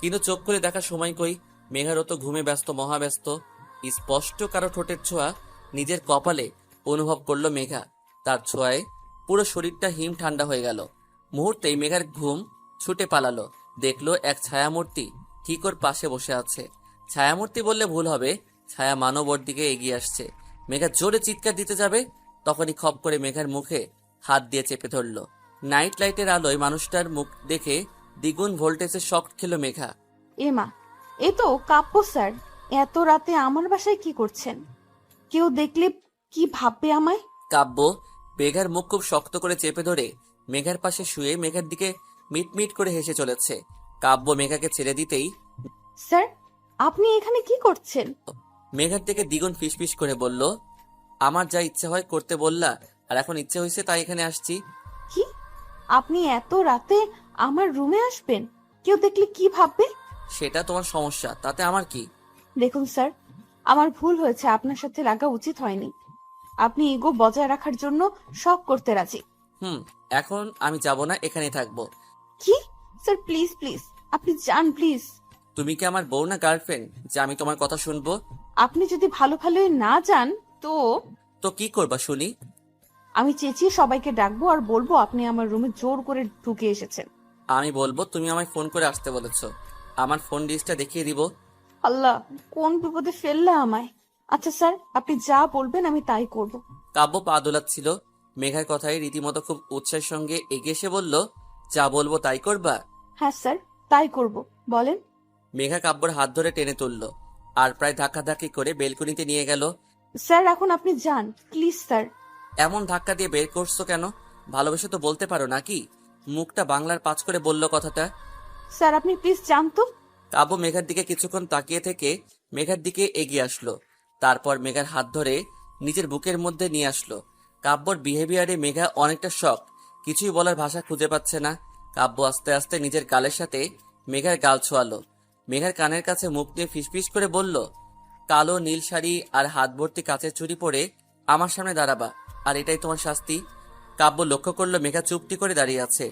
কিন্তু চোখ খুলে দেখার সময় কই। মেঘারও তো ঘুমে ব্যস্ত, মহাব্যস্ত। স্পষ্ট কারো ঠোঁটের ছোঁয়া নিজের কপালে অনুভব করলো মেঘা। তার ছোঁয়ায় পুরো শরীরটা হিম ঠান্ডা হয়ে গেল। মুহূর্তেই মেঘার ঘুম ছুটে পালালো। দেখলো এক ছায়ামূর্তি ঠিক ওর পাশে বসে আছে। ছায়ামূর্তি বললে ভুল হবে, ছায়া মানব ওর দিকে এগিয়ে আসছে। মেঘা জোরে চিৎকার দিতে যাবে, তখনই খপ করে মেঘার মুখে হাত দিয়ে চেপে ধরলো। নাইট লাইটের আলোয় মানুষটার মুখ দেখে দ্বিগুণ ভোল্টেজে শক খেলো মেঘা। এমা, এ তো কাব্য স্যার। এত রাতে আমার বাসায় কি করছেন? কেউ দেখলে কি ভাববে আমায়? কাব্য মেঘার মুখ খুব শক্ত করে চেপে ধরে মেঘার পাশে শুয়ে মেঘার দিকে মিটমিট করে হেসে চলেছে। কাব্য মেঘাকে ছেড়ে দিতেই স্যার, আপনি এখানে কি করছেন? মেঘার দিকে দ্বিগুণ ফিসফিস করে বলল, আমার যা ইচ্ছে হয় করতে বললা, আর এখন ইচ্ছে হয়েছে তাই এখানে আসছি। কি? আপনি এত রাতে আমার রুমে আসবেন? কেউ দেখলে কি ভাববে? সেটা তোমার সমস্যা, তাতে আমার কি? দেখুন স্যার, আমার ভুল হয়েছে, আপনার সাথে লাগা উচিত হয়নি। আপনি ইগো বজায় রাখার জন্য সব করতে রাজি। এখন আমি যাব না, এখানেই থাকবো। কি? স্যার প্লিজ প্লিজ, আপনি যান প্লিজ। তুমি কি আমার বউ না গার্লফ্রেন্ড যে আমি তোমার কথা শুনবো? আপনি যদি ভালো ভালো না যান তো তো কি করবা শুনি? আমি চেঁচিয়ে সবাইকে ডাকবো আর বলবো আপনি আমার রুমে জোর করে ঢুকে এসেছেন। আমি বলবো তুমি আমায় ফোন করে আসতে বলেছো। আমার ফোন লিস্টটা দেখিয়ে দিব। আল্লাহ, কোন বিপদে ফেললে আমায়। আচ্ছা স্যার, আপনি যা বলবেন আমি তাই করব। কাব্য পা দোলাচ্ছিল। মেঘার কথায় রীতিমতো খুব উৎসাহের সঙ্গে এগিয়ে এসে বলল, যা বলবো তাই করবা? হ্যাঁ স্যার, তাই করব, বলেন। মেঘা কাব্যর হাত ধরে টেনে তুলল আর প্রায় ধাক্কাধাক্কি করে বেলকনিতে নিয়ে গেল। স্যার এখন আপনি যান প্লিজ স্যার। এমন ধাক্কা দিয়ে বের করছো কেন? ভালোবেসে তো বলতে পারো নাকি? মুখটা বাংলার পাঁচ করে বলল কথাটা। স্যার আপনি প্লিজ যান তো। কাব্য মেঘার দিকে কিছুক্ষণ তাকিয়ে থেকে মেঘার দিকে এগিয়ে আসলো। তারপর মেঘার হাত ধরে নিজের বুকের মধ্যে নিয়ে আসলো। কাব্যর বিহেভিয়ারে মেঘা অনেকটা শক, কিছুই বলার ভাষা খুঁজে পাচ্ছে না। কাব্য আস্তে আস্তে নিজের গালের সাথে মেঘার গাল ছোঁয়ালো। মেঘার কানের কাছে মুখ দিয়ে ফিসফিস করে বলল, কালো নীল শাড়ি আর হাত ভর্তি কাচের চুড়ি পরে আমার সামনে দাঁড়াবা, আর এটাই তোমার শাস্তি। কাব্য লক্ষ্য করলো মেঘা চুপটি করে দাঁড়িয়ে আছে।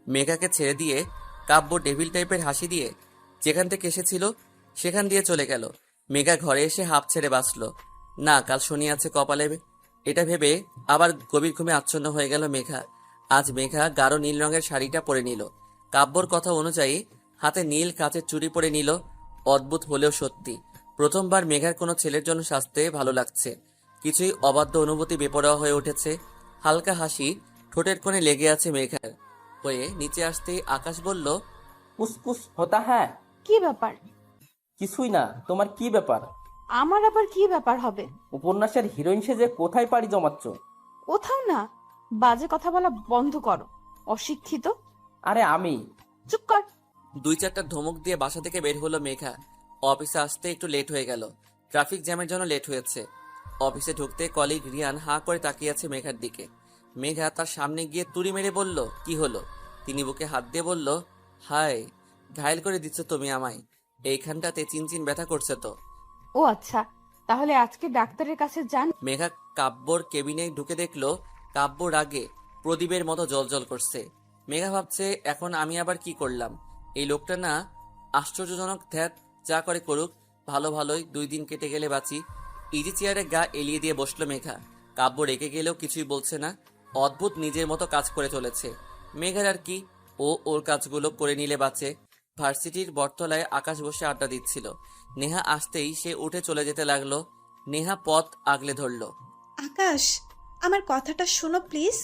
মেঘাকে ছেড়ে দিয়ে কাব্য ডেভিল টাইপের হাসি দিয়ে যেখান থেকে এসেছিল সেখান দিয়ে চলে গেল। মেঘা ঘরে এসে হাঁপ ছেড়ে বাঁচল। না, কাল শনি আছে কপালে, এটা ভেবে আবার গভীর ঘুমে আচ্ছন্ন হয়ে গেল মেঘা। আজ মেঘা গাঢ় নীল রঙের শাড়িটা পরে নিল। কাব্যর কথা অনুযায়ী হাতে নীল কাচের চুড়ি পরে নিল। অদ্ভুত হলেও সত্যি, প্রথমবার মেঘার কোনো ছেলের জন্য সাজতে ভালো লাগছে। কিছুই অবাধ্য অনুভূতি বেপরোয়া হয়ে উঠেছে। হালকা হাসি ঠোঁটের কোণে লেগে আছে মেঘার। হয়ে নিচে আসতেই আকাশ বলল, কুসকুস হতা হ্যাঁ। কি ব্যাপার? কিছুই না, তোমার কি ব্যাপার? আমার আবার কি ব্যাপার হবে? উপন্যাসের হিরোইন সেজে কোথায় পাড়ি জমাচ্ছ? কোথাও না, বাজে কথা বলা বন্ধ করো, অশিক্ষিত। আরে আমি। চুপ কর। 2-4টা ধমক দিয়ে বাসা থেকে বের হলো মেঘা। অফিসে আসতে একটু লেট হয়ে গেল, ট্রাফিক জ্যামের জন্য লেট হয়েছে। অফিসে ঢুকতে কলিগ রিয়ান হাঁ করে তাকিয়ে আছে মেঘার দিকে। মেঘা তার সামনে গিয়ে তুড়ি মেরে বলল, কি হলো? তিনি বুকে হাত দিয়ে বলল, হায়, ঘায়েল করে দিচ্ছ তুমি আমায়, এইখানটাতে চিনচিন ব্যথা করছে তো। ও আচ্ছা, তাহলে আজকে ডাক্তারের কাছে যান। মেঘা কাব্যর কেবিনে ঢুকে দেখলো কাব্য রাগে প্রদীপের মতো জ্বলজ্বল করছে। মেঘা ভাবছে, এখন আমি আবার কি করলাম? এই লোকটা না আশ্চর্যজনক। ধ্যাত, যা করে করুক, ভালো ভালোই 2 দিন কেটে গেলে বাঁচি। ইজি চেয়ারে গা এলিয়ে দিয়ে বসলো মেঘা। কাব্য রেগে গেলেও কিছুই বলছে না, অদ্ভুত নিজের মতো কাজ করে চলেছে। মেঘার আর কি, ও ওর কাজগুলো করে নিলে বাঁচে। ভার্সিটির বটতলায় আকাশ বসে আড্ডা দিচ্ছিল। নেহা আসতেই সে উঠে চলে যেতে লাগলো। নেহা পথ আগলে ধরলো। আকাশ, আমার কথাটা শোনো প্লিজ।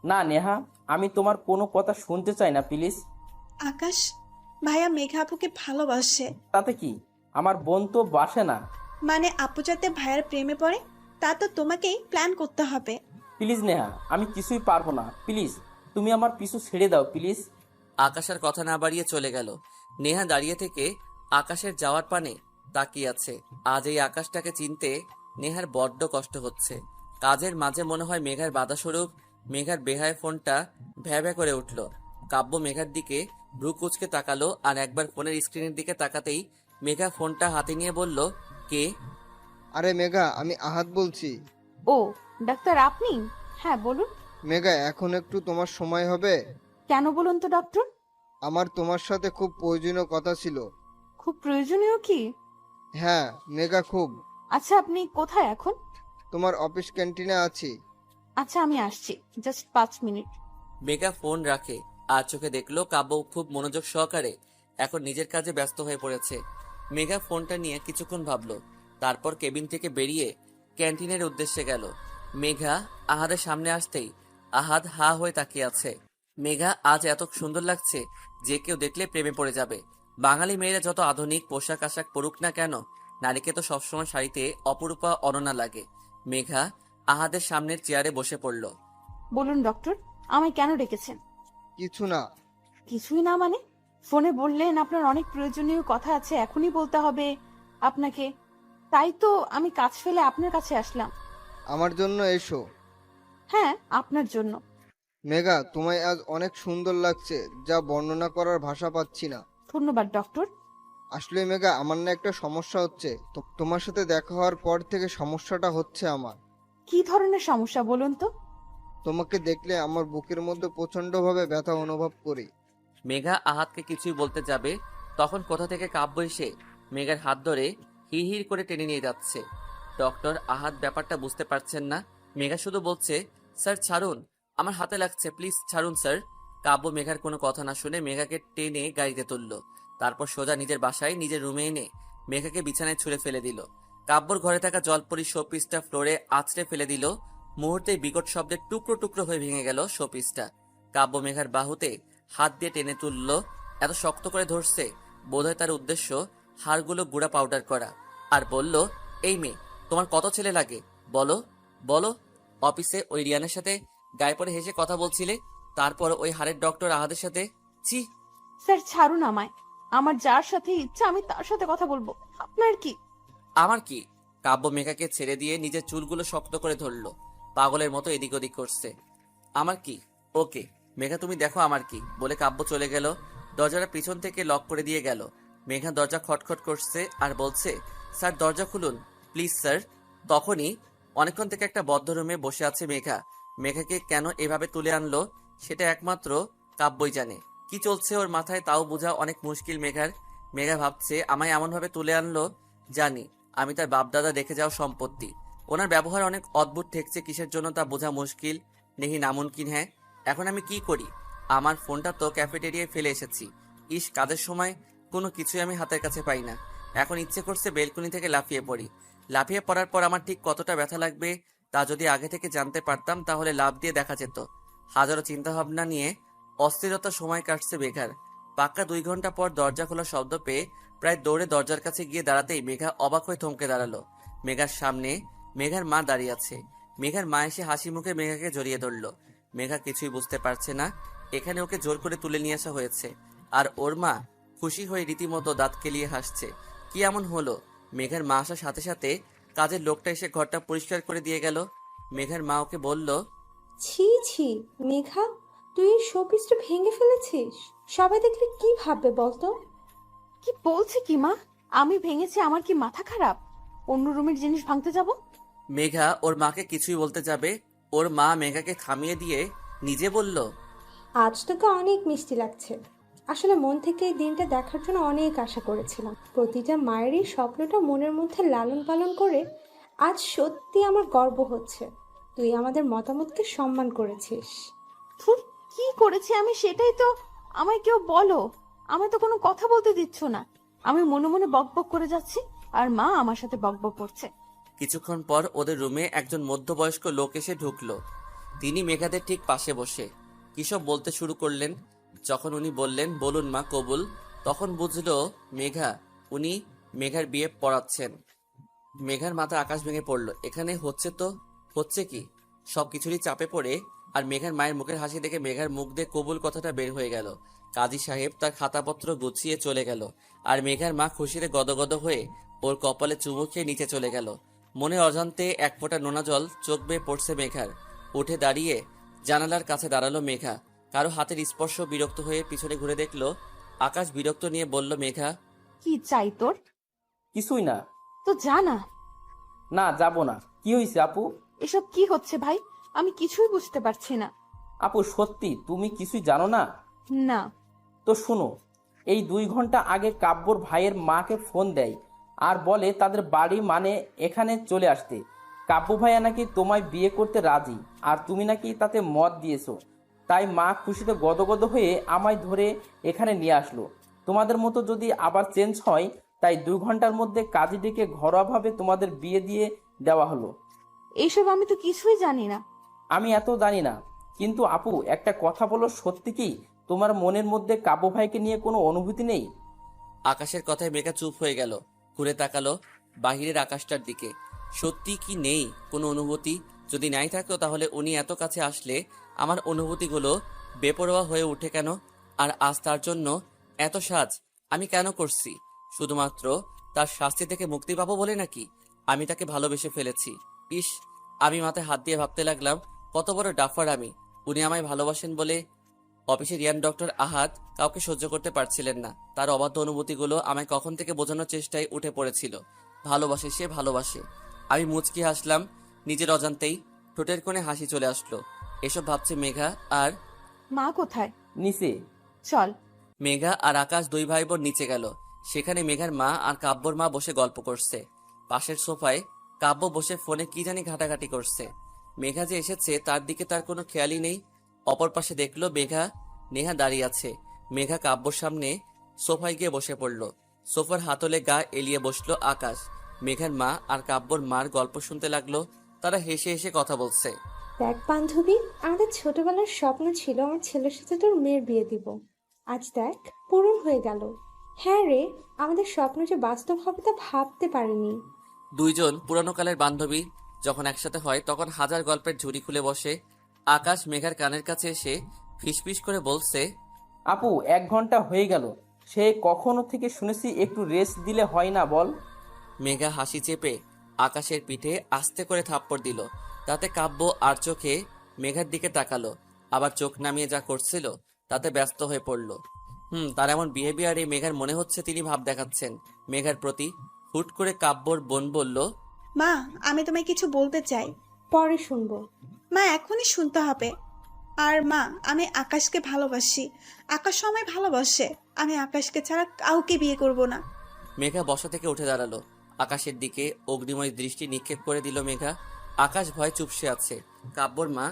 না নেহা, আমি তোমার কোনো কথা শুনতে চাই না প্লিজ। আকাশ, ভাইয়া মেঘা আপুকে ভালোবাসে। তাতে কি, আমার বোন তো বাসে না। মানে আপু যাতে ভাইয়ার প্রেমে পড়ে, তা তো তোমাকেই প্ল্যান করতে হবে। প্লিজ নেহা, আমি কিছুই পারবো না, প্লিজ তুমি আমার পিছু ছেড়ে দাও প্লিজ। আকাশের কথা না বাড়িয়ে চলে গেল। নেহা দাঁড়িয়ে থেকে আকাশের যাওয়ার পানে তাকিয়ে আছে। আজ এই আকাশটাকে চিনতে নেহার বড্ড কষ্ট হচ্ছে। কাজের মাঝে মনে হয় মেঘার বাধাস্বরূপ। মেঘার বেহায় ফোনটা ভ্যা ভ্যা করে উঠল। কাব্য মেঘার দিকে ভ্রু কুচকে তাকালো, আর একবার ফোনের স্ক্রিনের দিকে তাকাতেই মেঘা ফোনটা হাতে নিয়ে বলল, কে? আরে মেঘা, আমি আহাদ বলছি। ও, ডাক্তার আপনি? হ্যাঁ বলুন। মেঘা, এখন একটু তোমার সময় হবে? কেন বলুন তো ডক্টর? আমার তোমার সাথে খুব প্রয়োজনীয় কথা ছিল। খুব প্রয়োজনীয় কি? হ্যাঁ মেঘা, খুব। আচ্ছা, আপনি কোথায় এখন? তোমার অফিস ক্যান্টিনে আছি। আচ্ছা, আমি আসছি, জাস্ট 5 মিনিট। মেঘা ফোন রাখে আর চোখে দেখলো কাব্য খুব মনোযোগ সহকারে এখন নিজের কাজে ব্যস্ত হয়ে পড়েছে। মেঘা ফোনটা নিয়ে কিছুক্ষণ ভাবলো, তারপর কেবিন থেকে বেরিয়ে ক্যান্টিনের উদ্দেশ্যে গেল। মেঘা আহাদের সামনে আসতেই আহাদ হা হয়ে তাকিয়ে আছে। মেঘা আজ এত সুন্দর লাগছে যে কেউ দেখলে প্রেমে পড়ে যাবে। বাঙালি মেয়েরা যত আধুনিক পোশাক আশাক পরুক না কেন, নারীকে তো সবসময় শাড়িতে অপরূপা অননা লাগে। মেঘা আহাদের সামনের চেয়ারে বসে পড়ল। বলুন ডক্টর, আমায় কেন ডেকেছেন? কিছু না। কিছুই না মানে? ফোনে বললেন আপনার অনেক প্রয়োজনীয় কথা আছে, এখনই বলতে হবে আপনাকে। তাই তো আমি কাজ ফেলে আপনার কাছে আসলাম। আমার জন্য এসো। হ্যাঁ, আপনার জন্য। মেঘা, তোমায় আজ অনেক সুন্দর লাগছে, যা বর্ণনা করার ভাষা পাচ্ছি না। ধন্যবাদ ডক্টর। আসলে মেঘা, আমার না একটা সমস্যা হচ্ছে। তোমার সাথে দেখা হওয়ার পর থেকে সমস্যাটা হচ্ছে আমার। কি ধরনের সমস্যা বলুন তো? তোমাকে দেখলে আমার বুকের মধ্যে প্রচন্ডভাবে ব্যথা অনুভব করি। মেঘা আহাদকে কিছুই বলতে যাবে, তখন কোথা থেকে কাব্য এসে মেঘার হাত ধরে হিড় করে টেনে নিয়ে যাচ্ছে। ডক্টর আহাদ ব্যাপারটা বুঝতে পারছেন না। মেঘা শুধু বলছে, স্যার ছাড়ুন, আমার হাতে লাগছে, প্লিজ ছাড়ুন স্যার। কাব্য মেঘার কোনো কথা না শুনে মেঘাকে টেনে গাড়িতে তুলল। তারপর সোজা নিজের বাসায় নিজের রুমে এনে মেঘাকে বিছানায় ছুঁড়ে ফেলে দিল। কাব্যর ঘরে থাকা জলপরি শোপিসটা ফ্লোরে আছড়ে ফেলে দিল। মুহূর্তে বিকট শব্দে টুকরো টুকরো হয়ে ভেঙে গেল শোপিসটা। কাব্য মেঘার বাহুতে হাত দিয়ে টেনে তুলল। এত শক্ত করে ধরছে, বোধহয় তার উদ্দেশ্য হাড়গুলো গুঁড়া পাউডার করা। আর বলল, এই মেয়ে, তোমার কত ছেলে লাগে বলো বলো? অফিসে ওই রিয়ানের সাথে গায়ে পড়ে হেসে কথা বলছিলে, তারপর ওই হাড়ের ডক্টর আহাদের সাথে। ছি! স্যার ছাড়ুন আমায়, আমার যার সাথে ইচ্ছা আমি তার সাথে কথা বলবো, আপনার কি? আমার কি? কাব্য মেঘাকে ছেড়ে দিয়ে নিজের চুলগুলো শক্ত করে ধরলো, পাগলের মতো এদিক ওদিক করছে। আমার কি? ওকে মেঘা, তুমি দেখো আমার কি, বলে কাব্য চলে গেল। দরজাটা পিছন থেকে লক করে দিয়ে গেল। মেঘা দরজা খটখট করছে আর বলছে, স্যার দরজা খুলুন প্লিজ স্যার। তখনই অনেকক্ষণ থেকে একটা বদ্ধ রুমে বসে আছে মেঘা। মেঘাকে কেন এভাবে তুলে আনলো সেটা একমাত্র কাব্যই জানে। কি চলছে ওর মাথায় তাও বোঝা অনেক মুশকিল মেঘার। মেঘা ভাবছে, আমায় এমনভাবে তুলে আনলো, জানি আমি তার বাপদাদা রেখে যাওয়া সম্পত্তি। ওনার ব্যবহার অনেক অদ্ভুত ঠেকছে, কিসের জন্য তা বোঝা মুশকিল, নেহি নামুনকিন। হ্যাঁ, এখন আমি কি করি? আমার ফোনটা তো ক্যাফেটেরিয়ায় ফেলে এসেছি। ইস, কাজের সময় কোনো কিছুই আমি হাতের কাছে পাই না। এখন ইচ্ছে করছে বেলকনি থেকে লাফিয়ে পড়ি। লাফিয়ে পড়ার পর আমার ঠিক কতটা ব্যথা লাগবে তা যদি আগে থেকে জানতে পারতাম তাহলে লাফ দিয়ে দেখা যেত। হাজারো চিন্তাভাবনা নিয়ে অস্থিরতা সময় কাটছে মেঘার। পাক্কা 2 ঘন্টা পর দরজা খোলার শব্দ পেয়ে প্রায় দৌড়ে দরজার কাছে গিয়ে দাঁড়াতেই মেঘা অবাক হয়ে থমকে দাঁড়ালো। মেঘার সামনে মেঘার মা দাঁড়িয়ে আছে। মেঘার মা এসে হাসি মুখে মেঘাকে জড়িয়ে ধরল। মেঘা কিছুই বুঝতে পারছে না এখানে ওকে জোর করে তুলে নিয়ে আসা হয়েছে, আর ওর মা খুশি হয়ে রীতিমতো দাঁত কেলিয়ে হাসছে। কি এমন হলো? মেঘার মা আসার সাথে সাথে কাজের লোকটা এসে ঘরটা পরিষ্কার করে দিয়ে গেল। মেঘার মা ওকে বলল, ছি ছি মেঘা, তুই এই শোপিসটা ভেঙে ফেলেছিস। সবাই দেখলে কি ভাববে বলতো? কি বলছে কি মা? আমি ভেঙেছি? আমার কি মাথা খারাপ অন্য রুমের জিনিস ভাঙতে যাব? মেঘা ওর মাকে কিছুই বলতে যাবে, ওর মা মেঘাকে থামিয়ে দিয়ে নিজে বলল, আজ তোকে অনেক মিষ্টি লাগছে। আসলে মন থেকে এই দিনটা দেখার জন্য অনেক আশা করেছিলাম। প্রতিটা মায়ের এই স্বপ্নটা মনের মধ্যে লালন পালন করে আজ সত্যি আমার গর্ব হচ্ছে। তুই আমাদের মতামতকে সম্মান করেছিস। ধুর, কি করেছি আমি সেটাই তো আমায় কেউ বলো। আমায় তো কোনো কথা বলতে দিচ্ছ না। আমি মনে মনে বকবক করে যাচ্ছি আর মা আমার সাথে বকবক করছে। কিছুক্ষণ পর ওদের রুমে একজন মধ্যবয়স্ক লোক এসে ঢুকলো। তিনি মেঘাদের ঠিক পাশে বসে কিসব বলতে শুরু করলেন। যখন উনি বললেন, বলুন মা কবুল, তখন বুঝলো উনি মেঘার বিয়ে পড়াচ্ছেন। মেঘার মাথা আকাশ ভেঙে পড়লো। এখানে হচ্ছে কি? সবকিছুরই চাপে পড়ে আর মেঘার মায়ের মুখের হাসি দেখে মেঘার মুখ দিয়ে কবুল কথাটা বের হয়ে গেল। কাজী সাহেব তার খাতাপত্র গুছিয়ে চলে গেল আর মেঘার মা খুশিতে গদগদ হয়ে ওর কপালে চুমু খেয়ে নিচে চলে গেল। মনে অজান্তে এক ফোঁটা নোনা জল চোখ বেয়ে পড়ছে মেঘার। উঠে দাঁড়িয়ে জানালার কাছে দাঁড়ালো মেঘা। কারো হাতের স্পর্শ বিরক্ত হয়ে পিছনে ঘুরে দেখলো আকাশ। বিরক্ত নিয়ে বলল, মেঘা কি চাই তোর? কিছুই না। তো জানা। না, যাব না। কি হয়েছে আপু? এসব কি হচ্ছে ভাই? আমি কিছুই বুঝতে পারছি না। আপু সত্যি তুমি কিছুই জানো না? না। তো শুনো, এই 2 ঘন্টা আগে কাব্যর ভাইয়ের মাকে ফোন দেয় আর বলে তাদের বাড়ি মানে এখানে চলে আসতে। কাব্য ভাইয়া নাকি তোমায় বিয়ে করতে রাজি, আর তুমি নাকি তাতে মত দিয়েছো। তাই মা খুশিতে গদগদ হয়ে আমায় ধরে এখানে নিয়ে আসলো। তোমাদের মতো যদি আবার চেঞ্জ হয়, তাই 2 ঘন্টার মধ্যে কাজী ডেকে ঘরোয়াভাবে তোমাদের বিয়ে দিয়ে দেওয়া হলো। এইসব আমি তো কিছুই জানি না। আমি এত জানি না, কিন্তু আপু একটা কথা বলো, সত্যি কি তোমার মনের মধ্যে কাব্য ভাইকে নিয়ে কোনো অনুভূতি নেই? আকাশের কথায় মেঘা চুপ হয়ে গেল। ঘুরে তাকালো বাহিরের আকাশটার দিকে। সত্যি কি নেই কোনো অনুভূতি? যদি নাই থাকতো তাহলে উনি এত কাছে আসলে আমার অনুভূতিগুলো বেপরোয়া হয়ে ওঠে কেন? আর আজ তার জন্য এত সাজ আমি কেন করছি? শুধুমাত্র তার শাস্তি থেকে মুক্তি পাবো বলে নাকি? আমি তাকে ভালোবেসে ফেলেছি। ইস, আমি মাথায় হাত দিয়ে ভাবতে লাগলাম কত বড় ডাফার আমি। উনি আমায় ভালোবাসেন বলে অফিসে রিয়ান ডক্টর আহাদ কাউকে সহ্য করতে পারছিলেন না। তার অবাধ্য অনুভূতিগুলো আমায় কখন থেকে বোঝানোর চেষ্টায় উঠে পড়েছিল। ভালোবাসে, সে ভালোবাসে। আমি মুচকি হাসলাম নিজের অজান্তেই। ঠোঁটের কোণে হাসি চলে আসলো। এসব ভাবছে মেঘা আর মা কোথায়? নিচে। চল। মেঘা আর আকাশ 2 ভাই বোন নিচে গেল। সেখানে মেঘার মা আর কাব্যর মা বসে গল্প করছে। পাশের সোফায় কাব্য বসে ফোনে কি জানি ঘাটাঘাটি করছে। মেঘা যে এসেছে তার দিকে তার কোনো খেয়ালই নেই। অপর পাশে দেখলো নেহা দাঁড়িয়ে আছে। মেঘা কাব্যর সামনে সোফায় গিয়ে বসে পড়ল। সোফার হাতলে গা এলিয়ে বসলো আকাশ। মেঘার মা আর কাব্যর মার গল্প শুনতে লাগলো। তারা হেসে হেসে কথা বলছে। দেখ বান্ধবী, আমাদের ছোটবেলার স্বপ্ন ছিল আমার ছেলের সাথে তোর মেয়ের বিয়ে দিব। আজ দেখ পূরণ হয়ে গেল। হ্যাঁ রে, আমাদের স্বপ্ন যে বাস্তব হবে তা ভাবতে পারিনি। 2 জন পুরানো কালের বান্ধবী যখন একসাথে হয় তখন হাজার গল্পের ঝুড়ি খুলে বসে। আকাশ মেঘার কানের কাছে এসে ফিসফিস করে বলছে, আপু 1 ঘন্টা হয়ে গেল, সে কখনো থেকে শুনেছি একটু রেস্ট দিলে হয় না বল? মেঘা হাসি চেপে আকাশের পিঠে আস্তে করে থাপ্পড় দিল। তাতে কাব্য আর চোখে মেঘার দিকে তাকালো, আবার চোখ নামিয়ে যা করছিল তাতে ব্যস্ত হয়ে পড়ল। তার এমন বিহেভিয়ারে মেঘার মনে হচ্ছে তিনি ভাব দেখাচ্ছেন মেঘার প্রতি। হুট করে কাব্যর বোন বলল, মা, আমি তোমায় কিছু বলতে চাই। পরে শুনবো। মা, এখনই শুনতে হবে। আর মা, আমি আকাশকে ভালোবাসি। আকাশও আমায় ভালোবাসে। আমি আকাশকে ছাড়া কাউকে বিয়ে করব না। মেঘা বসা থেকে উঠে দাঁড়ালো। আকাশের দিকে অগ্নিময় দৃষ্টি নিক্ষেপ করে দিল মেঘা। আকাশ ভয় চুপসে আছে। কাব্যর মা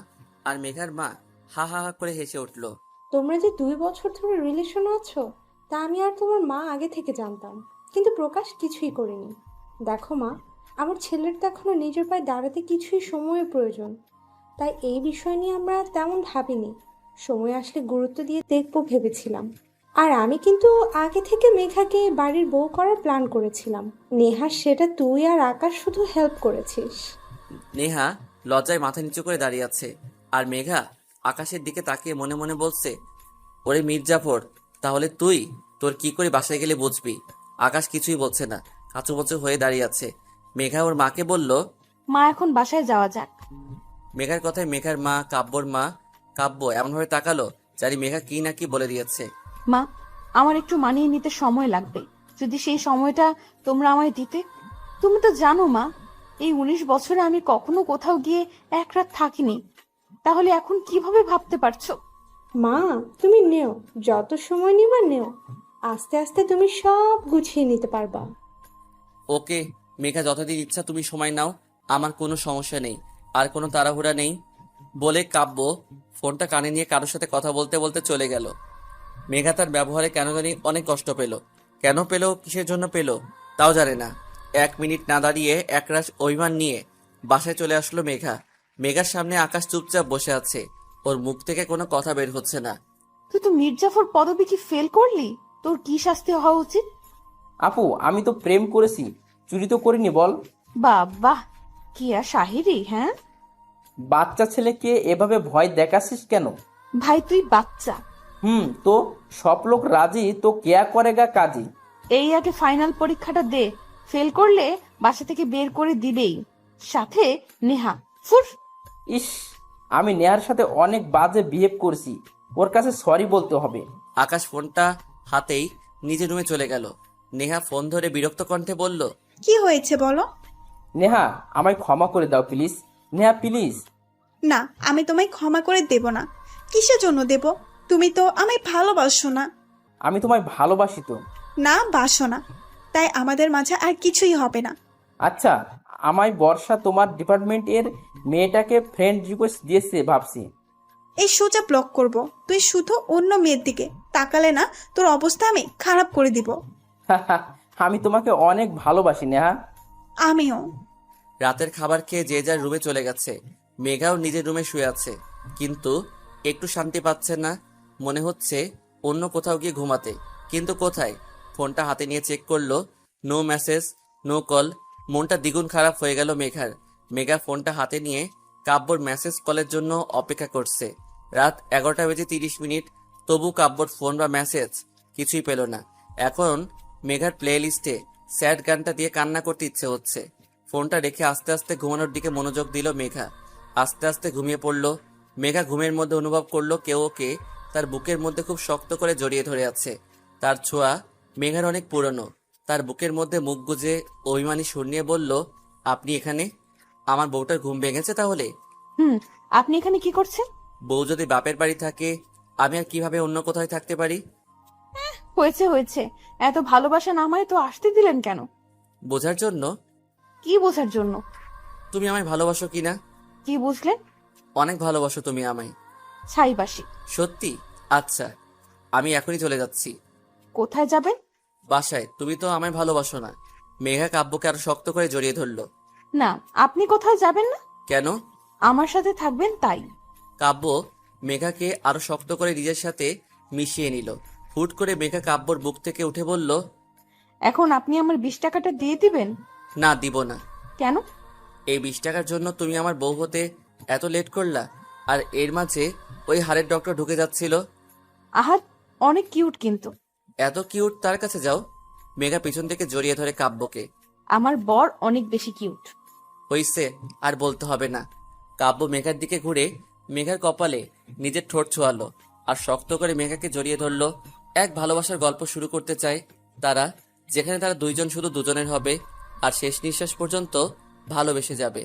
আর মেঘার মা হা হা হা করে হেসে উঠল। তোমরা যে 2 বছর ধরে রিলেশনে আছো তা আমি আর তোমার মা আগে থেকে জানতাম, কিন্তু প্রকাশ কিছুই করিনি। দেখো মা, আমার ছেলের তো এখনো নিজের পায়ে দাঁড়াতে কিছুই সময়ের প্রয়োজন। তাই এই বিষয় নিয়ে আমরা তেমন ভাবিনি। সময় আসলে গুরুত্ব দিয়ে দেখবো ভেবেছিলাম। আর আমি কিন্তু আগে থেকে মেঘাকে বাড়ির বউ করার প্ল্যান করেছিলাম। নেহা, সেটা তুই আর আকাশ শুধু হেল্প করেছিস। নেহা লজ্জায় মাথা নিচু করে দাঁড়িয়ে আছে, আর মেঘা আকাশের দিকে তাকিয়ে মনে মনে বলছে, ওরে মির্জাফর, তাহলে তুই তোর কি করে বাসায় গেলে বুঝবি। আকাশ কিছুই বলছে না, কাঁচুমচু হয়ে দাঁড়িয়ে আছে। মেঘা ওর মাকে বলল, মা এখন বাসায় যাওয়া যাক। মেঘার কথায় মেঘার মা কাব্যর মা কাব্য এমনভাবে তাকালো জানি মেঘা কি না কি বলে দিয়েছে। মা, আমার একটু মানিয়ে নিতে সময় লাগবে, যদি সেই সময়টা তোমরা আমায় দিতে। তুমি তো জানো মা, এই 19 বছরে আমি কখনো কোথাও গিয়ে এক রাত থাকিনি, তাহলে এখন কিভাবে ভাবতে পারছো? মা, তুমি নেও, যত সময় নিবা নেও, আস্তে আস্তে তুমি সব গুছিয়ে নিতে পারবা। ওকে মেঘা, যতদিন ইচ্ছা তুমি সময় নাও, আমার কোনো সমস্যা নেই, আর কোনো তাড়াহুড়া নেই বলে কাব্য ফোনটা কানে নিয়ে কারোর সাথে কথা বলতে বলতে চলে গেল। মেঘা তার ব্যবহারে কেন জানি অনেক কষ্ট পেল। কেন পেল, কিসের জন্য পেল, তাও জানে না। 1 মিনিট না দাঁড়িয়ে একরাশ অভিমান নিয়ে বাসায় চলে আসলো মেঘা। মেঘার সামনে আকাশ চুপচাপ বসে আছে, ওর মুখ থেকে কোনো কথা বের হচ্ছে না। তুই তো মির্জাফর পদবী কি ফেল করলি? তোর কি শাস্তি হওয়া উচিত? আপু, আমি তো প্রেম করেছি, চুরি তো করিনি বল। বাবা, কি আর শাহিরি! হ্যাঁ বাচ্চা ছেলেকে এভাবে ভয় দেখাচ্ছিস কেন? ভাই, তুই বাচ্চা। তো সব লোক রাজি তো কেয়া করেগা কাজী। এই আগে ফাইনাল পরীক্ষাটা দে, ফেল করলে বাসা থেকে বের করে দিবেই, সাথে নেহা। ফুর! ইস, আমি নেহার সাথে অনেক বাজে বিহেভ করছি, ওর কাছে সরি বলতে হবে। আকাশ ফোনটা হাতেই নিজের রুমে চলে গেল। নেহা ফোন ধরে বিরক্ত কণ্ঠে বলল, কি হয়েছে বলো? নেহা, আমায় ক্ষমা করে দাও প্লিজ। নেহা প্লিজ। না, আমি তোমায় ক্ষমা করে দেব না। কিসের জন্য দেব? তুমি তো আমায় ভালোবাসো না। আমি তোমায় ভালোবাসি তো। না, বাসো না, তাই আমাদের মাঝে আর কিছুই হবে না। আচ্ছা, আমায় বর্ষা তোমার ডিপার্টমেন্টের মেয়েটাকে ফ্রেন্ড রিকোয়েস্ট দিয়েছে ভাবছি। এই সোজা ব্লক করব। তুই শুধু অন্য মেয়ের দিকে তাকালে না, তোর অবস্থা আমি খারাপ করে দিব। আমি তোমাকে অনেক ভালোবাসি নেহা। আমিও। রাতের খাবার খেয়ে যে যার রুমে চলে গেছে। মেঘাও নিজের রুমে শুয়ে আছে, কিন্তু একটু শান্তি পাচ্ছে না। মনে হচ্ছে অন্য কোথাও গিয়ে ঘুমাতে, কিন্তু কোথায়? ফোনটা হাতে নিয়ে চেক করলো, নো মেসেজ, নো কল। মনটা দ্বিগুণ খারাপ হয়ে গেল মেঘার। মেঘা ফোনটা হাতে নিয়ে কাব্যর মেসেজ কলের জন্য অপেক্ষা করছে। রাত 11:30, তবু কাব্যর ফোন বা মেসেজ কিছুই পেল না। এখন মেঘার প্লে লিস্টে স্যাড গানটা দিয়ে কান্না করতে ইচ্ছে হচ্ছে। ফোনটা রেখে আস্তে আস্তে ঘুমানোর দিকে মনোযোগ দিল মেঘা। আস্তে আস্তে ঘুমিয়ে পড়ল। মেঘা ঘুমের মধ্যে অনুভব করলো কেউ ওকে তার বুকের মধ্যে খুব শক্ত করে জড়িয়ে ধরে আছে। তার ছোঁয়া মেঘার অনেক পুরনো। তার বুকের মধ্যে মুখ গুজে অভিমানী সুর নিয়ে বলল, আপনি এখানে? আমার বউটার ঘুম ভেঙেছে তাহলে? আপনি এখানে কি করছেন? বউ যদি বাপের বাড়ি থাকে, আমি আর কিভাবে অন্য কোথায় থাকতে পারি? হয়েছে হয়েছে, এত ভালোবাসা নামায় তো আসতে দিলেন কেন? বোঝার জন্য। কি বোঝার জন্য? তুমি আমায় ভালোবাসো কিনা? কি বুঝলেন? অনেক ভালোবাসো তুমি আমায়। ছাইবাসি। সত্যি? আচ্ছা, আমি এখনই চলে যাচ্ছি। কোথায় যাবেন? বাসায়। তুমি তো আমায় ভালোবাসো না। মেঘা কাব্যকে আরো শক্ত করে জড়িয়ে ধরলো। না, আপনি কোথাও যাবেন না। কেন? আমার সাথে থাকবেন তাই। কাব্য মেঘাকে আরো শক্ত করে নিজের সাথে মিশিয়ে নিল। হুট করে মেঘা কাব্যর বুক থেকে উঠে বলল, এখন আপনি আমার 20 টাকাটা দিয়ে দিবেন? না, দিব না। কেন? এই 20 টাকার জন্য তুমি আমার বউ হতে এত লেট করলা? আর এর মাঝে ওই হাড়ের ডক্টর ঢুকে যাচ্ছিল। আহার, অনেক কিউট কিন্তু। এত কিউট তার কাছে যাও। মেঘা পিছন থেকে জড়িয়ে ধরে কাব্যকে। আমার বর অনেক বেশি কিউট। হইছে, আর বলতে হবে না। কাব্য মেঘার দিকে ঘুরে মেঘার কপালে নিজের ঠোঁট ছোঁয়ালো আর শক্ত করে মেঘাকে জড়িয়ে ধরলো। এক ভালোবাসার গল্প শুরু করতে চায় তারা, যেখানে তারা দুইজন শুধু দুজনের হবে আর শেষ নিঃশ্বাস পর্যন্ত ভালোবেসে যাবে।